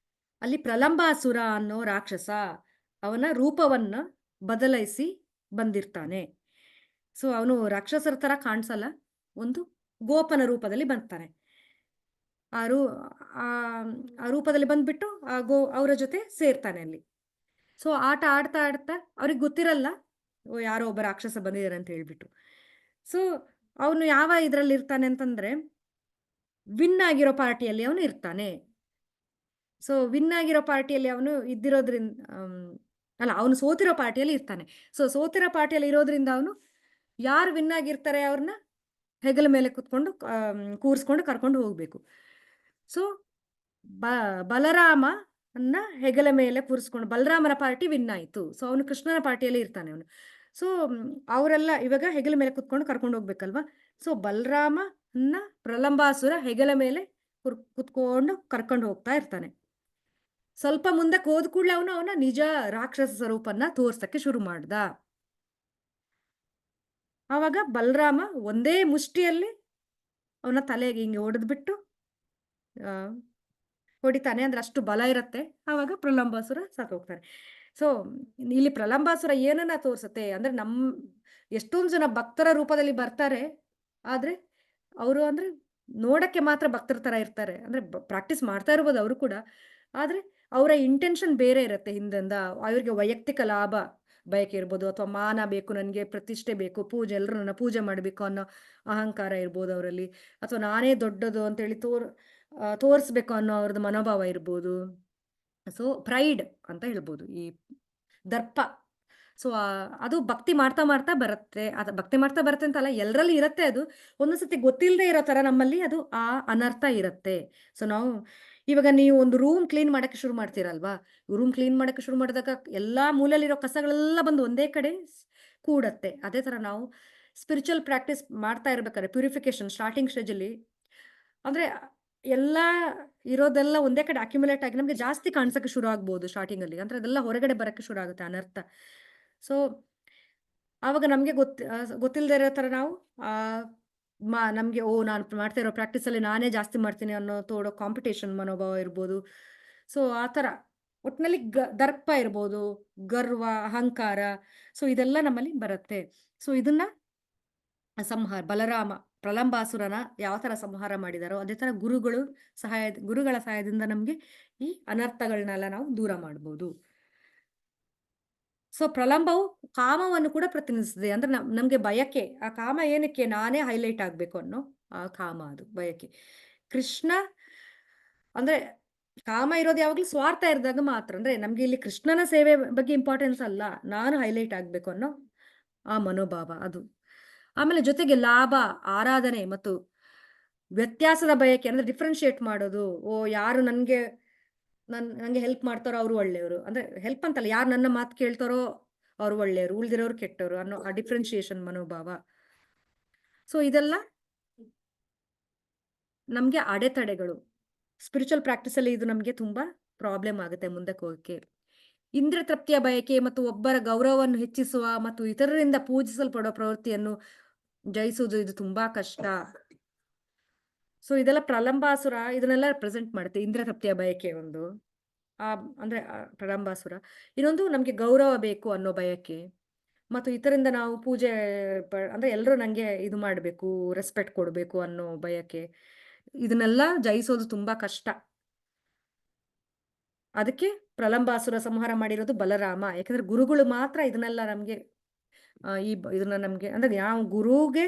ಅಲ್ಲಿ ಪ್ರಲಂಬಾಸುರ ಅನ್ನೋ ರಾಕ್ಷಸ ಅವನ ರೂಪವನ್ನ ಬದಲಾಯಿಸಿ ಬಂದಿರ್ತಾನೆ. ಸೊ ಅವನು ರಾಕ್ಷಸರ ತರ ಕಾಣಿಸಲ್ಲ. ಒಂದು ಗೋಪನ ರೂಪದಲ್ಲಿ ಬರ್ತಾನೆ. ಆ ರೂ ಆ ಆ ರೂಪದಲ್ಲಿ ಬಂದ್ಬಿಟ್ಟು ಅವರ ಜೊತೆ ಸೇರ್ತಾನೆ ಅಲ್ಲಿ. ಸೊ ಆಟ ಆಡ್ತಾ ಆಡ್ತಾ ಅವ್ರಿಗೆ ಗೊತ್ತಿರಲ್ಲ, ಓ ಯಾರೋ ಒಬ್ಬ ರಾಕ್ಷಸ ಬಂದಿದ್ದಾರೆ ಅಂತ ಹೇಳ್ಬಿಟ್ಟು. ಸೊ ಅವನು ಯಾವ ಇದ್ರಲ್ಲಿ ಇರ್ತಾನೆ ಅಂತಂದ್ರೆ ವಿನ್ ಆಗಿರೋ ಪಾರ್ಟಿಯಲ್ಲಿ ಅವನು ಇರ್ತಾನೆ. ಸೊ ವಿನ್ ಆಗಿರೋ ಪಾರ್ಟಿಯಲ್ಲಿ ಅವನು ಇದ್ದಿರೋದ್ರಿಂದ ಅಲ್ಲ, ಅವನು ಸೋತಿರೋ ಪಾರ್ಟಿಯಲ್ಲಿ ಇರ್ತಾನೆ. ಸೊ ಸೋತಿರೋ ಪಾರ್ಟಿಯಲ್ಲಿ ಇರೋದ್ರಿಂದ ಅವನು ಯಾರು ವಿನ್ ಆಗಿರ್ತಾರೆ ಅವ್ರನ್ನ ಹೆಗಲ ಮೇಲೆ ಕುತ್ಕೊಂಡು ಕೂರಿಸ್ಕೊಂಡು ಕರ್ಕೊಂಡು ಹೋಗ್ಬೇಕು. ಸೊ ಬಲರಾಮನ್ನ ಹೆಗಲ ಮೇಲೆ ಕೂರಿಸ್ಕೊಂಡು ಬಲರಾಮನ ಪಾರ್ಟಿ ವಿನ್ ಆಯ್ತು. ಸೊ ಅವನು ಕೃಷ್ಣನ ಪಾರ್ಟಿಯಲ್ಲಿ ಇರ್ತಾನೆ ಅವನು. ಸೊ ಅವರೆಲ್ಲ ಇವಾಗ ಹೆಗಲ ಮೇಲೆ ಕುತ್ಕೊಂಡು ಕರ್ಕೊಂಡು ಹೋಗ್ಬೇಕಲ್ವಾ. ಸೊ ಬಲರಾಮನ್ನ ಪ್ರಲಂಬಾಸುರ ಹೆಗಲ ಮೇಲೆ ಕುತ್ಕೊಂಡು ಕರ್ಕೊಂಡು ಹೋಗ್ತಾ ಇರ್ತಾನೆ. ಸ್ವಲ್ಪ ಮುಂದಕ್ಕೆ ಹೋದ ಕೂಡಲೇ ಅವನ ನಿಜ ರಾಕ್ಷಸ ಸ್ವರೂಪನ್ನ ತೋರ್ಸಕ್ಕೆ ಶುರು ಮಾಡ್ದ. ಆವಾಗ ಬಲರಾಮ ಒಂದೇ ಮುಷ್ಟಿಯಲ್ಲಿ ಅವನ ತಲೆಗೆ ಹಿಂಗೆ ಹೊಡೆದ್ಬಿಟ್ಟು ಹೊಡಿತಾನೆ. ಅಂದ್ರೆ ಅಷ್ಟು ಬಲ ಇರತ್ತೆ. ಆವಾಗ ಪ್ರಲಂಬಾಸುರ ಸತ್ತೋಗ್ತಾನೆ. ಸೊ ಇಲ್ಲಿ ಪ್ರಲಂಬಾಸುರ ಏನನ್ನ ತೋರ್ಸತ್ತೆ ಅಂದ್ರೆ ಎಷ್ಟೊಂದು ಜನ ಭಕ್ತರ ರೂಪದಲ್ಲಿ ಬರ್ತಾರೆ. ಆದ್ರೆ ಅವರು ಅಂದ್ರೆ ನೋಡಕ್ಕೆ ಮಾತ್ರ ಭಕ್ತರ ತರ ಇರ್ತಾರೆ. ಅಂದ್ರೆ ಪ್ರಾಕ್ಟೀಸ್ ಮಾಡ್ತಾ ಇರ್ಬೋದು ಅವರು ಕೂಡ. ಆದ್ರೆ ಅವರ ಇಂಟೆನ್ಷನ್ ಬೇರೆ ಇರುತ್ತೆ ಹಿಂದಿಂದ. ಅವ್ರಿಗೆ ವೈಯಕ್ತಿಕ ಲಾಭ ಬಯಕೆ ಇರ್ಬೋದು, ಅಥವಾ ಮಾನ ಬೇಕು, ನನಗೆ ಪ್ರತಿಷ್ಠೆ ಬೇಕು, ಪೂಜೆ, ಎಲ್ಲರೂ ನನ್ನ ಪೂಜೆ ಮಾಡಬೇಕು ಅನ್ನೋ ಅಹಂಕಾರ ಇರ್ಬೋದು ಅವರಲ್ಲಿ, ಅಥವಾ ನಾನೇ ದೊಡ್ಡದು ಅಂತೇಳಿ ತೋರಿಸ್ಬೇಕು ಅನ್ನೋ ಅವ್ರದ್ದು ಮನೋಭಾವ ಇರ್ಬೋದು. ಸೊ ಪ್ರೈಡ್ ಅಂತ ಹೇಳ್ಬೋದು, ಈ ದರ್ಪ. ಸೊ ಅದು ಭಕ್ತಿ ಮಾಡ್ತಾ ಮಾಡ್ತಾ ಬರುತ್ತೆ. ಅದು ಭಕ್ತಿ ಮಾಡ್ತಾ ಬರುತ್ತೆ ಅಂತಲ್ಲ, ಎಲ್ಲರಲ್ಲಿ ಇರುತ್ತೆ ಅದು. ಒಂದೊಂದ್ಸತಿ ಗೊತ್ತಿಲ್ಲದೆ ಇರೋ ತರ ನಮ್ಮಲ್ಲಿ ಅದು ಆ ಅನರ್ಥ ಇರುತ್ತೆ. ಸೊ ನಾವು ಇವಾಗ ನೀವು ಒಂದು ರೂಮ್ ಕ್ಲೀನ್ ಮಾಡಕ್ಕೆ ಶುರು ಮಾಡ್ತೀರಲ್ವಾ, ರೂಮ್ ಕ್ಲೀನ್ ಮಾಡಕ್ಕೆ ಶುರು ಮಾಡಿದಾಗ ಎಲ್ಲಾ ಮೂಲೆಯಲ್ಲಿರೋ ಕಸಗಳೆಲ್ಲ ಬಂದು ಒಂದೇ ಕಡೆ ಕೂಡತ್ತೆ. ಅದೇ ತರ ನಾವು ಸ್ಪಿರಿಚುವಲ್ ಪ್ರಾಕ್ಟೀಸ್ ಮಾಡ್ತಾ ಇರ್ಬೇಕಾದ್ರೆ ಪ್ಯೂರಿಫಿಕೇಶನ್ ಸ್ಟಾರ್ಟಿಂಗ್ ಸ್ಟೇಜ್ ಅಲ್ಲಿ ಅಂದ್ರೆ ಎಲ್ಲ ಇರೋದೆಲ್ಲ ಒಂದೇ ಕಡೆ ಅಕ್ಯುಮುಲೇಟ್ ಆಗಿ ನಮ್ಗೆ ಜಾಸ್ತಿ ಕಾಣಿಸಕ್ಕೆ ಶುರು ಆಗ್ಬೋದು ಸ್ಟಾರ್ಟಿಂಗ್ ಅಲ್ಲಿ. ಅಂದ್ರೆ ಅದೆಲ್ಲ ಹೊರಗಡೆ ಬರಕ್ಕೆ ಶುರು ಆಗುತ್ತೆ ಅನರ್ಥ. ಸೊ ಆವಾಗ ನಮ್ಗೆ ಗೊತ್ತಿಲ್ಲದೆ ಇರೋ ತರ ನಾವು ನಮ್ಗೆ ನಾನು ಮಾಡ್ತಾ ಇರೋ ಪ್ರಾಕ್ಟೀಸ್ ಅಲ್ಲಿ ನಾನೇ ಜಾಸ್ತಿ ಮಾಡ್ತೀನಿ ಅನ್ನೋ ತೋಡೋ ಕಾಂಪಿಟೇಷನ್ ಮನೋಭಾವ ಇರ್ಬೋದು. ಸೊ ಆ ತರ ಒಟ್ಟಿನಲ್ಲಿ ದರ್ಪ ಇರ್ಬೋದು, ಗರ್ವ, ಅಹಂಕಾರ. ಸೊ ಇದೆಲ್ಲ ನಮ್ಮಲ್ಲಿ ಬರುತ್ತೆ. ಸೊ ಇದನ್ನ ಬಲರಾಮ ಪ್ರಲಂಬಾಸುರನ ಯಾವ ತರ ಸಂಹಾರ ಮಾಡಿದಾರೋ ಅದೇ ತರ ಗುರುಗಳ ಸಹಾಯದಿಂದ ನಮ್ಗೆ ಈ ಅನರ್ಥಗಳನ್ನೆಲ್ಲ ನಾವು ದೂರ ಮಾಡ್ಬೋದು. ಸೊ ಪ್ರಲಂಬವು ಕಾಮವನ್ನು ಕೂಡ ಪ್ರತಿನಿಧಿಸಿದೆ. ಅಂದ್ರೆ ನಮ್ಗೆ ಬಯಕೆ, ಆ ಕಾಮ ಏನಕ್ಕೆ, ನಾನೇ ಹೈಲೈಟ್ ಆಗ್ಬೇಕು ಅನ್ನೋ ಆ ಕಾಮ, ಅದು ಬಯಕೆ. ಕೃಷ್ಣ ಅಂದ್ರೆ ಕಾಮ ಇರೋದು ಯಾವಾಗ್ಲೂ ಸ್ವಾರ್ಥ ಇರಿದಾಗ ಮಾತ್ರ. ಅಂದ್ರೆ ನಮ್ಗೆ ಇಲ್ಲಿ ಕೃಷ್ಣನ ಸೇವೆ ಬಗ್ಗೆ ಇಂಪಾರ್ಟೆನ್ಸ್ ಅಲ್ಲ, ನಾನು ಹೈಲೈಟ್ ಆಗ್ಬೇಕು ಅನ್ನೋ ಆ ಮನೋಭಾವ ಅದು. ಆಮೇಲೆ ಜೊತೆಗೆ ಲಾಭ, ಆರಾಧನೆ ಮತ್ತು ವ್ಯತ್ಯಾಸದ ಬಯಕೆ, ಅಂದ್ರೆ ಡಿಫ್ರೆನ್ಶಿಯೇಟ್ ಮಾಡೋದು. ಯಾರು ನಂಗೆ ಹೆಲ್ಪ್ ಮಾಡ್ತಾರೋ ಅವರು ಒಳ್ಳೆಯವರು, ಅಂದ್ರೆ ಹೆಲ್ಪ್ ಅಂತಲ್ಲ, ಯಾರು ನನ್ನ ಮಾತು ಕೇಳ್ತಾರೋ ಅವರು ಒಳ್ಳೆಯವರು, ಉಳಿದಿರೋರು ಕೆಟ್ಟವರು ಅನ್ನೋ ಆ ಡಿಫ್ರೆನ್ಶಿಯೇಷನ್ ಮನೋಭಾವ. ಸೊ ಇದೆಲ್ಲ ನಮ್ಗೆ ಅಡೆತಡೆಗಳು. ಸ್ಪಿರಿಚುವಲ್ ಪ್ರಾಕ್ಟೀಸ್ ಅಲ್ಲಿ ಇದು ನಮ್ಗೆ ತುಂಬಾ ಪ್ರಾಬ್ಲಮ್ ಆಗುತ್ತೆ ಮುಂದಕ್ಕೆ ಹೋಗಕ್ಕೆ. ಇಂದ್ರ ತೃಪ್ತಿಯ ಬಯಕೆ ಮತ್ತು ಒಬ್ಬರ ಗೌರವವನ್ನು ಹೆಚ್ಚಿಸುವ ಮತ್ತು ಇತರರಿಂದ ಪೂಜಿಸಲ್ಪಡುವ ಪ್ರವೃತ್ತಿಯನ್ನು ಜಯಿಸುವುದು ಇದು ತುಂಬಾ ಕಷ್ಟ. ಸೊ ಇದೆಲ್ಲ ಪ್ರಲಂಬಾಸುರ ಇದನ್ನೆಲ್ಲ ಪ್ರೆಸೆಂಟ್ ಮಾಡುತ್ತೆ. ಇಂದ್ರ ತೃಪ್ತಿಯ ಬಯಕೆ ಒಂದು, ಅಂದ್ರೆ ಪ್ರಲಂಬಾಸುರ. ಇನ್ನೊಂದು ನಮ್ಗೆ ಗೌರವ ಬೇಕು ಅನ್ನೋ ಬಯಕೆ, ಮತ್ತು ಇದರಿಂದ ನಾವು ಪೂಜೆ ಅಂದ್ರೆ ಎಲ್ಲರೂ ನಂಗೆ ಇದು ಮಾಡಬೇಕು, ರೆಸ್ಪೆಕ್ಟ್ ಕೊಡಬೇಕು ಅನ್ನೋ ಬಯಕೆ. ಇದನ್ನೆಲ್ಲ ಜಯಿಸೋದು ತುಂಬಾ ಕಷ್ಟ. ಅದಕ್ಕೆ ಪ್ರಲಂಬಾಸುರ ಸಂಹಾರ ಮಾಡಿರೋದು ಬಲರಾಮ. ಯಾಕಂದ್ರೆ ಗುರುಗಳು ಮಾತ್ರ ಇದನ್ನೆಲ್ಲ ನಮ್ಗೆ ಇದನ್ನ ನಮ್ಗೆ ಅಂದ್ರೆ ಯಾವ ಗುರುಗೆ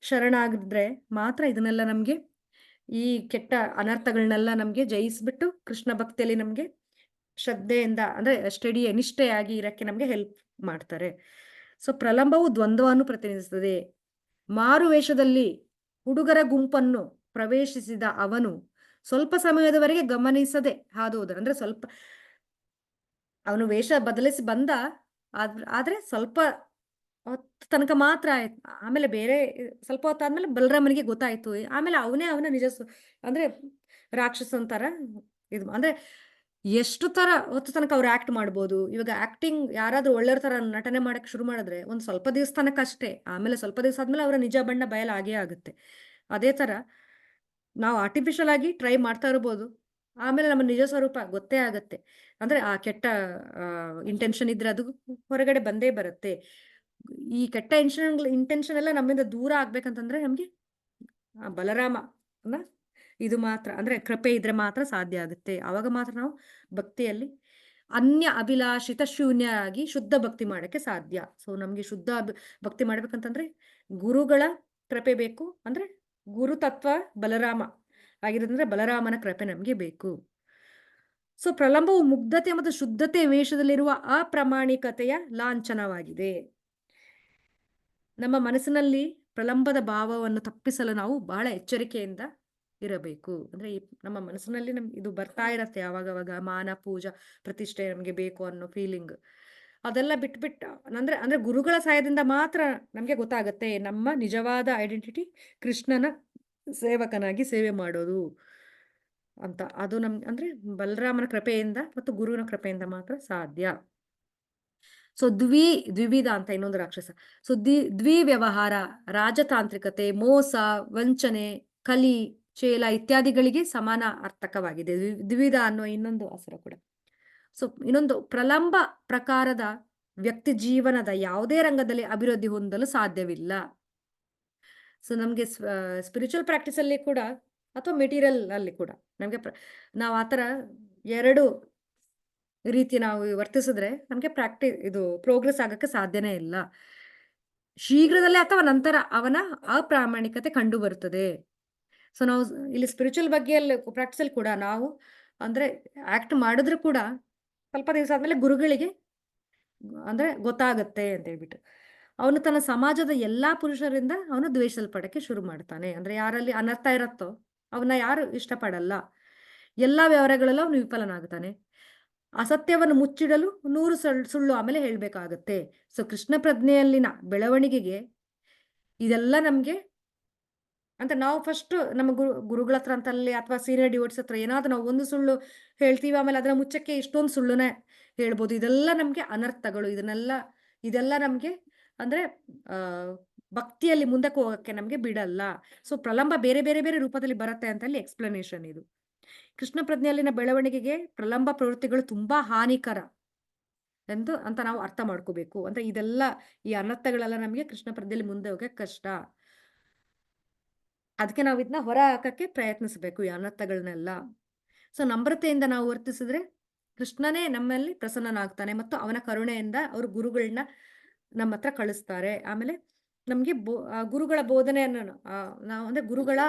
ಶರಣಾಗಿದ್ರೆ ಮಾತ್ರ ಇದನ್ನೆಲ್ಲ ನಮ್ಗೆ ಈ ಕೆಟ್ಟ ಅನರ್ಥಗಳನ್ನೆಲ್ಲ ನಮ್ಗೆ ಜಯಿಸ್ಬಿಟ್ಟು ಕೃಷ್ಣ ಭಕ್ತಿಯಲ್ಲಿ ನಮ್ಗೆ ಶ್ರದ್ಧೆಯಿಂದ ಅಂದ್ರೆ ನಿಷ್ಠೆಯಾಗಿ ಇರಕ್ಕೆ ನಮ್ಗೆ ಹೆಲ್ಪ್ ಮಾಡ್ತಾರೆ. ಸೊ ಪ್ರಲಂಬವು ದ್ವಂದ್ವವನ್ನು ಪ್ರತಿನಿಧಿಸುತ್ತದೆ. ಮಾರು ವೇಷದಲ್ಲಿ ಹುಡುಗರ ಗುಂಪನ್ನು ಪ್ರವೇಶಿಸಿದ ಅವನು ಸ್ವಲ್ಪ ಸಮಯದವರೆಗೆ ಗಮನಿಸದೆ ಹಾದು ಹೋದ. ಅಂದ್ರೆ ಸ್ವಲ್ಪ ಅವನು ವೇಷ ಬದಲಿಸಿ ಬಂದ, ಆದ್ರೆ ಸ್ವಲ್ಪ ಹೊತ್ತು ತನಕ ಮಾತ್ರ ಆಯ್ತು. ಆಮೇಲೆ ಬೇರೆ ಸ್ವಲ್ಪ ಹೊತ್ತಾದ್ಮೇಲೆ ಬಲರಾಮನಿಗೆ ಗೊತ್ತಾಯ್ತು. ಆಮೇಲೆ ಅವನೇ ಅವನ ನಿಜ ಅಂದ್ರೆ ರಾಕ್ಷಸನ್ ತರ ಇದು ಅಂದ್ರೆ ಎಷ್ಟು ತರ ಹೊತ್ತು ತನಕ ಅವ್ರು ಆಕ್ಟ್ ಮಾಡ್ಬೋದು. ಇವಾಗ ಆಕ್ಟಿಂಗ್ ಯಾರಾದ್ರೂ ಒಳ್ಳೆಯವ್ರ ತರ ನಟನೆ ಮಾಡಕ್ಕೆ ಶುರು ಮಾಡಿದ್ರೆ ಒಂದು ಸ್ವಲ್ಪ ದಿವಸ ತನಕ ಅಷ್ಟೇ. ಆಮೇಲೆ ಸ್ವಲ್ಪ ದಿವಸ ಆದ್ಮೇಲೆ ಅವರ ನಿಜ ಬಣ್ಣ ಬಯಲಾಗೇ ಆಗುತ್ತೆ. ಅದೇ ತರ ನಾವು ಆರ್ಟಿಫಿಷಿಯಲ್ ಆಗಿ ಟ್ರೈ ಮಾಡ್ತಾ ಇರ್ಬೋದು. ಆಮೇಲೆ ನಮ್ಮ ನಿಜ ಸ್ವರೂಪ ಗೊತ್ತೇ ಆಗತ್ತೆ. ಅಂದ್ರೆ ಆ ಕೆಟ್ಟ ಇಂಟೆನ್ಷನ್ ಇದ್ರೆ ಅದು ಹೊರಗಡೆ ಬಂದೇ ಬರುತ್ತೆ. ಈ ಕೆಟ್ಟ ಇಂಟೆನ್ಷನ್ ಎಲ್ಲ ನಮ್ಮಿಂದ ದೂರ ಆಗ್ಬೇಕಂತಂದ್ರೆ ನಮ್ಗೆ ಬಲರಾಮನ ಇದು ಮಾತ್ರ ಅಂದ್ರೆ ಕೃಪೆ ಇದ್ರೆ ಮಾತ್ರ ಸಾಧ್ಯ ಆಗುತ್ತೆ. ಆವಾಗ ಮಾತ್ರ ನಾವು ಭಕ್ತಿಯಲ್ಲಿ ಅನ್ಯ ಅಭಿಲಾಷಿತ ಶೂನ್ಯರಾಗಿ ಶುದ್ಧ ಭಕ್ತಿ ಮಾಡಕ್ಕೆ ಸಾಧ್ಯ. ಸೊ ನಮ್ಗೆ ಶುದ್ಧ ಭಕ್ತಿ ಮಾಡ್ಬೇಕಂತಂದ್ರೆ ಗುರುಗಳ ಕೃಪೆ ಬೇಕು. ಅಂದ್ರೆ ಗುರು ತತ್ವ ಬಲರಾಮ ಆಗಿರೋದ್ರಿಂದ ಬಲರಾಮನ ಕೃಪೆ ನಮ್ಗೆ ಬೇಕು. ಸೊ ಪ್ರಲಂಬವು ಮುಗ್ಧತೆ ಮತ್ತು ಶುದ್ಧತೆ ವೇಷದಲ್ಲಿರುವ ಅಪ್ರಾಮಾಣಿಕತೆಯ ಲಾಂಛನವಾಗಿದೆ. ನಮ್ಮ ಮನಸ್ಸಿನಲ್ಲಿ ಪ್ರಲಂಬದ ಭಾವವನ್ನು ತಪ್ಪಿಸಲು ನಾವು ಬಹಳ ಎಚ್ಚರಿಕೆಯಿಂದ ಇರಬೇಕು. ಅಂದ್ರೆ ಈ ನಮ್ಮ ಮನಸ್ಸಿನಲ್ಲಿ ಇದು ಬರ್ತಾ ಇರತ್ತೆ ಅವಾಗವಾಗ ಮಾನ, ಪೂಜಾ, ಪ್ರತಿಷ್ಠೆ ನಮ್ಗೆ ಬೇಕು ಅನ್ನೋ ಫೀಲಿಂಗ್. ಅದೆಲ್ಲ ಬಿಟ್ಬಿಟ್ಟು ಅಂದ್ರೆ ಅಂದ್ರೆ ಗುರುಗಳ ಸಹಾಯದಿಂದ ಮಾತ್ರ ನಮ್ಗೆ ಗೊತ್ತಾಗತ್ತೆ ನಮ್ಮ ನಿಜವಾದ ಐಡೆಂಟಿಟಿ ಕೃಷ್ಣನ ಸೇವಕನಾಗಿ ಸೇವೆ ಮಾಡೋದು ಅಂತ. ಅದು ಅಂದ್ರೆ ಬಲರಾಮನ ಕೃಪೆಯಿಂದ ಮತ್ತು ಗುರುವಿನ ಕೃಪೆಯಿಂದ ಮಾತ್ರ ಸಾಧ್ಯ. ಸೊ ದ್ವಿವಿಧ ಅಂತ ಇನ್ನೊಂದು ರಾಕ್ಷಸ. ಸೊ ದ್ವಿವ್ಯವಹಾರ, ರಾಜತಾಂತ್ರಿಕತೆ, ಮೋಸ, ವಂಚನೆ, ಕಲಿ, ಚೇಲ ಇತ್ಯಾದಿಗಳಿಗೆ ಸಮಾನ ಅರ್ಥಕವಾಗಿದೆ. ದ್ವಿವಿಧ ಅನ್ನೋ ಇನ್ನೊಂದು ಅಸುರ ಕೂಡ. ಸೊ ಇನ್ನೊಂದು ಪ್ರಲಂಬ ಪ್ರಕಾರದ ವ್ಯಕ್ತಿ ಜೀವನದ ಯಾವುದೇ ರಂಗದಲ್ಲಿ ಅಭಿವೃದ್ಧಿ ಹೊಂದಲು ಸಾಧ್ಯವಿಲ್ಲ. ಸೊ ನಮ್ಗೆ ಸ್ಪಿರಿಚುವಲ್ ಪ್ರಾಕ್ಟೀಸ್ ಅಲ್ಲಿ ಕೂಡ ಅಥವಾ ಮೆಟೀರಿಯಲ್ ಅಲ್ಲಿ ಕೂಡ ನಮ್ಗೆ ನಾವು ಆತರ 2 ರೀತಿ ನಾವು ವರ್ತಿಸಿದ್ರೆ ನಮ್ಗೆ ಇದು ಪ್ರೋಗ್ರೆಸ್ ಆಗಕ್ಕೆ ಸಾಧ್ಯನೇ ಇಲ್ಲ. ಶೀಘ್ರದಲ್ಲೇ ಅಥವಾ ನಂತರ ಅವನ ಅಪ್ರಾಮಾಣಿಕತೆ ಕಂಡು ಬರುತ್ತದೆ. ಸೊ ನಾವು ಇಲ್ಲಿ ಸ್ಪಿರಿಚುವಲ್ ಬಗ್ಗೆಯಲ್ಲಿ ಪ್ರಾಕ್ಟೀಸಲ್ಲಿ ಕೂಡ ನಾವು ಅಂದ್ರೆ ಆಕ್ಟ್ ಮಾಡಿದ್ರು ಕೂಡ ಸ್ವಲ್ಪ ದಿವಸ ಆದ್ಮೇಲೆ ಗುರುಗಳಿಗೆ ಅಂದ್ರೆ ಗೊತ್ತಾಗತ್ತೆ ಅಂತ ಹೇಳ್ಬಿಟ್ಟು. ಅವನು ತನ್ನ ಸಮಾಜದ ಎಲ್ಲಾ ಪುರುಷರಿಂದ ಅವನು ದ್ವೇಷಿಸಲ್ಪಡಕ್ಕೆ ಶುರು ಮಾಡ್ತಾನೆ. ಅಂದ್ರೆ ಯಾರಲ್ಲಿ ಅನರ್ಥ ಇರತ್ತೋ ಅವನ್ನ ಯಾರು ಇಷ್ಟಪಡಲ್ಲ. ಎಲ್ಲಾ ವ್ಯವಹಾರಗಳಲ್ಲೂ ಅವನು ವಿಫಲನಾಗ್ತಾನೆ. ಅಸತ್ಯವನ್ನು ಮುಚ್ಚಿಡಲು 100 ಸುಳ್ಳು ಆಮೇಲೆ ಹೇಳ್ಬೇಕಾಗತ್ತೆ. ಸೊ ಕೃಷ್ಣ ಪ್ರಜ್ಞೆಯಲ್ಲಿನ ಬೆಳವಣಿಗೆಗೆ ಇದೆಲ್ಲ ನಮ್ಗೆ ಅಂತ ನಾವು ಫಸ್ಟ್ ನಮ್ಮ ಗುರುಗಳ ಹತ್ರ ಅಂತಲ್ಲಿ ಅಥವಾ ಸೀನಿಯರ್ ಡಿವೋಟ್ಸ್ ಹತ್ರ ಏನಾದ್ರೂ ನಾವು ಒಂದು ಸುಳ್ಳು ಹೇಳ್ತೀವಿ. ಆಮೇಲೆ ಅದನ್ನ ಮುಚ್ಚಕ್ಕೆ ಇಷ್ಟೊಂದು ಸುಳ್ಳುನೇ ಹೇಳ್ಬೋದು. ಇದೆಲ್ಲ ನಮ್ಗೆ ಅನರ್ಥಗಳು. ಇದೆಲ್ಲ ನಮ್ಗೆ ಅಂದ್ರೆ ಆ ಭಕ್ತಿಯಲ್ಲಿ ಮುಂದಕ್ಕೆ ಹೋಗಕ್ಕೆ ನಮ್ಗೆ ಬಿಡಲ್ಲ. ಸೊ ಪ್ರಲಂಬ ಬೇರೆ ಬೇರೆ ಬೇರೆ ರೂಪದಲ್ಲಿ ಬರುತ್ತೆ ಅಂತ ಅಲ್ಲಿ ಎಕ್ಸ್‌ಪ್ಲನೇಷನ್ ಇದು. ಕೃಷ್ಣ ಪ್ರಜ್ಞೆಯಲ್ಲಿನ ಬೆಳವಣಿಗೆಗೆ ಪ್ರಲಂಬ ಪ್ರವೃತ್ತಿಗಳು ತುಂಬಾ ಹಾನಿಕರ ಅಂತ ನಾವು ಅರ್ಥ ಮಾಡ್ಕೋಬೇಕು. ಅಂದ್ರೆ ಈ ಅನರ್ಥಗಳೆಲ್ಲ ನಮ್ಗೆ ಕೃಷ್ಣ ಪ್ರಜ್ಞೆಯಲ್ಲಿ ಮುಂದೆ ಹೋಗಕ್ಕೆ ಕಷ್ಟ. ಅದಕ್ಕೆ ನಾವು ಇದನ್ನ ಹೊರ ಹಾಕಕ್ಕೆ ಪ್ರಯತ್ನಿಸಬೇಕು ಈ ಅನರ್ಥಗಳನ್ನೆಲ್ಲ. ಸೊ ನಮ್ರತೆಯಿಂದ ನಾವು ವರ್ತಿಸಿದ್ರೆ ಕೃಷ್ಣನೇ ನಮ್ಮಲ್ಲಿ ಪ್ರಸನ್ನನಾಗ್ತಾನೆ ಮತ್ತು ಅವನ ಕರುಣೆಯಿಂದ ಅವರು ಗುರುಗಳನ್ನ ನಮ್ಮ ಹತ್ರ ಕಳಿಸ್ತಾರೆ. ಆಮೇಲೆ ನಮ್ಗೆ ಗುರುಗಳ ಬೋಧನೆಯನ್ನು ನಾವು ಅಂದ್ರೆ ಗುರುಗಳ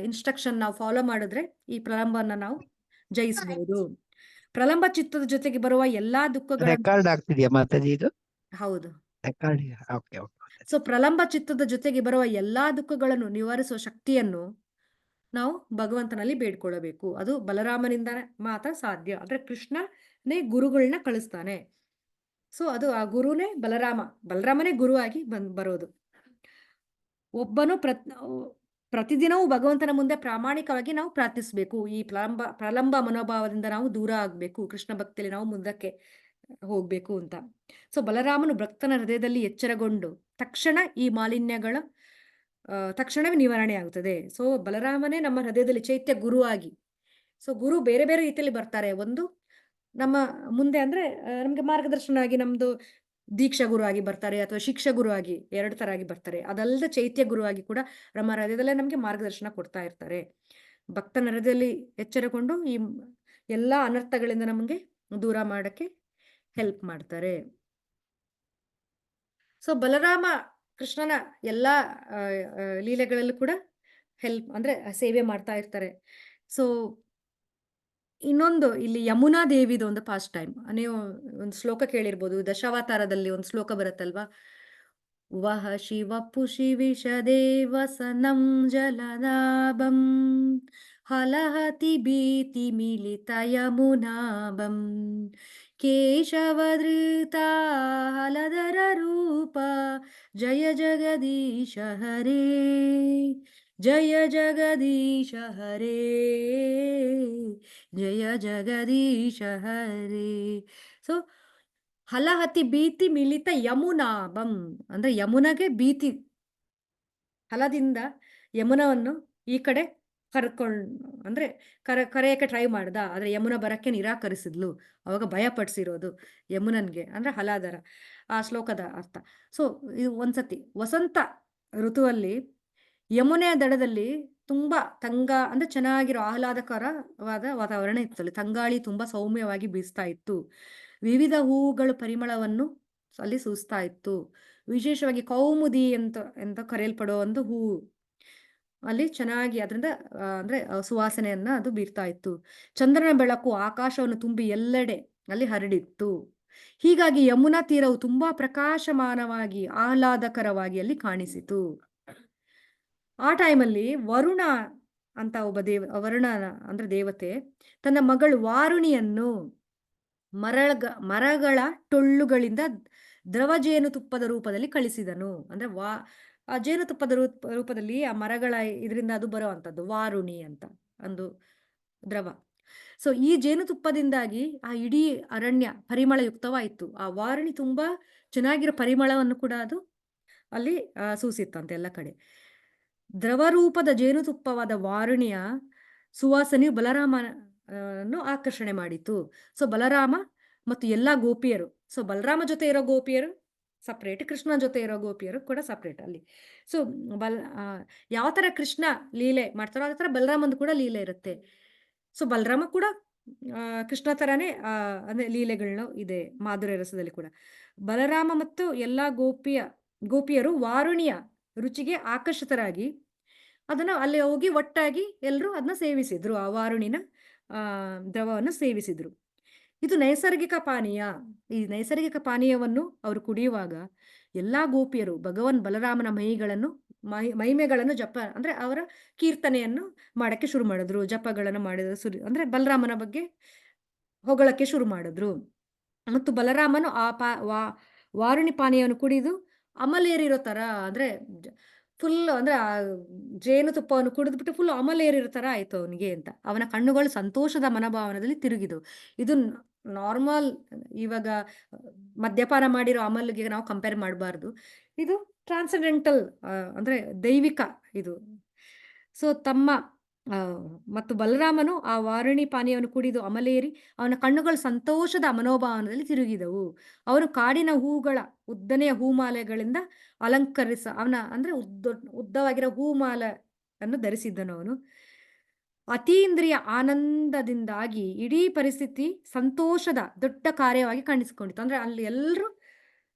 ಇನ್ಸ್ಟ್ರಕ್ಷನ್ ನಾವು ಫಾಲೋ ಮಾಡಿದ್ರೆ ಈ ಪ್ರಲಂಬನ ನಾವು ಜಯಿಸಬಹುದು. ಪ್ರಲಂಬ ಚಿತ್ತದ ಜೊತೆಗೆ ಬರುವ ಎಲ್ಲಾ ದುಃಖಗಳನ್ನು ರೆಕಾರ್ಡ್ ಆಗ್ತಿದ್ಯಾ ಮಾತಾಜಿ ಇದು? ಹೌದು. Record. Okay okay. So Pralamba ಚಿತ್ತದ ಜೊತೆಗೆ ಬರುವ ಎಲ್ಲಾ ದುಃಖಗಳನ್ನು ನಿವಾರಿಸುವ ಶಕ್ತಿಯನ್ನು ನಾವು ಭಗವಂತನಲ್ಲಿ ಬೇಡ್ಕೊಳ್ಳಬೇಕು. ಅದು ಬಲರಾಮನಿಂದ ಮಾತ್ರ ಸಾಧ್ಯ. ಅಂದ್ರೆ ಕೃಷ್ಣನೇ ಗುರುಗಳನ್ನ ಕಳಿಸ್ತಾನೆ. ಸೊ ಅದು ಆ ಗುರುನೇ ಬಲರಾಮನೇ ಗುರುವಾಗಿ ಬರೋದು. ಒಬ್ಬನು ಪ್ರತಿದಿನವೂ ಭಗವಂತನ ಮುಂದೆ ಪ್ರಾಮಾಣಿಕವಾಗಿ ನಾವು ಪ್ರಾರ್ಥಿಸಬೇಕು. ಈ ಪ್ರಲಂಬ ಮನೋಭಾವದಿಂದ ನಾವು ದೂರ ಆಗ್ಬೇಕು. ಕೃಷ್ಣ ಭಕ್ತಿಯಲ್ಲಿ ನಾವು ಮುಂದಕ್ಕೆ ಹೋಗ್ಬೇಕು ಅಂತ. ಸೊ ಬಲರಾಮನು ಭಕ್ತನ ಹೃದಯದಲ್ಲಿ ಎಚ್ಚರಗೊಂಡು ತಕ್ಷಣ ಈ ಮಾಲಿನ್ಯಗಳ ತಕ್ಷಣವೇ ನಿವಾರಣೆ ಆಗುತ್ತದೆ. ಸೊ ಬಲರಾಮನೇ ನಮ್ಮ ಹೃದಯದಲ್ಲಿ ಚೈತ್ಯ ಗುರುವಾಗಿ. ಸೊ ಗುರು ಬೇರೆ ಬೇರೆ ರೀತಿಯಲ್ಲಿ ಬರ್ತಾರೆ. ಒಂದು ನಮ್ಮ ಮುಂದೆ ಅಂದ್ರೆ ನಮ್ಗೆ ಮಾರ್ಗದರ್ಶನ ಆಗಿ ನಮ್ದು ದೀಕ್ಷಾ ಗುರು ಆಗಿ ಬರ್ತಾರೆ ಅಥವಾ ಶಿಕ್ಷಾ ಗುರು ಆಗಿ 2 ತರ ಆಗಿ ಬರ್ತಾರೆ. ಅದಲ್ಲದೆ ಚೈತ್ಯ ಗುರುವಾಗಿ ಕೂಡ ನಮ್ಮ ಹೃದಯದಲ್ಲೇ ನಮ್ಗೆ ಮಾರ್ಗದರ್ಶನ ಕೊಡ್ತಾ ಇರ್ತಾರೆ. ಭಕ್ತನ ಹೃದಯದಲ್ಲಿ ಎಚ್ಚರಗೊಂಡು ಈ ಎಲ್ಲಾ ಅನರ್ಥಗಳಿಂದ ನಮಗೆ ದೂರ ಮಾಡಕ್ಕೆ ಹೆಲ್ಪ್ ಮಾಡ್ತಾರೆ. ಸೊ ಬಲರಾಮ ಕೃಷ್ಣನ ಎಲ್ಲಾ ಲೀಲೆಗಳಲ್ಲೂ ಕೂಡ ಅಂದ್ರೆ ಸೇವೆ ಮಾಡ್ತಾ ಇರ್ತಾರೆ. ಸೊ ಇನ್ನೊಂದು ಇಲ್ಲಿ ಯಮುನಾ ದೇವಿದು ಒಂದು ಪಾಸ್ಟ್ ಟೈಮ್. ನೀವು ಒಂದು ಶ್ಲೋಕ ಕೇಳಿರ್ಬೋದು. ದಶಾವತಾರದಲ್ಲಿ ಒಂದು ಶ್ಲೋಕ ಬರುತ್ತಲ್ವಾ? ವಹ ಶಿವಪುಷಿ ವಿಷದೇವಸನಂ ಜಲನಾಭಂ ಹಲಹತಿ ಭೀತಿ ಮಿಲಿತ ಯಮುನಾಭಂ ಕೇಶವಧೃತ ಹಲಧರ ರೂಪ ಜಯ ಜಗದೀಶ ಹರೇ, ಜಯ ಜಗದೀಶ ಹರೇ, ಜಯ ಜಗದೀಶ ಹರೇ. ಸೊ ಹಲಹತಿ ಭೀತಿ ಮಿಲಿತ ಯಮುನಾಭಂ, ಅಂದ್ರೆ ಯಮುನಗೆ ಭೀತಿ, ಹಲದಿಂದ ಯಮುನವನ್ನು ಈ ಕಡೆ ಕರ್ಕೊಂಡು, ಅಂದ್ರೆ ಕರೆಯಕ್ಕೆ ಟ್ರೈ ಮಾಡ್ದ, ಆದ್ರೆ ಯಮುನ ಬರಕ್ಕೆ ನಿರಾಕರಿಸಿದ್ಲು. ಅವಾಗ ಭಯ ಪಡಿಸಿರೋದು ಯಮುನನ್ಗೆ, ಅಂದ್ರೆ ಹಲಾದರ ಆ ಶ್ಲೋಕದ ಅರ್ಥ. ಸೊ ಇದು ಒಂದ್ಸತಿ ವಸಂತ ಋತುವಲ್ಲಿ ಯಮುನೆಯ ದಡದಲ್ಲಿ ತುಂಬಾ ಅಂದ್ರೆ ಚೆನ್ನಾಗಿರೋ ಆಹ್ಲಾದಕರವಾದ ವಾತಾವರಣ ಇತ್ತು. ಅಲ್ಲಿ ತಂಗಾಳಿ ತುಂಬಾ ಸೌಮ್ಯವಾಗಿ ಬೀಸ್ತಾ ಇತ್ತು. ವಿವಿಧ ಹೂಗಳು ಪರಿಮಳವನ್ನು ಅಲ್ಲಿ ಸೂಸ್ತಾ ಇತ್ತು. ವಿಶೇಷವಾಗಿ ಕೌಮುದಿ ಅಂತ ಕರೆಯಲ್ಪಡೋ ಒಂದು ಹೂವು ಅಲ್ಲಿ ಚೆನ್ನಾಗಿ ಅದರಿಂದ ಅಂದ್ರೆ ಸುವಾಸನೆಯನ್ನ ಅದು ಬೀರ್ತಾ ಇತ್ತು. ಚಂದ್ರನ ಬೆಳಕು ಆಕಾಶವನ್ನು ತುಂಬಿ ಎಲ್ಲೆಡೆ ಅಲ್ಲಿ ಹರಡಿತ್ತು. ಹೀಗಾಗಿ ಯಮುನಾ ತೀರವು ತುಂಬಾ ಪ್ರಕಾಶಮಾನವಾಗಿ ಆಹ್ಲಾದಕರವಾಗಿ ಅಲ್ಲಿ ಕಾಣಿಸಿತು. ಆ ಟೈಮಲ್ಲಿ ವರುಣ ಅಂತ ಒಬ್ಬ ವರುಣ ಅಂದ್ರೆ ದೇವತೆ ತನ್ನ ಮಗಳು ವಾರುಣಿಯನ್ನು ಮರಗಳ ಟೊಳ್ಳುಗಳಿಂದ ದ್ರವ ಜೇನುತುಪ್ಪದ ರೂಪದಲ್ಲಿ ಕಳಿಸಿದನು. ಅಂದ್ರೆ ಆ ಜೇನುತುಪ್ಪದ ರೂಪದಲ್ಲಿ ಆ ಮರಗಳ ಇದರಿಂದ ಅದು ಬರುವಂತದ್ದು ವಾರುಣಿ ಅಂತ ಒಂದು ದ್ರವ. ಸೊ ಈ ಜೇನುತುಪ್ಪದಿಂದಾಗಿ ಆ ಇಡೀ ಅರಣ್ಯ ಪರಿಮಳಯುಕ್ತವಾಯಿತು. ಆ ವಾರುಣಿ ತುಂಬಾ ಚೆನ್ನಾಗಿರೋ ಪರಿಮಳವನ್ನು ಕೂಡ ಅದು ಅಲ್ಲಿ ಸೂಸಿತ್ತಂತೆ ಎಲ್ಲ ಕಡೆ. ದ್ರವರೂಪದ ಜೇನುತುಪ್ಪವಾದ ವಾರುಣಿಯ ಸುವಾಸನೆಯು ಬಲರಾಮನನ್ನು ಆಕರ್ಷಣೆ ಮಾಡಿತು. ಸೊ ಬಲರಾಮ ಮತ್ತು ಎಲ್ಲಾ ಗೋಪಿಯರು, ಸೊ ಬಲರಾಮ ಜೊತೆ ಇರೋ ಗೋಪಿಯರು ಸಪ್ರೇಟ್, ಕೃಷ್ಣ ಜೊತೆ ಇರೋ ಗೋಪಿಯರು ಕೂಡ ಸಪ್ರೇಟ್ ಅಲ್ಲಿ. ಸೊ ಯಾವ ತರ ಕೃಷ್ಣ ಲೀಲೆ ಮಾಡ್ತಾರೋ ಅದೇ ತರ ಬಲರಾಮಂದು ಕೂಡ ಲೀಲೆ ಇರುತ್ತೆ. ಸೊ ಬಲರಾಮ ಕೂಡ ಕೃಷ್ಣ ತರಾನೇ ಅಂದ್ರೆ ಲೀಲೆಗಳನ್ನ ಇದೆ ಮಾಧುರ್ಯ ರಸದಲ್ಲಿ ಕೂಡ. ಬಲರಾಮ ಮತ್ತು ಎಲ್ಲಾ ಗೋಪಿಯರು ವಾರುಣಿಯ ರುಚಿಗೆ ಆಕರ್ಷಿತರಾಗಿ ಅದನ್ನ ಅಲ್ಲಿ ಹೋಗಿ ಒಟ್ಟಾಗಿ ಎಲ್ಲರೂ ಅದನ್ನ ಸೇವಿಸಿದ್ರು. ಆ ವಾರುಣಿನ ದ್ರವವನ್ನು ಸೇವಿಸಿದ್ರು. ಇದು ನೈಸರ್ಗಿಕ ಪಾನೀಯ. ಈ ನೈಸರ್ಗಿಕ ಪಾನೀಯವನ್ನು ಅವರು ಕುಡಿಯುವಾಗ ಎಲ್ಲಾ ಗೋಪಿಯರು ಭಗವಾನ್ ಬಲರಾಮನ ಮಹಿಮೆಗಳನ್ನು ಜಪ ಅಂದ್ರೆ ಅವರ ಕೀರ್ತನೆಯನ್ನು ಮಾಡಕ್ಕೆ ಶುರು ಮಾಡಿದ್ರು. ಜಪಗಳನ್ನು ಮಾಡಿದ್ರು, ಅಂದ್ರೆ ಬಲರಾಮನ ಬಗ್ಗೆ ಹೊಗಳಕ್ಕೆ ಶುರು ಮಾಡಿದ್ರು. ಮತ್ತು ಬಲರಾಮನು ವಾರುಣಿ ಪಾನೀಯವನ್ನು ಕುಡಿದು ಅಮಲೇರಿರೋ ತರ, ಅಂದ್ರೆ ಫುಲ್ ಅಂದ್ರೆ ಆ ಜೇನುತುಪ್ಪವನ್ನು ಕುಡಿದ್ಬಿಟ್ಟು ಫುಲ್ ಅಮಲೇರಿರೋ ತರ ಆಯ್ತು ಅವನಿಗೆ ಅಂತ. ಅವನ ಕಣ್ಣುಗಳು ಸಂತೋಷದ ಮನೋಭಾವನದಲ್ಲಿ ತಿರುಗಿದು. ಇದು ನಾರ್ಮಲ್ ಇವಾಗ ಮದ್ಯಪಾನ ಮಾಡಿರೋ ಅಮಲ್ಗೆ ನಾವು ಕಂಪೇರ್ ಮಾಡಬಾರ್ದು. ಇದು ಟ್ರಾನ್ಸೆಂಡೆಂಟಲ್ ಅಂದ್ರೆ ದೈವಿಕ ಇದು. ಸೊ ಮತ್ತು ಬಲರಾಮನು ಆ ವಾರುಣಿ ಪಾನೀಯವನ್ನು ಕುಡಿದು ಅಮಲೇರಿ ಅವನ ಕಣ್ಣುಗಳು ಸಂತೋಷದ ಮನೋಭಾವನದಲ್ಲಿ ತಿರುಗಿದವು. ಅವನು ಕಾಡಿನ ಹೂಗಳ ಉದ್ದನೆಯ ಹೂಮಾಲೆಗಳಿಂದ ಅವನ ಅಂದ್ರೆ ಉದ್ದವಾಗಿರೋ ಹೂಮಾಲೆಯನ್ನು ಧರಿಸಿದ್ದನು. ಅವನು ಅತೀಂದ್ರಿಯ ಆನಂದದಿಂದಾಗಿ ಇಡೀ ಪರಿಸ್ಥಿತಿ ಸಂತೋಷದ ದೊಡ್ಡ ಕಾರ್ಯವಾಗಿ ಕಾಣಿಸಿಕೊಂಡಿತ್ತು. ಅಂದ್ರೆ ಅಲ್ಲಿ ಎಲ್ಲರೂ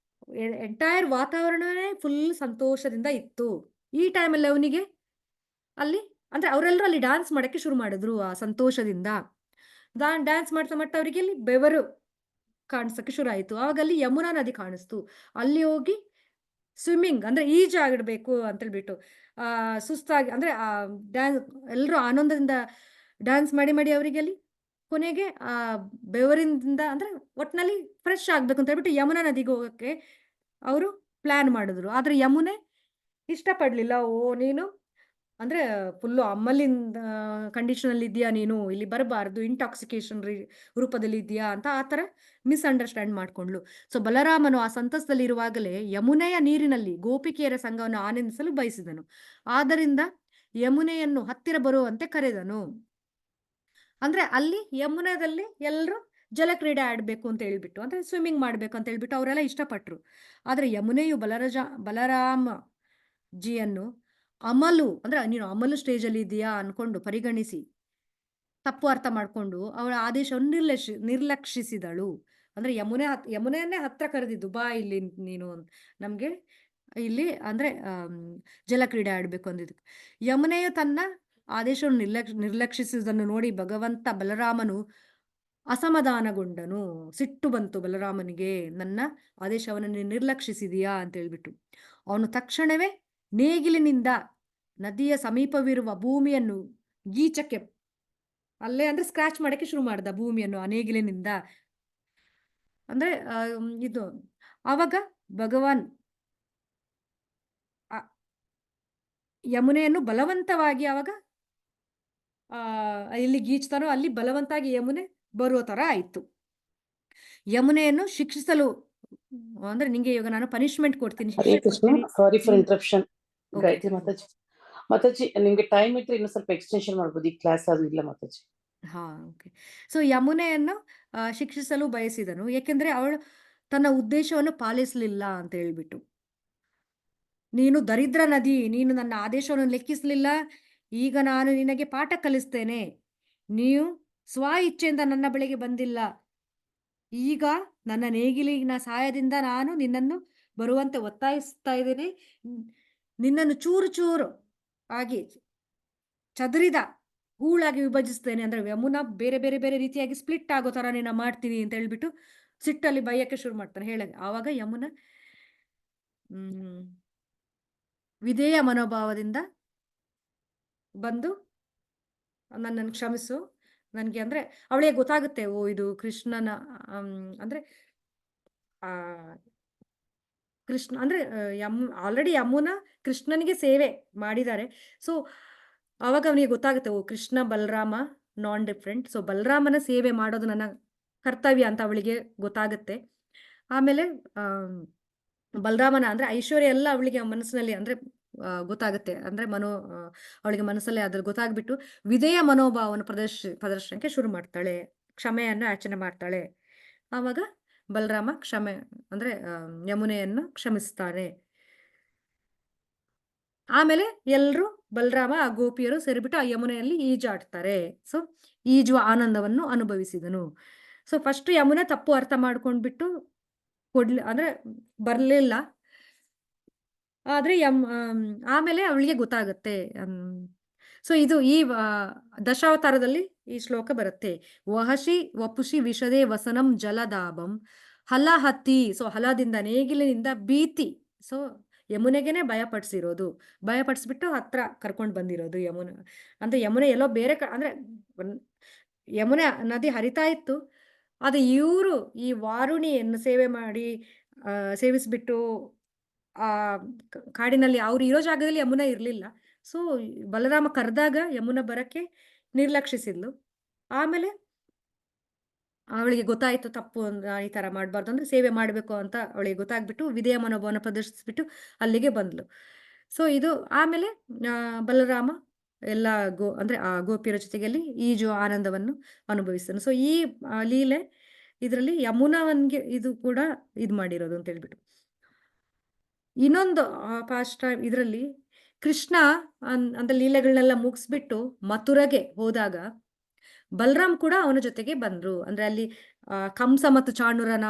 ಎಂಟೈರ್ ವಾತಾವರಣವೇ ಫುಲ್ ಸಂತೋಷದಿಂದ ಇತ್ತು. ಈ ಟೈಮಲ್ಲಿ ಅವನಿಗೆ ಅಲ್ಲಿ ಅಂದ್ರೆ ಅವರೆಲ್ಲರೂ ಅಲ್ಲಿ ಡ್ಯಾನ್ಸ್ ಮಾಡಕ್ಕೆ ಶುರು ಮಾಡಿದ್ರು. ಆ ಸಂತೋಷದಿಂದ ಡ್ಯಾನ್ಸ್ ಮಾಡ್ತಾ ಮಾಡ್ತಾ ಅವರಿಗೆ ಅಲ್ಲಿ ಬೆವರು ಕಾಣಿಸಕ್ಕೆ ಶುರು ಆಯ್ತು. ಆವಾಗ ಅಲ್ಲಿ ಯಮುನಾ ನದಿ ಕಾಣಿಸ್ತು. ಅಲ್ಲಿ ಹೋಗಿ ಸ್ವಿಮ್ಮಿಂಗ್ ಅಂದ್ರೆ ಈಜಾಡಬೇಕು ಅಂತ ಹೇಳ್ಬಿಟ್ಟು ಸುಸ್ತಾಗಿ ಅಂದ್ರೆ ಎಲ್ಲರೂ ಆನಂದದಿಂದ ಡ್ಯಾನ್ಸ್ ಮಾಡಿ ಅವರಿಗೆ ಅಲ್ಲಿ ಕೊನೆಗೆ ಬೆವರಿಂದ ಅಂದ್ರೆ ಒಟ್ಟಿನಲ್ಲಿ ಫ್ರೆಶ್ ಆಗ್ಬೇಕು ಅಂತ ಹೇಳ್ಬಿಟ್ಟು ಯಮುನಾ ನದಿಗೆ ಹೋಗಕ್ಕೆ ಅವರು ಪ್ಲಾನ್ ಮಾಡಿದ್ರು. ಆದ್ರೆ ಯಮುನೆ ಇಷ್ಟಪಡ್ಲಿಲ್ಲ. ನೀನು ಅಂದ್ರೆ ಫುಲ್ಲು ಅಮ್ಮಲಿಂದ ಕಂಡೀಷನಲ್ಲಿ ಇದೆಯಾ, ನೀನು ಇಲ್ಲಿ ಬರಬಾರ್ದು, ಇಂಟಾಕ್ಸಿಕೇಶನ್ ರೂಪದಲ್ಲಿ ಇದೆಯಾ ಅಂತ ಆ ಥರ ಮಿಸ್ಅಂಡರ್ಸ್ಟ್ಯಾಂಡ್ ಮಾಡ್ಕೊಂಡ್ಲು. ಸೊ ಬಲರಾಮನು ಆ ಸಂತಸದಲ್ಲಿ ಇರುವಾಗಲೇ ಯಮುನೆಯ ನೀರಿನಲ್ಲಿ ಗೋಪಿಕೆಯರ ಸಂಘವನ್ನು ಆನಂದಿಸಲು ಬಯಸಿದನು. ಆದ್ದರಿಂದ ಯಮುನೆಯನ್ನು ಹತ್ತಿರ ಬರುವಂತೆ ಕರೆದನು. ಅಂದ್ರೆ ಅಲ್ಲಿ ಯಮುನದಲ್ಲಿ ಎಲ್ಲರೂ ಜಲಕ್ರೀಡೆ ಆಡ್ಬೇಕು ಅಂತ ಹೇಳ್ಬಿಟ್ಟು, ಅಂದ್ರೆ ಸ್ವಿಮ್ಮಿಂಗ್ ಮಾಡ್ಬೇಕು ಅಂತ ಹೇಳ್ಬಿಟ್ಟು ಅವರೆಲ್ಲ ಇಷ್ಟಪಟ್ರು. ಆದ್ರೆ ಯಮುನೆಯು ಬಲರಾಮ ಜಿಯನ್ನು ಅಮಲು ಅಂದ್ರೆ ನೀನು ಅಮಲು ಸ್ಟೇಜಲ್ಲಿ ಇದೆಯಾ ಅನ್ಕೊಂಡು ಪರಿಗಣಿಸಿ ತಪ್ಪು ಅರ್ಥ ಮಾಡ್ಕೊಂಡು ಅವಳ ಆದೇಶವನ್ನು ನಿರ್ಲಕ್ಷಿಸಿದಳು. ಅಂದ್ರೆ ಯಮುನೆಯನ್ನೇ ಹತ್ರ ಕರೆದಿದ್ದು, ಬಾ ಇಲ್ಲಿ ನೀನು ನಮ್ಗೆ ಇಲ್ಲಿ ಅಂದ್ರೆ ಜಲಕ್ರೀಡೆ ಆಡ್ಬೇಕು ಅಂದಿದ್ದು. ಯಮುನೆಯು ತನ್ನ ಆದೇಶವನ್ನು ನಿರ್ಲಕ್ಷಿಸುವುದನ್ನು ನೋಡಿ ಭಗವಂತ ಬಲರಾಮನು ಅಸಮಾಧಾನಗೊಂಡನು. ಸಿಟ್ಟು ಬಂತು ಬಲರಾಮನಿಗೆ, ನನ್ನ ಆದೇಶವನ್ನು ನಿರ್ಲಕ್ಷಿಸಿದೀಯಾ ಅಂತ ಹೇಳ್ಬಿಟ್ಟು. ಅವನು ತಕ್ಷಣವೇ ನೇಗಿಲಿನಿಂದ ನದಿಯ ಸಮೀಪವಿರುವ ಭೂಮಿಯನ್ನು ಗೀಚಕ್ಕೆ ಅಲ್ಲೇ ಅಂದ್ರೆ ಸ್ಕ್ರಾಚ್ ಮಾಡಕ್ಕೆ ಶುರು ಮಾಡ್ದ ಭೂಮಿಯನ್ನು ಆ ನೇಗಿಲಿನಿಂದ. ಅಂದ್ರೆ ಇದು ಆವಾಗ ಭಗವಾನ್ ಯಮುನೆಯನ್ನು ಬಲವಂತವಾಗಿ ಅವಾಗ ಎಲ್ಲಿ ಗೀಚ್ತಾನೋ ಅಲ್ಲಿ ಬಲವಂತಾಗಿ ಯಮುನೆ ಬರುವ ತರ ಆಯ್ತು. ಯಮುನೆಯನ್ನು ಶಿಕ್ಷಿಸಲು ಅಂದ್ರೆ ನಿಂಗೆ ಇವಾಗ ನಾನು ಪನಿಷ್ಮೆಂಟ್ ಕೊಡ್ತೀನಿ, ಹರೇ ಶಿಕ್ಷೆ ಕೃಷ್ಣ. ಕೊಡ್ತೀನಿ. ಸಾರಿ ಫಾರ್ ನೀನ್ ಇಂಟರಪ್ಷನ್. ಓಕೆ ಗಾಯತ್ರಿ ಮಾತಾಜಿ, ಮಾತಾಜಿ ನಿಮ್ಗೆ ಟೈಮ್ ಇದ್ರೆ ಇನ್ನೂ ಸ್ವಲ್ಪ ಎಕ್ಸ್ಟೆನ್ಷನ್ ಮಾಡ್ಬೋದು, ಈ ಕ್ಲಾಸ್ ಅದು ಇಲ್ಲ ಮಾತಾಜಿ. ಹಾ ಓಕೆ. ಸೊ ಯಮುನೆಯನ್ನು ಶಿಕ್ಷಿಸಲು ಬಯಸಿದನು, ಏಕೆಂದ್ರೆ ಅವಳು ತನ್ನ ಉದ್ದೇಶವನ್ನು ಪಾಲಿಸಲಿಲ್ಲ ಅಂತ ಹೇಳ್ಬಿಟ್ಟು. ನೀನು ದರಿದ್ರ ನದಿ, ನೀನು ನನ್ನ ಆದೇಶವನ್ನು ಲೆಕ್ಕಿಸಲಿಲ್ಲ, ಈಗ ನಾನು ನಿನಗೆ ಪಾಠ ಕಲಿಸ್ತೇನೆ. ನೀವು ಸ್ವ ಇಚ್ಛೆಯಿಂದ ನನ್ನ ಬಳಿಗೆ ಬಂದಿಲ್ಲ, ಈಗ ನನ್ನ ನೇಗಿಲಿನ ಸಹಾಯದಿಂದ ನಾನು ನಿನ್ನನ್ನು ಬರುವಂತೆ ಒತ್ತಾಯಿಸ್ತಾ ಇದ್ದೇನೆ. ನಿನ್ನನ್ನು ಚೂರು ಚೂರು ಆಗಿ ಚದುರಿದ ಹೂಳಾಗಿ ವಿಭಜಿಸ್ತೇನೆ. ಅಂದ್ರೆ ಯಮುನಾ ಬೇರೆ ಬೇರೆ ಬೇರೆ ರೀತಿಯಾಗಿ ಸ್ಪ್ಲಿಟ್ ಆಗೋ ತರ ನಿನ್ನ ಮಾಡ್ತೀನಿ ಅಂತ ಹೇಳ್ಬಿಟ್ಟು ಸಿಟ್ಟಲ್ಲಿ ಬೈಯಕ್ಕೆ ಶುರು ಮಾಡ್ತಾನೆ. ಆವಾಗ ಯಮುನಾ ವಿಧೇಯ ಮನೋಭಾವದಿಂದ ಬಂದು ನನ್ನನ್ನು ಕ್ಷಮಿಸು ನನಗೆ, ಅಂದ್ರೆ ಅವಳಿಗೆ ಗೊತ್ತಾಗುತ್ತೆ, ಓ ಇದು ಕೃಷ್ಣನ ಅಂದ್ರೆ ಆ ಕೃಷ್ಣ ಅಂದ್ರೆ ಆಲ್ರೆಡಿ ಯಮುನಾ ಕೃಷ್ಣನಿಗೆ ಸೇವೆ ಮಾಡಿದ್ದಾರೆ. ಸೊ ಅವಾಗ ಅವನಿಗೆ ಗೊತ್ತಾಗುತ್ತೆ, ಓ ಕೃಷ್ಣ ಬಲರಾಮ ನಾನ್ ಡಿಫ್ರೆಂಟ್, ಸೊ ಬಲರಾಮನ ಸೇವೆ ಮಾಡೋದು ನನ್ನ ಕರ್ತವ್ಯ ಅಂತ ಅವಳಿಗೆ ಗೊತ್ತಾಗುತ್ತೆ. ಆಮೇಲೆ ಬಲರಾಮನ ಅಂದ್ರೆ ಐಶ್ವರ್ಯ ಎಲ್ಲ ಅವಳಿಗೆ ಮನಸ್ಸಿನಲ್ಲಿ ಅಂದ್ರೆ ಗೊತ್ತಾಗುತ್ತೆ, ಅಂದ್ರೆ ಅವಳಿಗೆ ಮನಸ್ಸಲ್ಲಿ ಅದ್ರ ಗೊತ್ತಾಗ್ಬಿಟ್ಟು ವಿಧೇಯ ಮನೋಭಾವವನ್ನು ಪ್ರದರ್ಶನಕ್ಕೆ ಶುರು ಮಾಡ್ತಾಳೆ, ಕ್ಷಮೆಯನ್ನು ಯಾಚನೆ ಮಾಡ್ತಾಳೆ. ಆವಾಗ ಬಲರಾಮ ಕ್ಷಮೆ ಅಂದ್ರೆ ಯಮುನೆಯನ್ನು ಕ್ಷಮಿಸ್ತಾನೆ. ಆಮೇಲೆ ಎಲ್ರು ಬಲರಾಮ ಆ ಗೋಪಿಯರು ಸೇರಿಬಿಟ್ಟು ಆ ಯಮುನೆಯಲ್ಲಿ ಈಜಾಡ್ತಾರೆ. ಸೊ ಈಜುವ ಆನಂದವನ್ನು ಅನುಭವಿಸಿದನು. ಸೊ ಫಸ್ಟ್ ಯಮುನೆ ತಪ್ಪು ಅರ್ಥ ಮಾಡ್ಕೊಂಡ್ಬಿಟ್ಟು ಅಂದ್ರೆ ಬರ್ಲಿಲ್ಲ. ಆದ್ರೆ ಆಮೇಲೆ ಅವಳಿಗೆ ಗೊತ್ತಾಗತ್ತೆ. ಸೊ ಇದು ಈ ದಶಾವತಾರದಲ್ಲಿ ಈ ಶ್ಲೋಕ ಬರುತ್ತೆ. ವಹಶಿ ವಪುಷಿ ವಿಷದೇ ವಸನಂ ಜಲದಾಭಂ ಹಲಹತಿ. ಸೊ ಹಲದಿಂದ ನೇಗಿಲಿನಿಂದ ಭೀತಿ. ಸೊ ಯಮುನೆಗೆನೆ ಭಯಪಡಿಸಿರೋದು, ಭಯಪಡಿಸ್ಬಿಟ್ಟು ಹತ್ರ ಕರ್ಕೊಂಡು ಬಂದಿರೋದು ಯಮುನೆ. ಅಂದ್ರೆ ಯಮುನೆ ಎಲ್ಲೋ ಬೇರೆ ಅಂದ್ರೆ ಯಮುನೆ ನದಿ ಹರಿತಾ ಇತ್ತು, ಅದು ಇವರು ಈ ವಾರುಣಿಯನ್ನು ಸೇವಿಸ್ಬಿಟ್ಟು ಆ ಕಾಡಿನಲ್ಲಿ ಅವ್ರು ಇರೋ ಜಾಗದಲ್ಲಿ ಯಮುನಾ ಇರ್ಲಿಲ್ಲ. ಸೊ ಬಲರಾಮ ಕರೆದಾಗ ಯಮುನಾ ಬರಕ್ಕೆ ನಿರ್ಲಕ್ಷಿಸಿದ್ಲು. ಆಮೇಲೆ ಅವಳಿಗೆ ಗೊತ್ತಾಯ್ತು ತಪ್ಪು, ಈ ತರ ಮಾಡ್ಬಾರ್ದು, ಅಂದ್ರೆ ಸೇವೆ ಮಾಡ್ಬೇಕು ಅಂತ ಅವಳಿಗೆ ಗೊತ್ತಾಗ್ಬಿಟ್ಟು ವಿಧೇಯ ಮನೋಭಾವನ ಪ್ರದರ್ಶಿಸ್ಬಿಟ್ಟು ಅಲ್ಲಿಗೆ ಬಂದ್ಲು. ಸೊ ಇದು ಆಮೇಲೆ ಬಲರಾಮ ಎಲ್ಲ ಅಂದ್ರೆ ಆ ಗೋಪಿಯರ ಜೊತೆಗೆ ಈಜು ಆನಂದವನ್ನು ಅನುಭವಿಸ್ತಾನೆ. ಸೊ ಈ ಲೀಲೆ ಇದರಲ್ಲಿ ಯಮುನಾವನ್ಗೆ ಇದು ಕೂಡ ಇದು ಮಾಡಿರೋದು ಅಂತ ಹೇಳ್ಬಿಟ್ಟು. ಇನ್ನೊಂದು ಪಾಸ್ಟ್ ಟೈಮ್ ಇದರಲ್ಲಿ ಕೃಷ್ಣ ಅಂತ ಲೀಲೆಗಳನ್ನೆಲ್ಲ ಮುಗಿಸ್ಬಿಟ್ಟು ಮಥುರೆಗೆ ಹೋದಾಗ ಬಲರಾಮ್ ಕೂಡ ಅವನ ಜೊತೆಗೆ ಬಂದ್ರು. ಅಂದ್ರೆ ಅಲ್ಲಿ ಕಂಸ ಮತ್ತು ಚಾಣೂರನ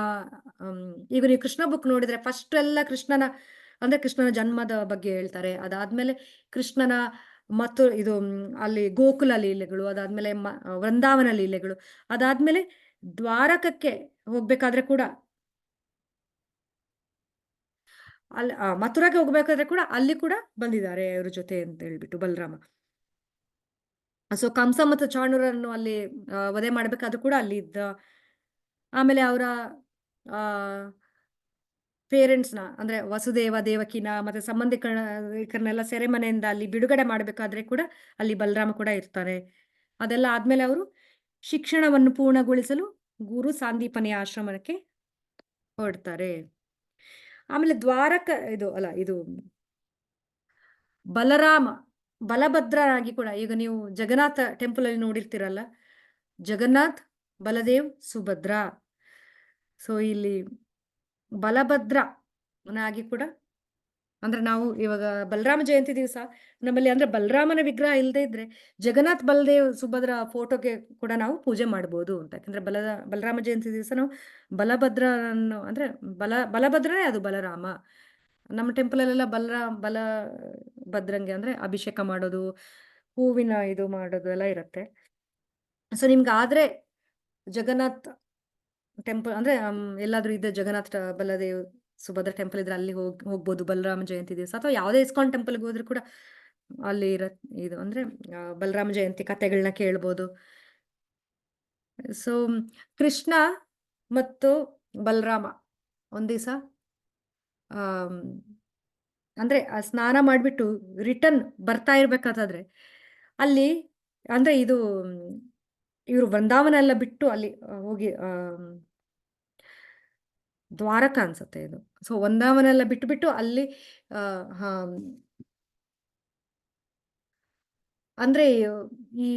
ಈಗ ನೀವು ಕೃಷ್ಣ ಬುಕ್ ನೋಡಿದ್ರೆ ಫಸ್ಟ್ ಎಲ್ಲ ಕೃಷ್ಣನ ಜನ್ಮದ ಬಗ್ಗೆ ಹೇಳ್ತಾರೆ. ಅದಾದ್ಮೇಲೆ ಕೃಷ್ಣನ ಮತ್ತು ಇದು ಅಲ್ಲಿ ಗೋಕುಲ ಲೀಲೆಗಳು, ಅದಾದ್ಮೇಲೆ ವೃಂದಾವನ ಲೀಲೆಗಳು, ಅದಾದ್ಮೇಲೆ ದ್ವಾರಕಕ್ಕೆ ಹೋಗ್ಬೇಕಾದ್ರೆ ಕೂಡ ಅಲ್ಲಿ ಮಥುರಾಗೆ ಹೋಗ್ಬೇಕಾದ್ರೆ ಕೂಡ ಅಲ್ಲಿ ಕೂಡ ಬಂದಿದ್ದಾರೆ ಅವ್ರ ಜೊತೆ ಅಂತ ಹೇಳ್ಬಿಟ್ಟು ಬಲರಾಮ. ಸೊ ಕಂಸ ಮತ್ತು ಚಾಣೂರನ್ನು ಅಲ್ಲಿ ವಧೆ ಮಾಡ್ಬೇಕಾದ್ರೂ ಕೂಡ ಅಲ್ಲಿ ಇದ್ದ. ಆಮೇಲೆ ಅವರ ಪೇರೆಂಟ್ಸ್ನ ಅಂದ್ರೆ ವಸುದೇವ ದೇವಕಿನ ಮತ್ತೆ ಸಂಬಂಧಿಕರನ್ನೆಲ್ಲ ಸೆರೆಮನೆಯಿಂದ ಅಲ್ಲಿ ಬಿಡುಗಡೆ ಮಾಡ್ಬೇಕಾದ್ರೆ ಕೂಡ ಅಲ್ಲಿ ಬಲರಾಮ ಕೂಡ ಇರ್ತಾರೆ. ಅದೆಲ್ಲ ಆದ್ಮೇಲೆ ಅವರು ಶಿಕ್ಷಣವನ್ನು ಪೂರ್ಣಗೊಳಿಸಲು ಗುರು ಸಾಂದೀಪನಿಯ ಆಶ್ರಮಕ್ಕೆ ಹೊರಡ್ತಾರೆ. ಆಮೇಲೆ ಇದು ಬಲರಾಮ ಬಲಭದ್ರರಾಗಿ ಕೂಡ, ಈಗ ನೀವು ಜಗನ್ನಾಥ ಟೆಂಪಲ್ ಅಲ್ಲಿ ನೋಡಿರ್ತೀರಲ್ಲ, ಜಗನ್ನಾಥ್ ಬಲದೇವ್ ಸುಭದ್ರ. ಸೊ ಇಲ್ಲಿ ಬಲಭದ್ರನಾಗಿ ಕೂಡ ಅಂದ್ರೆ ನಾವು ಇವಾಗ ಬಲರಾಮ ಜಯಂತಿ ದಿವಸ ನಮ್ಮಲ್ಲಿ ಅಂದ್ರೆ ಬಲರಾಮನ ವಿಗ್ರಹ ಇಲ್ಲದೆ ಇದ್ರೆ ಜಗನ್ನಾಥ್ ಬಲದೇವ್ ಸುಭದ್ರ ಫೋಟೋಗೆ ಕೂಡ ನಾವು ಪೂಜೆ ಮಾಡ್ಬೋದು ಅಂತ. ಯಾಕಂದ್ರೆ ಬಲರಾಮ ಜಯಂತಿ ದಿವಸ ನಾವು ಬಲಭದ್ರನನ್ನು ಅಂದ್ರೆ ಬಲಭದ್ರನೇ ಅದು ಬಲರಾಮ. ನಮ್ಮ ಟೆಂಪಲಲ್ಲೆಲ್ಲ ಬಲಭದ್ರಂಗೆ ಅಂದ್ರೆ ಅಭಿಷೇಕ ಮಾಡೋದು, ಹೂವಿನ ಇದು ಮಾಡೋದು ಎಲ್ಲ ಇರುತ್ತೆ. ಸೊ ನಿಮ್ಗೆ ಆದ್ರೆ ಜಗನ್ನಾಥ್ ಟೆಂಪಲ್ ಅಂದ್ರೆ ಎಲ್ಲಾದ್ರೂ ಇದೆ ಜಗನ್ನಾಥ್ ಬಲದೇವ್ ಸುಭದ್ರ ಟೆಂಪಲ್ ಇದ್ರೆ ಅಲ್ಲಿ ಹೋಗ್ಬೋದು ಬಲರಾಮ ಜಯಂತಿ ದಿವಸ. ಅಥವಾ ಯಾವುದೇ ಇಸ್ಕಾನ್ ಟೆಂಪಲ್ಗೆ ಹೋದ್ರೆ ಕೂಡ ಅಲ್ಲಿ ಇದು ಅಂದ್ರೆ ಬಲರಾಮ ಜಯಂತಿ ಕಥೆಗಳನ್ನ ಕೇಳ್ಬೋದು. ಸೊ ಕೃಷ್ಣ ಮತ್ತು ಬಲರಾಮ ಒಂದ್ ದಿವಸ ಅಂದ್ರೆ ಆ ಸ್ನಾನ ಮಾಡ್ಬಿಟ್ಟು ರಿಟರ್ನ್ ಬರ್ತಾ ಇರ್ಬೇಕಾದ್ರೆ ಅಲ್ಲಿ ಅಂದ್ರೆ ಇದು ಇವರು ವೃಂದಾವನ ಎಲ್ಲ ಬಿಟ್ಟು ಅಲ್ಲಿ ಹೋಗಿ ದ್ವಾರಕ ಅನ್ಸುತ್ತೆ ಇದು. ಸೊ ವೃಂದಾವನ ಎಲ್ಲ ಬಿಟ್ಟು ಅಲ್ಲಿ ಆ, ಹಾ, ಅಂದ್ರೆ ಈ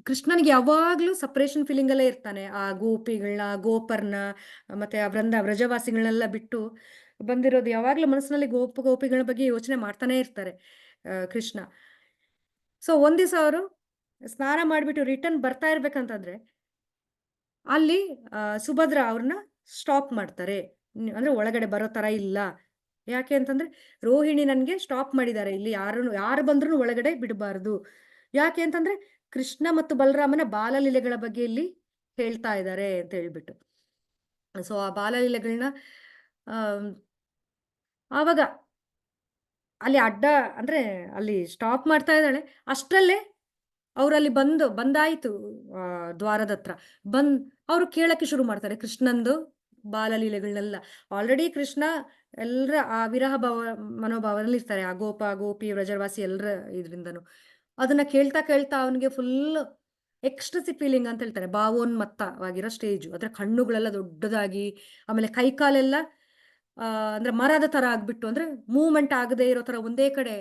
ಕೃಷ್ಣನಿಗೆ ಯಾವಾಗ್ಲೂ ಸಪರೇಷನ್ ಫೀಲಿಂಗ್ ಅಲ್ಲೇ ಇರ್ತಾನೆ. ಆ ಗೋಪಿಗಳನ್ನ, ಗೋಪರ್ನ ಮತ್ತೆ ಆ ವ್ರಜವಾಸಿಗಳನ್ನೆಲ್ಲ ಬಿಟ್ಟು ಬಂದಿರೋದು ಯಾವಾಗ್ಲೂ ಮನಸ್ಸಿನಲ್ಲಿ ಗೋಪಿಗಳ ಬಗ್ಗೆ ಯೋಚನೆ ಮಾಡ್ತಾನೆ ಇರ್ತಾರೆ ಕೃಷ್ಣ. ಸೊ ಒಂದ್ ದಿವಸ ಅವರು ಸ್ನಾನ ಮಾಡ್ಬಿಟ್ಟು ರಿಟರ್ನ್ ಬರ್ತಾ ಇರ್ಬೇಕಂತಂದ್ರೆ ಅಲ್ಲಿ ಸುಭದ್ರ ಅವ್ರನ್ನ ಸ್ಟಾಪ್ ಮಾಡ್ತಾರೆ. ಅಂದ್ರೆ ಒಳಗಡೆ ಬರೋ ತರ ಇಲ್ಲ. ಯಾಕೆ ಅಂತಂದ್ರೆ ರೋಹಿಣಿ ನನ್ಗೆ ಸ್ಟಾಪ್ ಮಾಡಿದ್ದಾರೆ, ಇಲ್ಲಿ ಯಾರು ಬಂದ್ರು ಒಳಗಡೆ ಬಿಡಬಾರ್ದು. ಯಾಕೆ ಅಂತಂದ್ರೆ ಕೃಷ್ಣ ಮತ್ತು ಬಲರಾಮನ ಬಾಲಲೀಲೆಗಳ ಬಗ್ಗೆ ಇಲ್ಲಿ ಹೇಳ್ತಾ ಇದ್ದಾರೆ ಅಂತ ಹೇಳ್ಬಿಟ್ಟು. ಸೊ ಆ ಬಾಲಲೀಲೆಗಳನ್ನ ಆವಾಗ ಅಲ್ಲಿ ಅಂದ್ರೆ ಅಲ್ಲಿ ಸ್ಟಾಪ್ ಮಾಡ್ತಾ ಇದ್ದಾಳೆ. ಅಷ್ಟರಲ್ಲೇ ಅವ್ರಲ್ಲಿ ಬಂದಾಯ್ತು ದ್ವಾರದ ಹತ್ರ. ಅವರು ಕೇಳಕ್ಕೆ ಶುರು ಮಾಡ್ತಾರೆ ಕೃಷ್ಣಂದು ಬಾಲಲೀಲೆಗಳನ್ನೆಲ್ಲ. ಆಲ್ರೆಡಿ ಕೃಷ್ಣ ಎಲ್ಲರ ಆ ವಿರಹ ಮನೋಭಾವದಲ್ಲಿ ಇರ್ತಾರೆ, ಆ ಗೋಪಿ ವ್ರಜವಾಸಿ ಎಲ್ಲರ ಇದ್ರಿಂದನು. ಅದನ್ನ ಕೇಳ್ತಾ ಕೇಳ್ತಾ ಅವನಿಗೆ ಫುಲ್ ಎಕ್ಸ್ಟ್ರಸಿ ಫೀಲಿಂಗ್ ಅಂತ ಹೇಳ್ತಾರೆ, ಭಾವೋನ್ಮತ್ತವಾಗಿರೋ ಸ್ಟೇಜು. ಅದ್ರ ಕಣ್ಣುಗಳೆಲ್ಲ ದೊಡ್ಡದಾಗಿ, ಆಮೇಲೆ ಕೈಕಾಲೆಲ್ಲ ಅಂದ್ರೆ ಮರದ ತರ ಆಗ್ಬಿಟ್ಟು, ಅಂದ್ರೆ ಮೂವ್ಮೆಂಟ್ ಆಗದೆ ಇರೋ ತರ ಒಂದೇ ಕಡೆ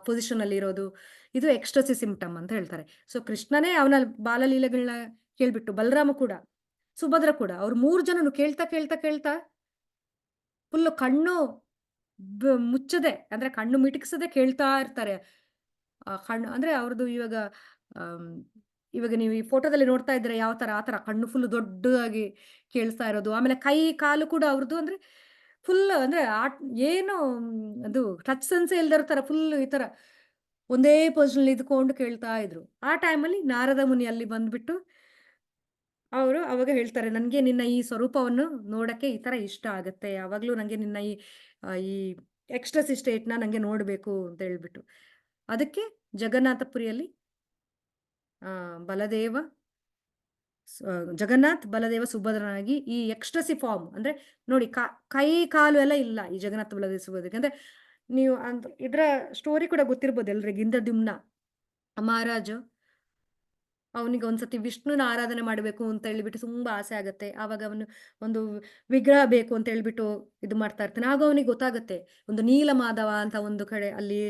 ಪೊಸಿಷನ್ ಅಲ್ಲಿ ಇರೋದು. ಇದು ಎಕ್ಸ್ಟ್ರಸಿ ಸಿಂಪ್ಟಮ್ ಅಂತ ಹೇಳ್ತಾರೆ. ಸೊ ಕೃಷ್ಣನೇ ಅವನ ಬಾಲಲೀಲೆಗಳನ್ನ ಕೇಳ್ಬಿಟ್ಟು, ಬಲರಾಮ ಕೂಡ ಸುಭದ್ರ ಕೂಡ, ಅವ್ರು 3 ಜನನು ಕೇಳ್ತಾ ಕೇಳ್ತಾ ಕೇಳ್ತಾ ಫುಲ್ ಕಣ್ಣು ಮುಚ್ಚದೆ, ಅಂದ್ರೆ ಕಣ್ಣು ಮಿಟುಕಿಸದೆ ಕೇಳ್ತಾ ಇರ್ತಾರೆ. ಕಣ್ಣು ಅಂದ್ರೆ ಅವ್ರದ್ದು ಇವಾಗ ನೀವು ಈ ಫೋಟೋದಲ್ಲಿ ನೋಡ್ತಾ ಇದ್ರೆ ಯಾವ ತರ, ಆ ತರ ಕಣ್ಣು ಫುಲ್ ದೊಡ್ಡದಾಗಿ ಕೇಳಿಸ್ತಾ ಇರೋದು. ಆಮೇಲೆ ಕೈ ಕಾಲು ಕೂಡ ಅವ್ರದ್ದು ಅಂದ್ರೆ ಫುಲ್ ಅಂದ್ರೆ ಏನು ಅದು ಟಚ್ ಸೆನ್ಸೇ ಇಲ್ದಿರೋ ತರ ಫುಲ್ ಈ ತರ ಒಂದೇ ಪೊಸಿಷನ್ ಇದ್ಕೊಂಡು ಕೇಳ್ತಾ ಇದ್ರು. ಆ ಟೈಮಲ್ಲಿ ನಾರದ ಮುನಿ ಅಲ್ಲಿ ಬಂದ್ಬಿಟ್ಟು ಅವರು ಅವಾಗ ಹೇಳ್ತಾರೆ, ನನ್ಗೆ ನಿನ್ನ ಈ ಸ್ವರೂಪವನ್ನು ನೋಡಕ್ಕೆ ಈ ತರ ಇಷ್ಟ ಆಗತ್ತೆ, ಯಾವಾಗ್ಲೂ ನಂಗೆ ನಿನ್ನ ಈ ಎಕ್ಸ್ಟ್ರಸಿ ಸ್ಟೇಟ್ನ ನಂಗೆ ನೋಡ್ಬೇಕು ಅಂತ ಹೇಳ್ಬಿಟ್ಟು. ಅದಕ್ಕೆ ಜಗನ್ನಾಥಪುರಿಯಲ್ಲಿ ಬಲದೇವ ಜಗನ್ನಾಥ್ ಬಲದೇವ ಸುಭದ್ರನಾಗಿ ಈ ಎಕ್ಸ್ಟ್ರಸಿ ಫಾರ್ಮ್ ಅಂದ್ರೆ ನೋಡಿ, ಕೈ ಕಾಲು ಎಲ್ಲ ಇಲ್ಲ ಈ ಜಗನ್ನಾಥ ಬಲದೇವ ಸುಭದ್ರಕ್ಕೆ. ಅಂದ್ರೆ ನೀವು ಇದ್ರ ಸ್ಟೋರಿ ಕೂಡ ಗೊತ್ತಿರ್ಬೋದು ಎಲ್ರಿಗೆ. ಇಂದ್ರದ್ಯುಮ್ನ ಮಹಾರಾಜು ಅವನಿಗೆ ಒಂದ್ಸತಿ ವಿಷ್ಣುನ ಆರಾಧನೆ ಮಾಡಬೇಕು ಅಂತ ಹೇಳ್ಬಿಟ್ಟು ತುಂಬಾ ಆಸೆ ಆಗತ್ತೆ. ಆವಾಗ ಅವನು ಒಂದು ವಿಗ್ರಹ ಬೇಕು ಅಂತ ಹೇಳ್ಬಿಟ್ಟು ಇದು ಮಾಡ್ತಾ ಇರ್ತಾನೆ. ಆಗ ಅವನಿಗೆ ಗೊತ್ತಾಗುತ್ತೆ ಒಂದು ನೀಲಮಾಧವ ಅಂತ ಒಂದು ಕಡೆ ಅಲ್ಲಿ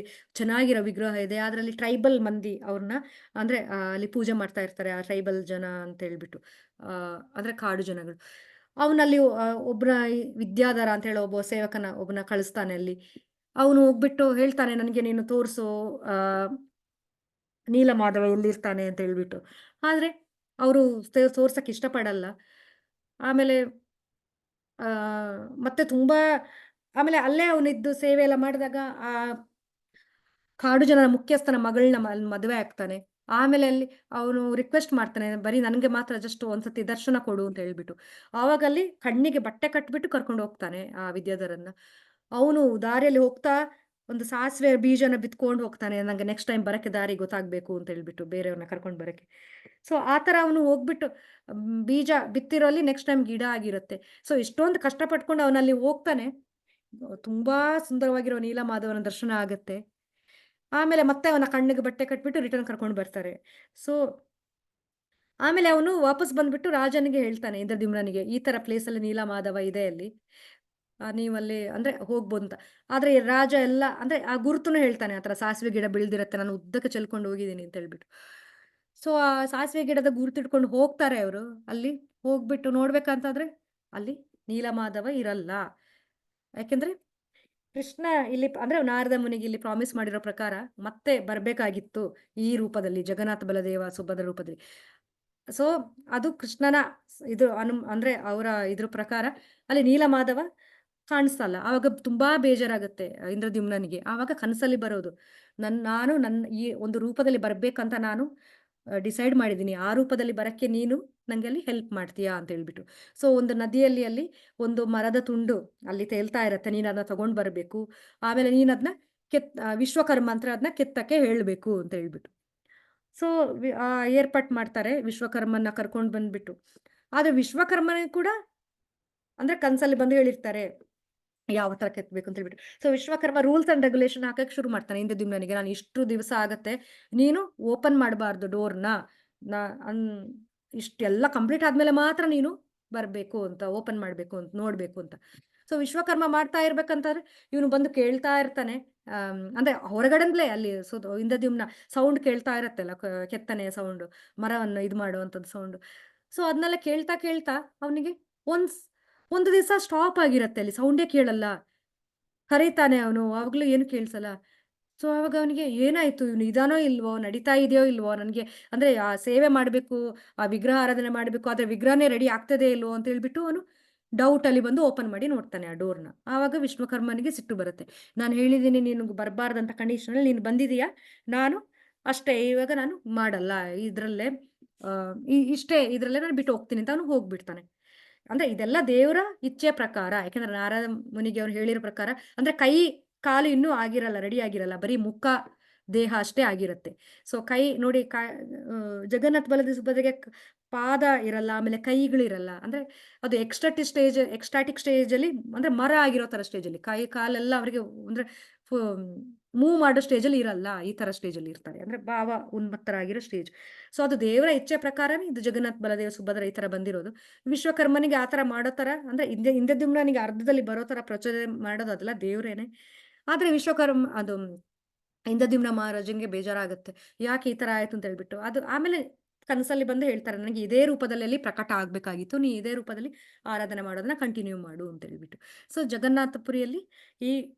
ಚೆನ್ನಾಗಿರೋ ವಿಗ್ರಹ ಇದೆ, ಅದರಲ್ಲಿ ಟ್ರೈಬಲ್ ಮಂದಿ ಅವ್ರನ್ನ ಅಂದ್ರೆ ಅಲ್ಲಿ ಪೂಜೆ ಮಾಡ್ತಾ ಇರ್ತಾರೆ, ಆ ಟ್ರೈಬಲ್ ಜನ ಅಂತ ಹೇಳ್ಬಿಟ್ಟು, ಅಂದ್ರೆ ಕಾಡು ಜನಗಳು. ಅವನಲ್ಲಿ ಒಬ್ಬನ ವಿದ್ಯಾಧರ ಅಂತ ಹೇಳೋ ಒಬ್ಬ ಸೇವಕನ ಒಬ್ಬನ ಕಳಿಸ್ತಾನೆ ಅಲ್ಲಿ. ಅವನು ಹೋಗ್ಬಿಟ್ಟು ಹೇಳ್ತಾನೆ, ನನಗೆ ನೀನು ತೋರಿಸು ನೀಲಮಾಧವ ಎಲ್ಲಿರ್ತಾನೆ ಅಂತ ಹೇಳ್ಬಿಟ್ಟು. ಆದ್ರೆ ಅವರು ತೋರ್ಸಕ್ ಇಷ್ಟಪಡಲ್ಲ. ಆಮೇಲೆ ಆ ಮತ್ತೆ ತುಂಬಾ ಆಮೇಲೆ ಅಲ್ಲೇ ಅವನಿದ್ದು ಸೇವೆ ಎಲ್ಲ ಮಾಡಿದಾಗ ಆ ಕಾಡು ಜನರ ಮುಖ್ಯಸ್ಥನ ಮಗಳನ್ನ ಮದುವೆ ಆಗ್ತಾನೆ. ಆಮೇಲೆ ಅಲ್ಲಿ ಅವನು ರಿಕ್ವೆಸ್ಟ್ ಮಾಡ್ತಾನೆ, ಬರೀ ನನಗೆ ಮಾತ್ರ ಜಸ್ಟ್ ಒಂದ್ಸತಿ ದರ್ಶನ ಕೊಡು ಅಂತ ಹೇಳ್ಬಿಟ್ಟು. ಆವಾಗ ಅಲ್ಲಿ ಕಣ್ಣಿಗೆ ಬಟ್ಟೆ ಕಟ್ಬಿಟ್ಟು ಕರ್ಕೊಂಡು ಹೋಗ್ತಾನೆ ಆ ವಿದ್ಯಾಧರನ್ನ. ಅವನು ದಾರಿಯಲ್ಲಿ ಹೋಗ್ತಾ ಒಂದು ಸಾಸಿವೆ ಬೀಜನ ಬಿತ್ಕೊಂಡು ಹೋಗ್ತಾನೆ, ನಂಗೆ ನೆಕ್ಸ್ಟ್ ಟೈಮ್ ಬರಕ್ಕೆ ದಾರಿ ಗೊತ್ತಾಗ್ಬೇಕು ಅಂತ ಹೇಳ್ಬಿಟ್ಟು, ಬೇರೆಯವ್ರನ್ನ ಕರ್ಕೊಂಡು ಬರಕ್ಕೆ. ಸೊ ಆ ತರ ಅವನು ಹೋಗ್ಬಿಟ್ಟು ಬೀಜ ಬಿತ್ತಿರೋಲ್ಲಿ ನೆಕ್ಸ್ಟ್ ಟೈಮ್ ಗಿಡ ಆಗಿರುತ್ತೆ. ಸೊ ಇಷ್ಟೊಂದು ಕಷ್ಟಪಟ್ಕೊಂಡು ಅವನಲ್ಲಿ ಹೋಗ್ತಾನೆ. ತುಂಬಾ ಸುಂದರವಾಗಿರೋ ನೀಲಮಾಧವನ ದರ್ಶನ ಆಗತ್ತೆ. ಆಮೇಲೆ ಮತ್ತೆ ಅವನ ಕಣ್ಣಿಗೆ ಬಟ್ಟೆ ಕಟ್ಬಿಟ್ಟು ರಿಟರ್ನ್ ಕರ್ಕೊಂಡು ಬರ್ತಾರೆ. ಸೊ ಆಮೇಲೆ ಅವನು ವಾಪಸ್ ಬಂದ್ಬಿಟ್ಟು ರಾಜನಿಗೆ ಹೇಳ್ತಾನೆ, ಇಂದ್ರದ್ಯುಮ್ನನಿಗೆ, ಈ ತರ ಪ್ಲೇಸ್ ಅಲ್ಲಿ ನೀಲಮಾಧವ ಇದೆ ಅಲ್ಲಿ, ನೀವಲ್ಲಿ ಅಂದ್ರೆ ಹೋಗ್ಬೋದು ಅಂತ. ಆದ್ರೆ ಈ ರಾಜ ಎಲ್ಲ ಅಂದ್ರೆ ಆ ಗುರುತುನು ಹೇಳ್ತಾನೆ, ಆತರ ಸಾಸಿವೆ ಗಿಡ ಬೆಳೆದಿರತ್ತೆ, ನಾನು ಉದ್ದಕ್ಕೆ ಚೆಲ್ಕೊಂಡು ಹೋಗಿದ್ದೀನಿ ಅಂತ ಹೇಳ್ಬಿಟ್ಟು. ಸೊ ಆ ಸಾಸಿವೆ ಗಿಡದ ಗುರುತಿಡ್ಕೊಂಡು ಹೋಗ್ತಾರೆ ಅವರು. ಅಲ್ಲಿ ಹೋಗ್ಬಿಟ್ಟು ನೋಡ್ಬೇಕಂತಾದ್ರೆ ಅಲ್ಲಿ ನೀಲಮಾಧವ ಇರಲ್ಲ. ಯಾಕೆಂದ್ರೆ ಕೃಷ್ಣ ಇಲ್ಲಿ ಅಂದ್ರೆ ನಾರದ ಮುನಿಗೆ ಇಲ್ಲಿ ಪ್ರಾಮಿಸ್ ಮಾಡಿರೋ ಪ್ರಕಾರ ಮತ್ತೆ ಬರ್ಬೇಕಾಗಿತ್ತು ಈ ರೂಪದಲ್ಲಿ, ಜಗನ್ನಾಥ ಬಲದೇವ ಸುಭದ್ರ ರೂಪದಲ್ಲಿ. ಸೊ ಅದು ಕೃಷ್ಣನ ಇದು ಅಂದ್ರೆ ಅವರ ಇದ್ರ ಪ್ರಕಾರ ಅಲ್ಲಿ ನೀಲಮಾಧವ ಕಾಣಿಸ್ತಲ್ಲ. ಆವಾಗ ತುಂಬಾ ಬೇಜಾರಾಗುತ್ತೆ ಇಂದ್ರದ್ಯುಮ್ನನಿಗೆ. ಆವಾಗ ಕನಸಲ್ಲಿ ಬರೋದು, ನಾನು ನನ್ನ ಈ ಒಂದು ರೂಪದಲ್ಲಿ ಬರ್ಬೇಕಂತ ನಾನು ಡಿಸೈಡ್ ಮಾಡಿದ್ದೀನಿ, ಆ ರೂಪದಲ್ಲಿ ಬರಕ್ಕೆ ನೀನು ನಂಗೆ ಅಲ್ಲಿ ಹೆಲ್ಪ್ ಮಾಡ್ತೀಯಾ ಅಂತ ಹೇಳ್ಬಿಟ್ಟು. ಸೊ ಒಂದು ನದಿಯಲ್ಲಿ ಅಲ್ಲಿ ಒಂದು ಮರದ ತುಂಡು ಅಲ್ಲಿ ತೇಲ್ತಾ ಇರತ್ತೆ, ನೀನು ಅದನ್ನ ತಗೊಂಡ್ ಬರ್ಬೇಕು, ಆಮೇಲೆ ನೀನ್ ಅದನ್ನ ವಿಶ್ವಕರ್ಮ ಅಂತ ಅದನ್ನ ಕೆತ್ತಕ್ಕೆ ಹೇಳ್ಬೇಕು ಅಂತ ಹೇಳ್ಬಿಟ್ಟು. ಸೊ ಏರ್ಪಾಟ್ ಮಾಡ್ತಾರೆ, ವಿಶ್ವಕರ್ಮನ ಕರ್ಕೊಂಡು ಬಂದ್ಬಿಟ್ಟು. ಆದ್ರೆ ವಿಶ್ವಕರ್ಮನಿಗೆ ಕೂಡ ಅಂದ್ರೆ ಕನ್ಸಲ್ಲಿ ಬಂದು ಹೇಳಿರ್ತಾರೆ, ಯಾವ ಥರ ಕೆತ್ತಬೇಕು ಅಂತ ಹೇಳ್ಬಿಟ್ಟು. So Vishwakarma rules and regulation ಹಾಕಕ್ಕೆ ಶುರು ಮಾಡ್ತಾನೆ ಇಂದ್ರದ್ಯುಮ್ನನಿಗೆ. ನಾನು ಇಷ್ಟು ದಿವಸ ಆಗತ್ತೆ, ನೀನು ಓಪನ್ ಮಾಡಬಾರ್ದು ಡೋರ್‌ನ. ನಾ ಅನ್ ಇಷ್ಟೆಲ್ಲ ಕಂಪ್ಲೀಟ್ ಆದ್ಮೇಲೆ ಮಾತ್ರ ನೀನು ಬರ್ಬೇಕು ಅಂತ, ಓಪನ್ ಮಾಡ್ಬೇಕು ಅಂತ, ನೋಡ್ಬೇಕು ಅಂತ. ಸೊ ವಿಶ್ವಕರ್ಮ ಮಾಡ್ತಾ ಇರ್ಬೇಕಂತಂದ್ರೆ ಇವನು ಬಂದು ಕೇಳ್ತಾ ಇರ್ತಾನೆ. ಅಂದ್ರೆ ಹೊರಗಡೆಯಿಂದಲೇ ಅಲ್ಲಿ ಇಂದ್ರದ್ಯುಮ್ನ ಸೌಂಡ್ ಕೇಳ್ತಾ ಇರತ್ತಲ್ಲ, ಕೆತ್ತನೆಯ ಸೌಂಡು, ಮರವನ್ನು ಇದು ಮಾಡುವಂಥದ್ದು ಸೌಂಡು. ಸೊ ಅದನ್ನೆಲ್ಲ ಕೇಳ್ತಾ ಕೇಳ್ತಾ ಅವನಿಗೆ ಒಂದು ದಿವಸ ಸ್ಟಾಪ್ ಆಗಿರತ್ತೆ, ಅಲ್ಲಿ ಸೌಂಡೇ ಕೇಳಲ್ಲ. ಕರೀತಾನೆ ಅವನು, ಆವಾಗ್ಲೂ ಏನು ಕೇಳಿಸಲ್ಲ. ಸೊ ಆವಾಗ ಅವನಿಗೆ ಏನಾಯ್ತು, ಇವನು ಇದಾನೋ ಇಲ್ವೋ, ನಡೀತಾ ಇದೆಯೋ ಇಲ್ವೋ, ನನಗೆ ಅಂದ್ರೆ ಆ ಸೇವೆ ಮಾಡಬೇಕು, ಆ ವಿಗ್ರಹ ಆರಾಧನೆ ಮಾಡಬೇಕು, ಆದ್ರೆ ವಿಗ್ರಹನೇ ರೆಡಿ ಆಗ್ತದೆ ಇಲ್ವೋ ಅಂತ ಹೇಳ್ಬಿಟ್ಟು ಅವನು ಡೌಟ್ ಅಲ್ಲಿ ಬಂದು ಓಪನ್ ಮಾಡಿ ನೋಡ್ತಾನೆ ಆ ಡೋರ್‌ನ. ಆವಾಗ ವಿಶ್ವಕರ್ಮನಿಗೆ ಸಿಟ್ಟು ಬರುತ್ತೆ. ನಾನು ಹೇಳಿದ್ದೀನಿ ನಿನಗೆ ಬರಬಾರ್ದಂತ ಕಂಡೀಷನಲ್ಲಿ ನೀನು ಬಂದಿದೀಯಾ, ನಾನು ಅಷ್ಟೇ, ಇವಾಗ ನಾನು ಮಾಡಲ್ಲ ಇದ್ರಲ್ಲೇ, ಇಷ್ಟೇ ಇದ್ರಲ್ಲೇ ನಾನು ಬಿಟ್ಟು ಹೋಗ್ತೀನಿ ಅಂತ ಅವನು ಹೋಗ್ಬಿಡ್ತಾನೆ. ಅಂದ್ರೆ ಇದೆಲ್ಲ ದೇವರ ಇಚ್ಛೆಯ ಪ್ರಕಾರ. ಯಾಕಂದ್ರೆ ನಾರದ ಮುನಿಗೆ ಅವ್ರು ಹೇಳಿರೋ ಪ್ರಕಾರ, ಅಂದ್ರೆ ಕೈ, ಕಾಲು ಇನ್ನೂ ಆಗಿರಲ್ಲ, ರೆಡಿ ಆಗಿರಲ್ಲ. ಬರೀ ಮುಖ, ದೇಹ ಅಷ್ಟೇ ಆಗಿರುತ್ತೆ. ಸೊ ಕೈ ನೋಡಿ, ಜಗನ್ನಾಥ ಬಲದೇವ ಸುಭದ್ರೆಗೆ ಪಾದ ಇರಲ್ಲ, ಆಮೇಲೆ ಕೈಗಳಿರಲ್ಲ. ಅಂದ್ರೆ ಅದು ಎಕ್ಸ್ಟಾಟಿಕ್ ಸ್ಟೇಜಲ್ಲಿ, ಅಂದ್ರೆ ಮರ ಆಗಿರೋ ತರ ಸ್ಟೇಜಲ್ಲಿ ಕೈ ಕಾಲೆಲ್ಲ ಅವರಿಗೆ ಅಂದ್ರೆ ಮೂವ್ ಮಾಡೋ ಸ್ಟೇಜಲ್ಲಿ ಇರಲ್ಲ, ಈ ತರ ಸ್ಟೇಜಲ್ಲಿ ಇರ್ತಾರೆ. ಅಂದ್ರೆ ಭಾವ ಉನ್ಮತ್ತರಾಗಿರೋ ಸ್ಟೇಜ್. ಸೊ ಅದು ದೇವರ ಇಚ್ಛೆ ಪ್ರಕಾರನೇ ಇದು ಜಗನ್ನಾಥ ಬಲದೇವ ಸುಭದ್ರ ಈ ತರ ಬಂದಿರೋದು. ವಿಶ್ವಕರ್ಮನಿಗೆ ಆ ತರ ಮಾಡೋ ತರ, ಅಂದ್ರೆ ಇಂದ್ರದ್ಯುಮ್ನನಿಗೆ ಅರ್ಧದಲ್ಲಿ ಬರೋ ತರ ಪ್ರಚೋದನೆ ಮಾಡೋದು ಅದೆಲ್ಲ ದೇವ್ರೇನೆ. ಆದ್ರೆ ಅದು ಇಂದ್ರದ್ಯುಮ್ನ ಮಹಾರಾಜಂಗೆ ಬೇಜಾರಾಗುತ್ತೆ. ಯಾಕೆ ಈ ತರ ಆಯ್ತು ಅಂತ ಹೇಳ್ಬಿಟ್ಟು. ಅದು ಆಮೇಲೆ ಕನಸಲ್ಲಿ ಬಂದು ಹೇಳ್ತಾರೆ, ನನಗೆ ಇದೇ ರೂಪದಲ್ಲಿ ಅಲ್ಲಿ ಪ್ರಕಟ ಆಗ್ಬೇಕಾಗಿತ್ತು, ನೀ ಇದೇ ರೂಪದಲ್ಲಿ ಆರಾಧನೆ ಮಾಡೋದನ್ನ ಕಂಟಿನ್ಯೂ ಮಾಡು ಅಂತ ಹೇಳ್ಬಿಟ್ಟು. ಸೊ ಜಗನ್ನಾಥಪುರಿಯಲ್ಲಿ ಈ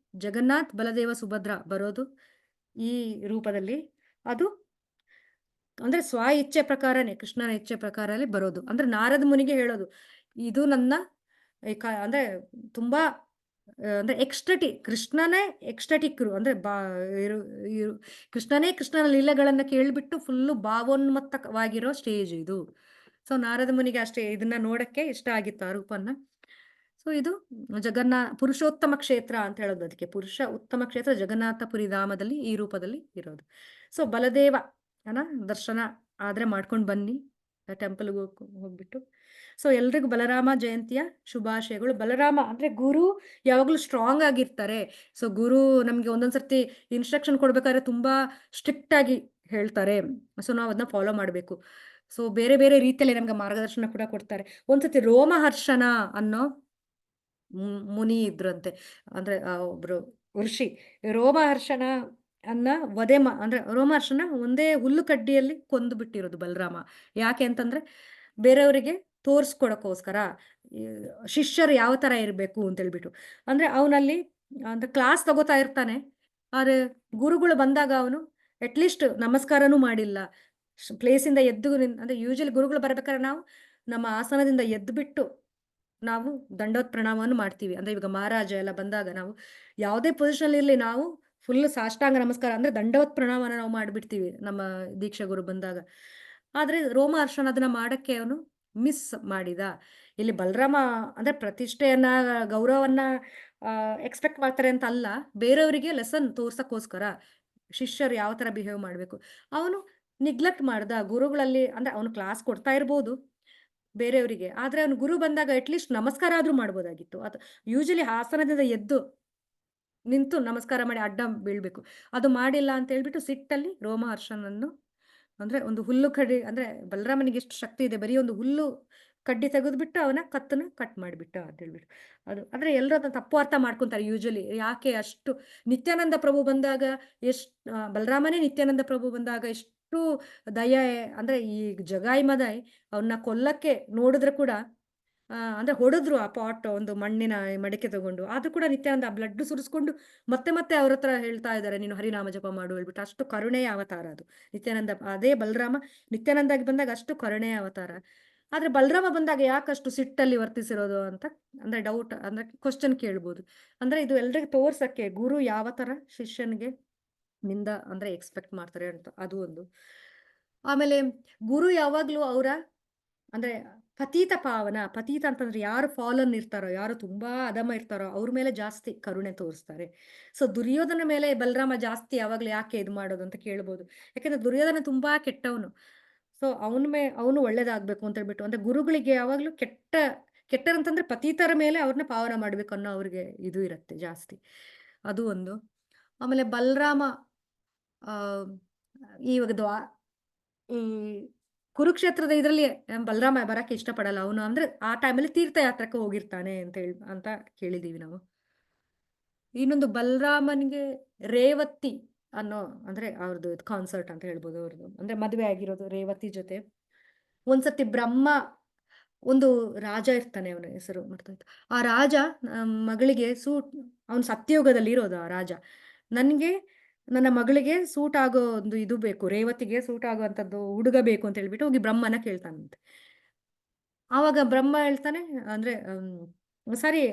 ಜಗನ್ನಾಥ್ ಬಲದೇವ ಸುಭದ್ರ ಬರೋದು ಈ ರೂಪದಲ್ಲಿ. ಅದು ಅಂದ್ರೆ ಸ್ವ ಇಚ್ಛೆ ಪ್ರಕಾರನೇ, ಕೃಷ್ಣನ ಇಚ್ಛೆ ಪ್ರಕಾರನೇ ಬರೋದು. ಅಂದ್ರೆ ನಾರದ ಮುನಿಗೆ ಹೇಳೋದು, ಇದು ನನ್ನ ಅಂದ್ರೆ ತುಂಬಾ ಅಂದ್ರೆ ಕೃಷ್ಣನೇ ಎಕ್ಸ್ಟಟಿಕ್ರು, ಅಂದ್ರೆ ಕೃಷ್ಣನೇ ಕೃಷ್ಣನ ಲೀಲೆಗಳನ್ನ ಕೇಳ್ಬಿಟ್ಟು ಫುಲ್ಲು ಭಾವೋನ್ಮತ್ತವಾಗಿರೋ ಸ್ಟೇಜ್ ಇದು. ಸೊ ನಾರದ ಮುನಿಗೆ ಅಷ್ಟೇ ಇದನ್ನ ನೋಡಕ್ಕೆ ಇಷ್ಟ ಆಗಿತ್ತು ಆ ರೂಪನ್ನ. ಸೊ ಇದು ಪುರುಷೋತ್ತಮ ಕ್ಷೇತ್ರ ಅಂತ ಹೇಳೋದು. ಅದಕ್ಕೆ ಪುರುಷ ಉತ್ತಮ ಕ್ಷೇತ್ರ ಜಗನ್ನಾಥಪುರಿ ಧಾಮದಲ್ಲಿ ಈ ರೂಪದಲ್ಲಿ ಇರೋದು. ಸೊ ಬಲದೇವ ದರ್ಶನ ಆದ್ರೆ ಮಾಡ್ಕೊಂಡು ಬನ್ನಿ, ಟೆಂಪಲ್ಗೆ ಹೋಗ್ಬಿಟ್ಟು. ಸೊ ಎಲ್ರಿಗೂ ಬಲರಾಮ ಜಯಂತಿಯ ಶುಭಾಶಯಗಳು. ಬಲರಾಮ ಅಂದ್ರೆ ಗುರು ಯಾವಾಗ್ಲೂ ಸ್ಟ್ರಾಂಗ್ ಆಗಿರ್ತಾರೆ. ಸೊ ಗುರು ನಮ್ಗೆ ಒಂದೊಂದ್ಸರ್ತಿ ಇನ್ಸ್ಟ್ರಕ್ಷನ್ ಕೊಡ್ಬೇಕಾದ್ರೆ ತುಂಬಾ ಸ್ಟ್ರಿಕ್ಟ್ ಆಗಿ ಹೇಳ್ತಾರೆ. ಸೊ ನಾವು ಅದನ್ನ ಫಾಲೋ ಮಾಡ್ಬೇಕು. ಸೊ ಬೇರೆ ಬೇರೆ ರೀತಿಯಲ್ಲಿ ನಮ್ಗೆ ಮಾರ್ಗದರ್ಶನ ಕೂಡ ಕೊಡ್ತಾರೆ. ಒಂದ್ಸತಿ ರೋಮಹರ್ಷಣ ಅನ್ನೋ ಮುನಿ ಇದ್ರಂತೆ, ಅಂದ್ರೆ ಒಬ್ರು ಋಷಿ. ರೋಮಹರ್ಷಣ ಅಂದ್ರೆ ರೋಮಹರ್ಷಣ ಒಂದೇ ಹುಲ್ಲು ಕಡ್ಡಿಯಲ್ಲಿ ಕೊಂದು ಬಿಟ್ಟಿರೋದು ಬಲರಾಮ. ಯಾಕೆ ಅಂತಂದ್ರೆ ಬೇರೆಯವರಿಗೆ ತೋರ್ಸ್ಕೊಡಕ್ಕೋಸ್ಕರ, ಶಿಷ್ಯರು ಯಾವ ತರ ಇರಬೇಕು ಅಂತ ಹೇಳ್ಬಿಟ್ಟು. ಅಂದ್ರೆ ಅವನಲ್ಲಿ ಅಂದ್ರೆ ಕ್ಲಾಸ್ ತಗೋತಾ ಇರ್ತಾನೆ, ಆದ್ರೆ ಗುರುಗಳು ಬಂದಾಗ ಅವನು ಅಟ್ಲೀಸ್ಟ್ ನಮಸ್ಕಾರನೂ ಮಾಡಿಲ್ಲ. ಪ್ಲೇಸಿಂದ ಎದ್ದು ಅಂದ್ರೆ ಯೂಶಲಿ ಗುರುಗಳು ಬರ್ಬೇಕಾದ್ರೆ ನಾವು ನಮ್ಮ ಆಸನದಿಂದ ಎದ್ದು ಬಿಟ್ಟು ನಾವು ದಂಡೋತ್ ಪ್ರಣಾಮವನ್ನು ಮಾಡ್ತೀವಿ. ಅಂದ್ರೆ ಇವಾಗ ಮಹಾರಾಜ ಎಲ್ಲ ಬಂದಾಗ ನಾವು ಯಾವುದೇ ಪೊಸಿಷನ್ ಇರ್ಲಿ, ನಾವು ಫುಲ್ ಸಾಷ್ಟಾಂಗ ನಮಸ್ಕಾರ ಅಂದ್ರೆ ದಂಡವತ್ ಪ್ರಣಾಮನ ನಾವು ಮಾಡ್ಬಿಡ್ತೀವಿ ನಮ್ಮ ದೀಕ್ಷಾ ಗುರು ಬಂದಾಗ. ಆದ್ರೆ ರೋಮಹರ್ಷಣ ಅದನ್ನ ಮಾಡಕ್ಕೆ ಅವನು ಮಿಸ್ ಮಾಡಿದ. ಇಲ್ಲಿ ಬಲರಾಮ ಅಂದ್ರೆ ಪ್ರತಿಷ್ಠೆಯನ್ನ, ಗೌರವವನ್ನ ಎಕ್ಸ್ಪೆಕ್ಟ್ ಮಾಡ್ತಾರೆ ಅಂತ ಅಲ್ಲ, ಬೇರೆಯವರಿಗೆ ಲೆಸನ್ ತೋರ್ಸಕ್ಕೋಸ್ಕರ ಶಿಷ್ಯರು ಯಾವ ತರ ಬಿಹೇವ್ ಮಾಡ್ಬೇಕು ಅವನು ನಿಗ್ಲೆಕ್ಟ್ ಮಾಡ್ದ. ಗುರುಗಳಲ್ಲಿ ಅಂದ್ರೆ ಅವನು ಕ್ಲಾಸ್ ಕೊಡ್ತಾ ಇರ್ಬೋದು ಬೇರೆಯವರಿಗೆ, ಆದ್ರೆ ಅವನು ಗುರು ಬಂದಾಗ ಅಟ್ಲೀಸ್ಟ್ ನಮಸ್ಕಾರ ಆದ್ರೂ ಮಾಡ್ಬೋದಾಗಿತ್ತು. ಅದು ಯೂಶಲಿ ಆಸನದಿಂದ ಎದ್ದು ನಿಂತು ನಮಸ್ಕಾರ ಮಾಡಿ ಅಡ್ಡ ಬೀಳ್ಬೇಕು, ಅದು ಮಾಡಿಲ್ಲ ಅಂತ ಹೇಳ್ಬಿಟ್ಟು ಸಿಟ್ಟಲ್ಲಿ ರೋಮಹರ್ಷನನ್ನು ಅಂದ್ರೆ ಒಂದು ಹುಲ್ಲು ಕಡ್ಡಿ, ಅಂದ್ರೆ ಬಲರಾಮನಿಗೆ ಎಷ್ಟು ಶಕ್ತಿ ಇದೆ, ಬರೀ ಒಂದು ಹುಲ್ಲು ಕಡ್ಡಿ ತೆಗೆದ್ಬಿಟ್ಟು ಅವನ ಕತ್ತನ್ನ ಕಟ್ ಮಾಡಿಬಿಟ್ಟ ಅಂತ ಹೇಳ್ಬಿಟ್ಟು. ಅದು ಅಂದ್ರೆ ಎಲ್ಲರೂ ಅದನ್ನ ತಪ್ಪು ಅರ್ಥ ಮಾಡ್ಕೊಂತಾರೆ ಯೂಶಲಿ. ಯಾಕೆ ಅಷ್ಟು ನಿತ್ಯಾನಂದ ಪ್ರಭು ಬಂದಾಗ ಬಲರಾಮನೇ ನಿತ್ಯಾನಂದ ಪ್ರಭು ಬಂದಾಗ ಎಷ್ಟು ದಯೆ, ಅಂದ್ರೆ ಈ ಜಗಾಯಿಮದಾಯ್ ಅವನ್ನ ಕೊಲ್ಲಕ್ಕೆ ನೋಡಿದ್ರೆ ಕೂಡ ಅಂದ್ರೆ ಹೊಡೆದ್ರು ಆ ಪಾಟ್, ಒಂದು ಮಣ್ಣಿನ ಮಡಿಕೆ ತಗೊಂಡು, ಆದ್ರೂ ಕೂಡ ನಿತ್ಯಾನಂದ ಬ್ಲಡ್ ಸುರಿಸ್ಕೊಂಡು ಮತ್ತೆ ಮತ್ತೆ ಅವ್ರ ಹತ್ರ ಹೇಳ್ತಾ ಇದ್ದಾರೆ, ನೀನು ಹರಿನಾಮ ಜಪ ಮಾಡು ಹೇಳ್ಬಿಟ್ಟು. ಅಷ್ಟು ಕರುಣೆಯ ಅವತಾರ ಅದು ನಿತ್ಯಾನಂದ. ಅದೇ ಬಲರಾಮ ನಿತ್ಯಾನಂದಾಗಿ ಬಂದಾಗ ಅಷ್ಟು ಕರುಣೆಯ ಅವತಾರ. ಆದ್ರೆ ಬಲರಾಮ ಬಂದಾಗ ಯಾಕಷ್ಟು ಸಿಟ್ಟಲ್ಲಿ ವರ್ತಿಸಿರೋದು ಅಂತ ಅಂದ್ರೆ ಡೌಟ್, ಅಂದ್ರೆ ಕ್ವಶನ್ ಕೇಳ್ಬೋದು. ಅಂದ್ರೆ ಇದು ಎಲ್ರಿಗೂ ತೋರ್ಸಕ್ಕೆ ಗುರು ಯಾವ ತರ ಶಿಷ್ಯನಿಗೆ ನಿಂದ ಅಂದ್ರೆ ಎಕ್ಸ್ಪೆಕ್ಟ್ ಮಾಡ್ತಾರೆ ಅಂತ, ಅದು ಒಂದು. ಆಮೇಲೆ ಗುರು ಯಾವಾಗ್ಲೂ ಅವರ ಅಂದ್ರೆ ಪತೀತ ಅಂತಂದ್ರೆ ಯಾರು ಫಾಲನ್ ಇರ್ತಾರೋ, ಯಾರು ತುಂಬಾ ಅಧಮ ಇರ್ತಾರೋ ಅವ್ರ ಮೇಲೆ ಜಾಸ್ತಿ ಕರುಣೆ ತೋರಿಸ್ತಾರೆ. ಸೊ ದುರ್ಯೋಧನ ಮೇಲೆ ಬಲರಾಮ ಜಾಸ್ತಿ ಯಾವಾಗ್ಲೂ ಯಾಕೆ ಇದು ಮಾಡೋದು ಅಂತ ಕೇಳ್ಬೋದು. ಯಾಕಂದ್ರೆ ದುರ್ಯೋಧನ ತುಂಬಾ ಕೆಟ್ಟವನು. ಸೊ ಅವನು ಒಳ್ಳೇದಾಗ್ಬೇಕು ಅಂತ ಹೇಳ್ಬಿಟ್ಟು, ಅಂದ್ರೆ ಗುರುಗಳಿಗೆ ಯಾವಾಗ್ಲೂ ಕೆಟ್ಟರಂತಂದ್ರೆ ಪತಿತರ ಮೇಲೆ ಅವ್ರನ್ನ ಪಾವನ ಮಾಡ್ಬೇಕು ಅನ್ನೋ ಅವ್ರಿಗೆ ಇದು ಇರುತ್ತೆ ಜಾಸ್ತಿ. ಅದು ಒಂದು. ಆಮೇಲೆ ಬಲರಾಮ ಆ, ಇವಾಗ ಈ ಕುರುಕ್ಷೇತ್ರದ ಇದರಲ್ಲಿ ಬಲರಾಮ ಬರಕ್ಕೆ ಇಷ್ಟಪಡಲ್ಲ. ಅವನು ಅಂದ್ರೆ ಆ ಟೈಮಲ್ಲಿ ತೀರ್ಥಯಾತ್ರಕ್ಕೆ ಹೋಗಿರ್ತಾನೆ ಅಂತ ಕೇಳಿದೀವಿ ನಾವು. ಇನ್ನೊಂದು ಬಲರಾಮನಿಗೆ ರೇವತಿ ಅನ್ನೋ ಅಂದ್ರೆ ಅವ್ರದ್ದು ಕಾನ್ಸರ್ಟ್ ಅಂತ ಹೇಳ್ಬೋದು. ಅವ್ರದ್ದು ಅಂದ್ರೆ ಮದುವೆ ಆಗಿರೋದು ರೇವತಿ ಜೊತೆ. ಒಂದ್ಸತಿ ಬ್ರಹ್ಮ, ಒಂದು ರಾಜ ಇರ್ತಾನೆ, ಅವನ ಹೆಸರು ಮರ್ತೋಯ್ತು. ಆ ರಾಜ ಮಗಳಿಗೆ ಅವನು ಸತ್ಯಯುಗದಲ್ಲಿ ಇರೋದು ಆ ರಾಜ. ನನ್ನ ಮಗಳಿಗೆ ಸೂಟ್ ಆಗೋ ಒಂದು ಇದು ಬೇಕು, ರೇವತಿಗೆ ಸೂಟ್ ಆಗುವಂಥದ್ದು ಹುಡುಗ ಬೇಕು ಅಂತ ಹೇಳ್ಬಿಟ್ಟು ಹೋಗಿ ಬ್ರಹ್ಮನ ಕೇಳ್ತಾನಂತೆ. ಆವಾಗ ಬ್ರಹ್ಮ ಹೇಳ್ತಾನೆ, ಅಂದ್ರೆ ಸರಿ,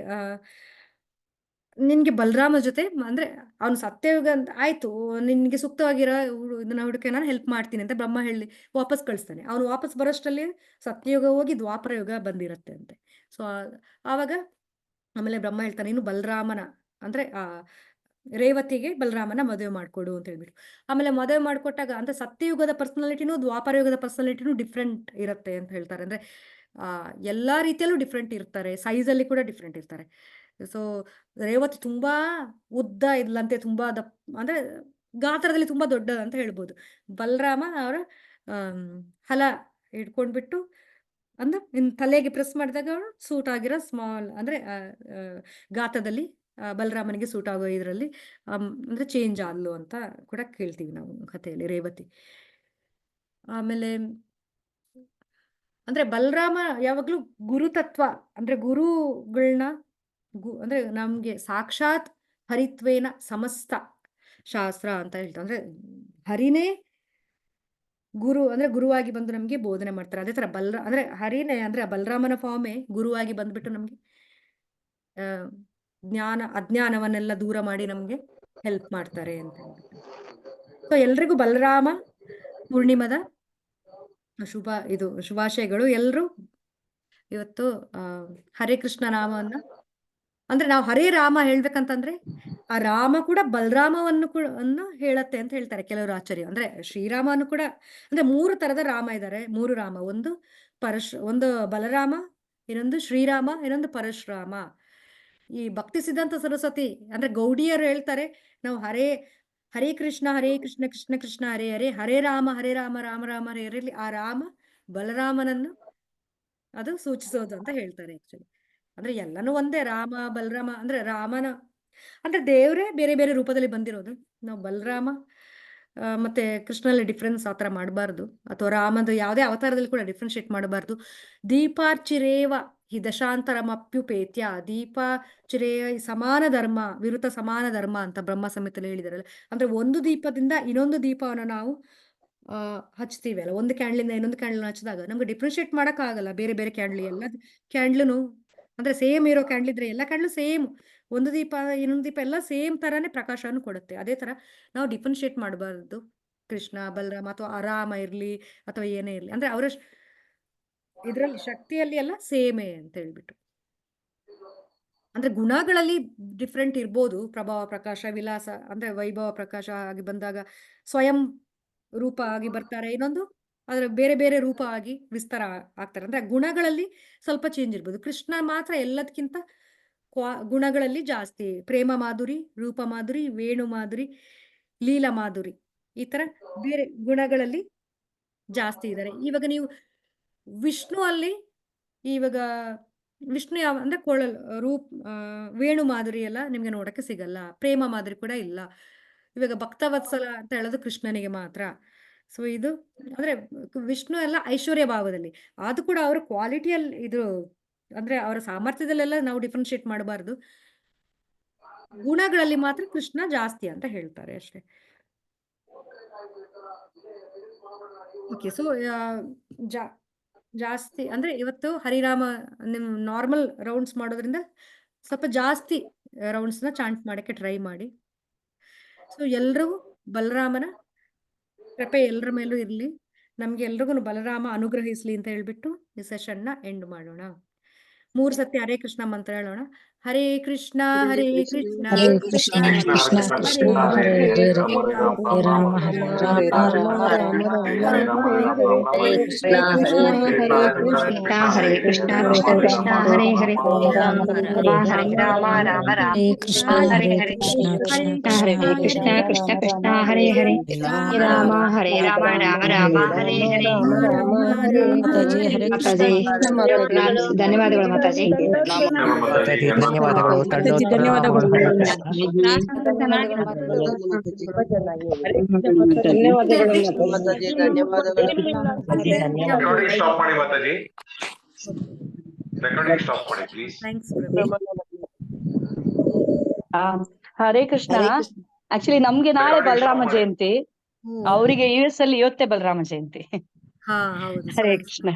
ನಿನ್ಗೆ ಬಲರಾಮ ಜೊತೆ ಅಂದ್ರೆ ಅವ್ನು ಸತ್ಯಯುಗ ಅಂತ ಆಯ್ತು, ನಿನ್ಗೆ ಸೂಕ್ತವಾಗಿರೋ ಇದನ್ನ ಹುಡುಕೆ ನಾನು ಹೆಲ್ಪ್ ಮಾಡ್ತೀನಿ ಅಂತ ಬ್ರಹ್ಮ ಹೇಳಿ ವಾಪಸ್ ಕಳಿಸ್ತಾನೆ. ಅವನು ವಾಪಸ್ ಬರೋಷ್ಟರಲ್ಲಿ ಸತ್ಯಯುಗ ಹೋಗಿ ದ್ವಾಪರ ಯುಗ ಬಂದಿರತ್ತೆ ಅಂತೆ. ಸೊ ಆವಾಗ ಆಮೇಲೆ ಬ್ರಹ್ಮ ಹೇಳ್ತಾನೆ, ಇನ್ನು ಬಲರಾಮನ ಅಂದ್ರೆ ರೇವತಿಗೆ ಬಲರಾಮನ ಮದುವೆ ಮಾಡ್ಕೊಡು ಅಂತ ಹೇಳ್ಬಿಟ್ಟು. ಆಮೇಲೆ ಮದುವೆ ಮಾಡ್ಕೊಟ್ಟಾಗ ಅಂದ್ರೆ ಸತ್ಯಯುಗದ ಪರ್ಸನಾಲಿಟಿನೂ ದ್ವಾಪರ ಯುಗದ ಪರ್ಸನಾಲಿಟಿನೂ ಡಿಫ್ರೆಂಟ್ ಇರುತ್ತೆ ಅಂತ ಹೇಳ್ತಾರೆ. ಅಂದ್ರೆ ಎಲ್ಲಾ ರೀತಿಯಲ್ಲೂ ಡಿಫ್ರೆಂಟ್ ಇರ್ತಾರೆ, ಸೈಜಲ್ಲಿ ಕೂಡ ಡಿಫ್ರೆಂಟ್ ಇರ್ತಾರೆ. ಸೊ ರೇವತಿ ತುಂಬಾ ಉದ್ದ ಇದ್ಲಂತೆ, ತುಂಬಾ ಅಂದ್ರೆ ಗಾತ್ರದಲ್ಲಿ ತುಂಬಾ ದೊಡ್ಡದಂತ ಹೇಳ್ಬೋದು. ಬಲರಾಮ ಅವರ ಹಲ ಹಿಡ್ಕೊಂಡ್ಬಿಟ್ಟು ಅಂದ್ರೆ ತಲೆಗೆ ಪ್ರೆಸ್ ಮಾಡಿದಾಗ ಅವಳು ಸೂಟ್ ಆಗಿರೋ ಸ್ಮಾಲ್ ಅಂದ್ರೆ ಗಾತ್ರದಲ್ಲಿ ಬಲರಾಮನಿಗೆ ಸೂಟ್ ಆಗೋ ಇದರಲ್ಲಿ ಅಂದ್ರೆ ಚೇಂಜ್ ಆದ್ಲು ಅಂತ ಕೂಡ ಕೇಳ್ತೀವಿ ನಾವು ಕಥೆಯಲ್ಲಿ ರೇವತಿ. ಆಮೇಲೆ ಅಂದ್ರೆ ಬಲರಾಮ ಯಾವಾಗ್ಲೂ ಗುರುತತ್ವ ಅಂದ್ರೆ ಗುರುಗಳನ್ನ ಅಂದ್ರೆ ನಮ್ಗೆ ಸಾಕ್ಷಾತ್ ಹರಿತ್ವೇನ ಸಮಸ್ತ ಶಾಸ್ತ್ರ ಅಂತ ಹೇಳ್ತಾರೆ. ಅಂದ್ರೆ ಹರಿನೇ ಗುರು ಅಂದ್ರೆ ಗುರುವಾಗಿ ಬಂದು ನಮ್ಗೆ ಬೋಧನೆ ಮಾಡ್ತಾರೆ. ಅದೇ ತರ ಅಂದ್ರೆ ಹರಿನೇ ಅಂದ್ರೆ ಬಲರಾಮನ ಫಾರ್ಮೇ ಗುರುವಾಗಿ ಬಂದ್ಬಿಟ್ಟು ನಮ್ಗೆ ಅಜ್ಞಾನವನ್ನೆಲ್ಲ ದೂರ ಮಾಡಿ ನಮ್ಗೆ ಹೆಲ್ಪ್ ಮಾಡ್ತಾರೆ ಅಂತ ಹೇಳ್ಬಿಟ್ಟು. ಸೊ ಎಲ್ರಿಗೂ ಬಲರಾಮ ಪೂರ್ಣಿಮದ ಶುಭಾಶಯಗಳು. ಎಲ್ರು ಇವತ್ತು ಹರೇ ಕೃಷ್ಣ ನಾಮವನ್ನ ಅಂದ್ರೆ ನಾವು ಹರೇ ರಾಮ ಹೇಳ್ಬೇಕಂತಂದ್ರೆ ಆ ರಾಮ ಕೂಡ ಬಲರಾಮವನ್ನು ಕೂಡ ಹೇಳತ್ತೆ ಅಂತ ಹೇಳ್ತಾರೆ ಕೆಲವರು ಆಚಾರ್ಯ. ಅಂದ್ರೆ ಶ್ರೀರಾಮನು ಕೂಡ ಅಂದ್ರೆ 3 ತರದ ರಾಮ ಇದ್ದಾರೆ, 3 ರಾಮ. ಒಂದು ಬಲರಾಮ, ಇನ್ನೊಂದು ಶ್ರೀರಾಮ, ಇನ್ನೊಂದು ಪರಶುರಾಮ. ಈ ಭಕ್ತಿ ಸಿದ್ಧಾಂತ ಸರಸ್ವತಿ ಅಂದ್ರೆ ಗೌಡಿಯರು ಹೇಳ್ತಾರೆ, ನಾವು ಹರೇ ಕೃಷ್ಣ ಕೃಷ್ಣ ಕೃಷ್ಣ ಹರೇ ಹರೇ, ಹರೇ ರಾಮ ರಾಮ ರಾಮ ಹರೇ ಹರೇ. ಆ ರಾಮ ಬಲರಾಮನನ್ನು ಅದು ಸೂಚಿಸೋದು ಅಂತ ಹೇಳ್ತಾರೆ ಆಕ್ಚುಲಿ. ಅಂದ್ರೆ ಎಲ್ಲನೂ ಒಂದೇ, ರಾಮ ಬಲರಾಮ ಅಂದ್ರೆ ರಾಮನ ಅಂದ್ರೆ ದೇವರೇ ಬೇರೆ ಬೇರೆ ರೂಪದಲ್ಲಿ ಬಂದಿರೋದು. ನಾವು ಬಲರಾಮ ಮತ್ತೆ ಕೃಷ್ಣಲ್ಲಿ ಡಿಫ್ರೆನ್ಸ್ ಆತರ ಮಾಡಬಾರ್ದು, ಅಥವಾ ರಾಮದ ಯಾವುದೇ ಅವತಾರದಲ್ಲಿ ಕೂಡ ಡಿಫ್ರೆನ್ಶಿಯೇಟ್ ಮಾಡಬಾರ್ದು. ದೀಪಾರ್ಚಿರೇವ ಹಿ ದಶಾಂತರಮಪ್ಯುಪೇತ್ಯ, ದೀಪಾರ್ಚಿರೇವ ಸಮಾನ ಧರ್ಮ ವಿರುತ ಸಮಾನ ಧರ್ಮ ಅಂತ ಬ್ರಹ್ಮ ಸಂಹಿತೆಯಲ್ಲಿ ಹೇಳಿದಾರಲ್ಲ. ಅಂದ್ರೆ ಒಂದು ದೀಪದಿಂದ ಇನ್ನೊಂದು ದೀಪವನ್ನು ನಾವು ಹಚ್ತೀವಿ ಅಲ್ಲ, ಒಂದು ಕ್ಯಾಂಡ್ಲಿಂದ ಇನ್ನೊಂದು ಕ್ಯಾಂಡ್ಲ್ ಹಚ್ಚಿದಾಗ ನಮ್ಗೆ ಡಿಫ್ರೆನ್ಶಿಯೇಟ್ ಮಾಡಕ್ ಆಗಲ್ಲ. ಬೇರೆ ಬೇರೆ ಕ್ಯಾಂಡ್ಲಿ ಎಲ್ಲ ಕ್ಯಾಂಡ್ಲುನು ಅಂದ್ರೆ ಸೇಮ್ ಇರೋ ಕ್ಯಾಂಡ್ಲ್ ಇದ್ರೆ ಎಲ್ಲ ಕ್ಯಾಂಡ್ಲು ಸೇಮ್, ಒಂದು ದೀಪ ಇನ್ನೊಂದು ದೀಪ ಎಲ್ಲ ಸೇಮ್ ತರಾನೇ ಪ್ರಕಾಶವನ್ನು ಕೊಡುತ್ತೆ. ಅದೇ ತರ ನಾವು ಡಿಫ್ರೆನ್ಶಿಯೇಟ್ ಮಾಡಬಾರ್ದು. ಕೃಷ್ಣ ಬಲರಾಮ ಅಥವಾ ಅರಾಮ ಇರ್ಲಿ ಅಥವಾ ಏನೇ ಇರ್ಲಿ, ಅಂದ್ರೆ ಅವರ ಇದ್ರಲ್ಲಿ ಶಕ್ತಿಯಲ್ಲಿ ಎಲ್ಲ ಸೇಮೇ ಅಂತ ಹೇಳ್ಬಿಟ್ಟು. ಅಂದ್ರೆ ಗುಣಗಳಲ್ಲಿ ಡಿಫ್ರೆಂಟ್ ಇರ್ಬೋದು, ಪ್ರಭಾವ ಪ್ರಕಾಶ ವಿಲಾಸ ಅಂದ್ರೆ ವೈಭವ ಪ್ರಕಾಶ ಆಗಿ ಬಂದಾಗ ಸ್ವಯಂ ರೂಪ ಆಗಿ ಬರ್ತಾರೆ, ಇನ್ನೊಂದು ಅದರ ಬೇರೆ ಬೇರೆ ರೂಪ ಆಗಿ ವಿಸ್ತಾರ ಆಗ್ತಾರೆ. ಅಂದ್ರೆ ಗುಣಗಳಲ್ಲಿ ಸ್ವಲ್ಪ ಚೇಂಜ್ ಇರ್ಬೋದು. ಕೃಷ್ಣ ಮಾತ್ರ ಎಲ್ಲದಕ್ಕಿಂತ ಗುಣಗಳಲ್ಲಿ ಜಾಸ್ತಿ, ಪ್ರೇಮ ಮಾಧುರಿ, ರೂಪ ಮಾಧುರಿ, ವೇಣು ಮಾಧುರಿ, ಲೀಲಾ ಮಾಧುರಿ, ಈ ತರ ಬೇರೆ ಗುಣಗಳಲ್ಲಿ ಜಾಸ್ತಿ ಇದ್ದಾರೆ. ಇವಾಗ ನೀವು ವಿಷ್ಣು ಅಲ್ಲಿ ಇವಾಗ ವಿಷ್ಣು ಯಾವ ಅಂದ್ರೆ ವೇಣು ಮಾಧುರಿ ಎಲ್ಲ ನಿಮ್ಗೆ ನೋಡಕ್ಕೆ ಸಿಗಲ್ಲ, ಪ್ರೇಮ ಮಾಧುರಿ ಕೂಡ ಇಲ್ಲ. ಇವಾಗ ಭಕ್ತವತ್ಸಲ ಅಂತ ಹೇಳೋದು ಕೃಷ್ಣನಿಗೆ ಮಾತ್ರ. ಸೊ ಇದು ಅಂದ್ರೆ ವಿಷ್ಣು ಎಲ್ಲ ಐಶ್ವರ್ಯ ಭಾವದಲ್ಲಿ, ಅದು ಕೂಡ ಅವರ ಕ್ವಾಲಿಟಿಯಲ್ಲಿ ಅಂದ್ರೆ ಅವರ ಸಾಮರ್ಥ್ಯದಲ್ಲೆಲ್ಲ ನಾವು ಡಿಫ್ರೆನ್ಶಿಯೇಟ್ ಮಾಡಬಾರ್ದು. ಗುಣಗಳಲ್ಲಿ ಮಾತ್ರ ಕೃಷ್ಣ ಜಾಸ್ತಿ ಅಂತ ಹೇಳ್ತಾರೆ ಅಷ್ಟೇ. ಓಕೆ, ಸೊ ಜಾಸ್ತಿ ಅಂದ್ರೆ ಇವತ್ತು ಹರಿರಾಮ ನಿಮ್ ನಾರ್ಮಲ್ ರೌಂಡ್ಸ್ ಮಾಡೋದ್ರಿಂದ ಸ್ವಲ್ಪ ಜಾಸ್ತಿ ರೌಂಡ್ಸ್ನ ಚಾಂಟ್ ಮಾಡಕ್ಕೆ ಟ್ರೈ ಮಾಡಿ. ಸೊ ಎಲ್ರಿಗೂ ಬಲರಾಮನ ಕೃಪೆ ಎಲ್ಲರ ಮೇಲೂ ಇರ್ಲಿ, ನಮ್ಗೆ ಎಲ್ರಿಗೂ ಬಲರಾಮ ಅನುಗ್ರಹಿಸ್ಲಿ ಅಂತ ಹೇಳ್ಬಿಟ್ಟು ಈ ಸೆಷನ್ನ ಎಂಡ್ ಮಾಡೋಣ. 3 ಸತಿ ಹರೇ ಕೃಷ್ಣ ಮಂತ್ರ ಹೇಳೋಣ. ಹರೇ ಕೃಷ್ಣ ಹರೇ ಕೃಷ್ಣ ಹರೇ ಕೃಷ್ಣ ಕೃಷ್ಣ ಕೃಷ್ಣ ಹರೇ ಹರೇ ಹರೇ ರಾಮ ಹರೇ ರಾಮ ರಾಮ ರಾಮ ಹರೇ ಕೃಷ್ಣ ಹರೇ ಕೃಷ್ಣ ಕೃಷ್ಣ ಕೃಷ್ಣ ಹರೇ ಹರೇ ಹರೇ ರಾಮ ರಾಮ ಹರೇ ಕೃಷ್ಣ ಹರೇ ಕೃಷ್ಣ ಕೃಷ್ಣ ಹರೇ ಕೃಷ್ಣ ಕೃಷ್ಣ ಕೃಷ್ಣ ಹರೇ ಹರೇ ರಾಮ ಹರೇ ರಾಮ ರಾಮ ರಾಮ ಹರೇ ಹರೇ ಮಾತಾಜಿ ಹರೇ ಕೃಷ್ಣ ಧನ್ಯವಾದಗಳು ಮಾತಾಜಿ. ಮಾತಾಜಿ ಧನ್ಯವಾದಗಳು. ತಂಡೋತ್ತರ ಧನ್ಯವಾದಗಳು. ಹರೇ ಕೃಷ್ಣ. ರೆಕಾರ್ಡಿಂಗ್ ಸ್ಟಾಪ್ ಮಾಡಿ ಮಾತಾಜಿ. ರೆಕಾರ್ಡಿಂಗ್ ಸ್ಟಾಪ್ ಮಾಡಿ please. Thanks. Hare Krishna. Actually ನಮ್ಗೆ ನಾಳೆ ಬಲರಾಮ ಜಯಂತಿ, ಅವರಿಗೆ US ಅಲ್ಲಿ ಇವತ್ತೇ ಬಲರಾಮ ಜಯಂತಿ. ಹಾ ಹೌದು. ಹರೇ ಕೃಷ್ಣ.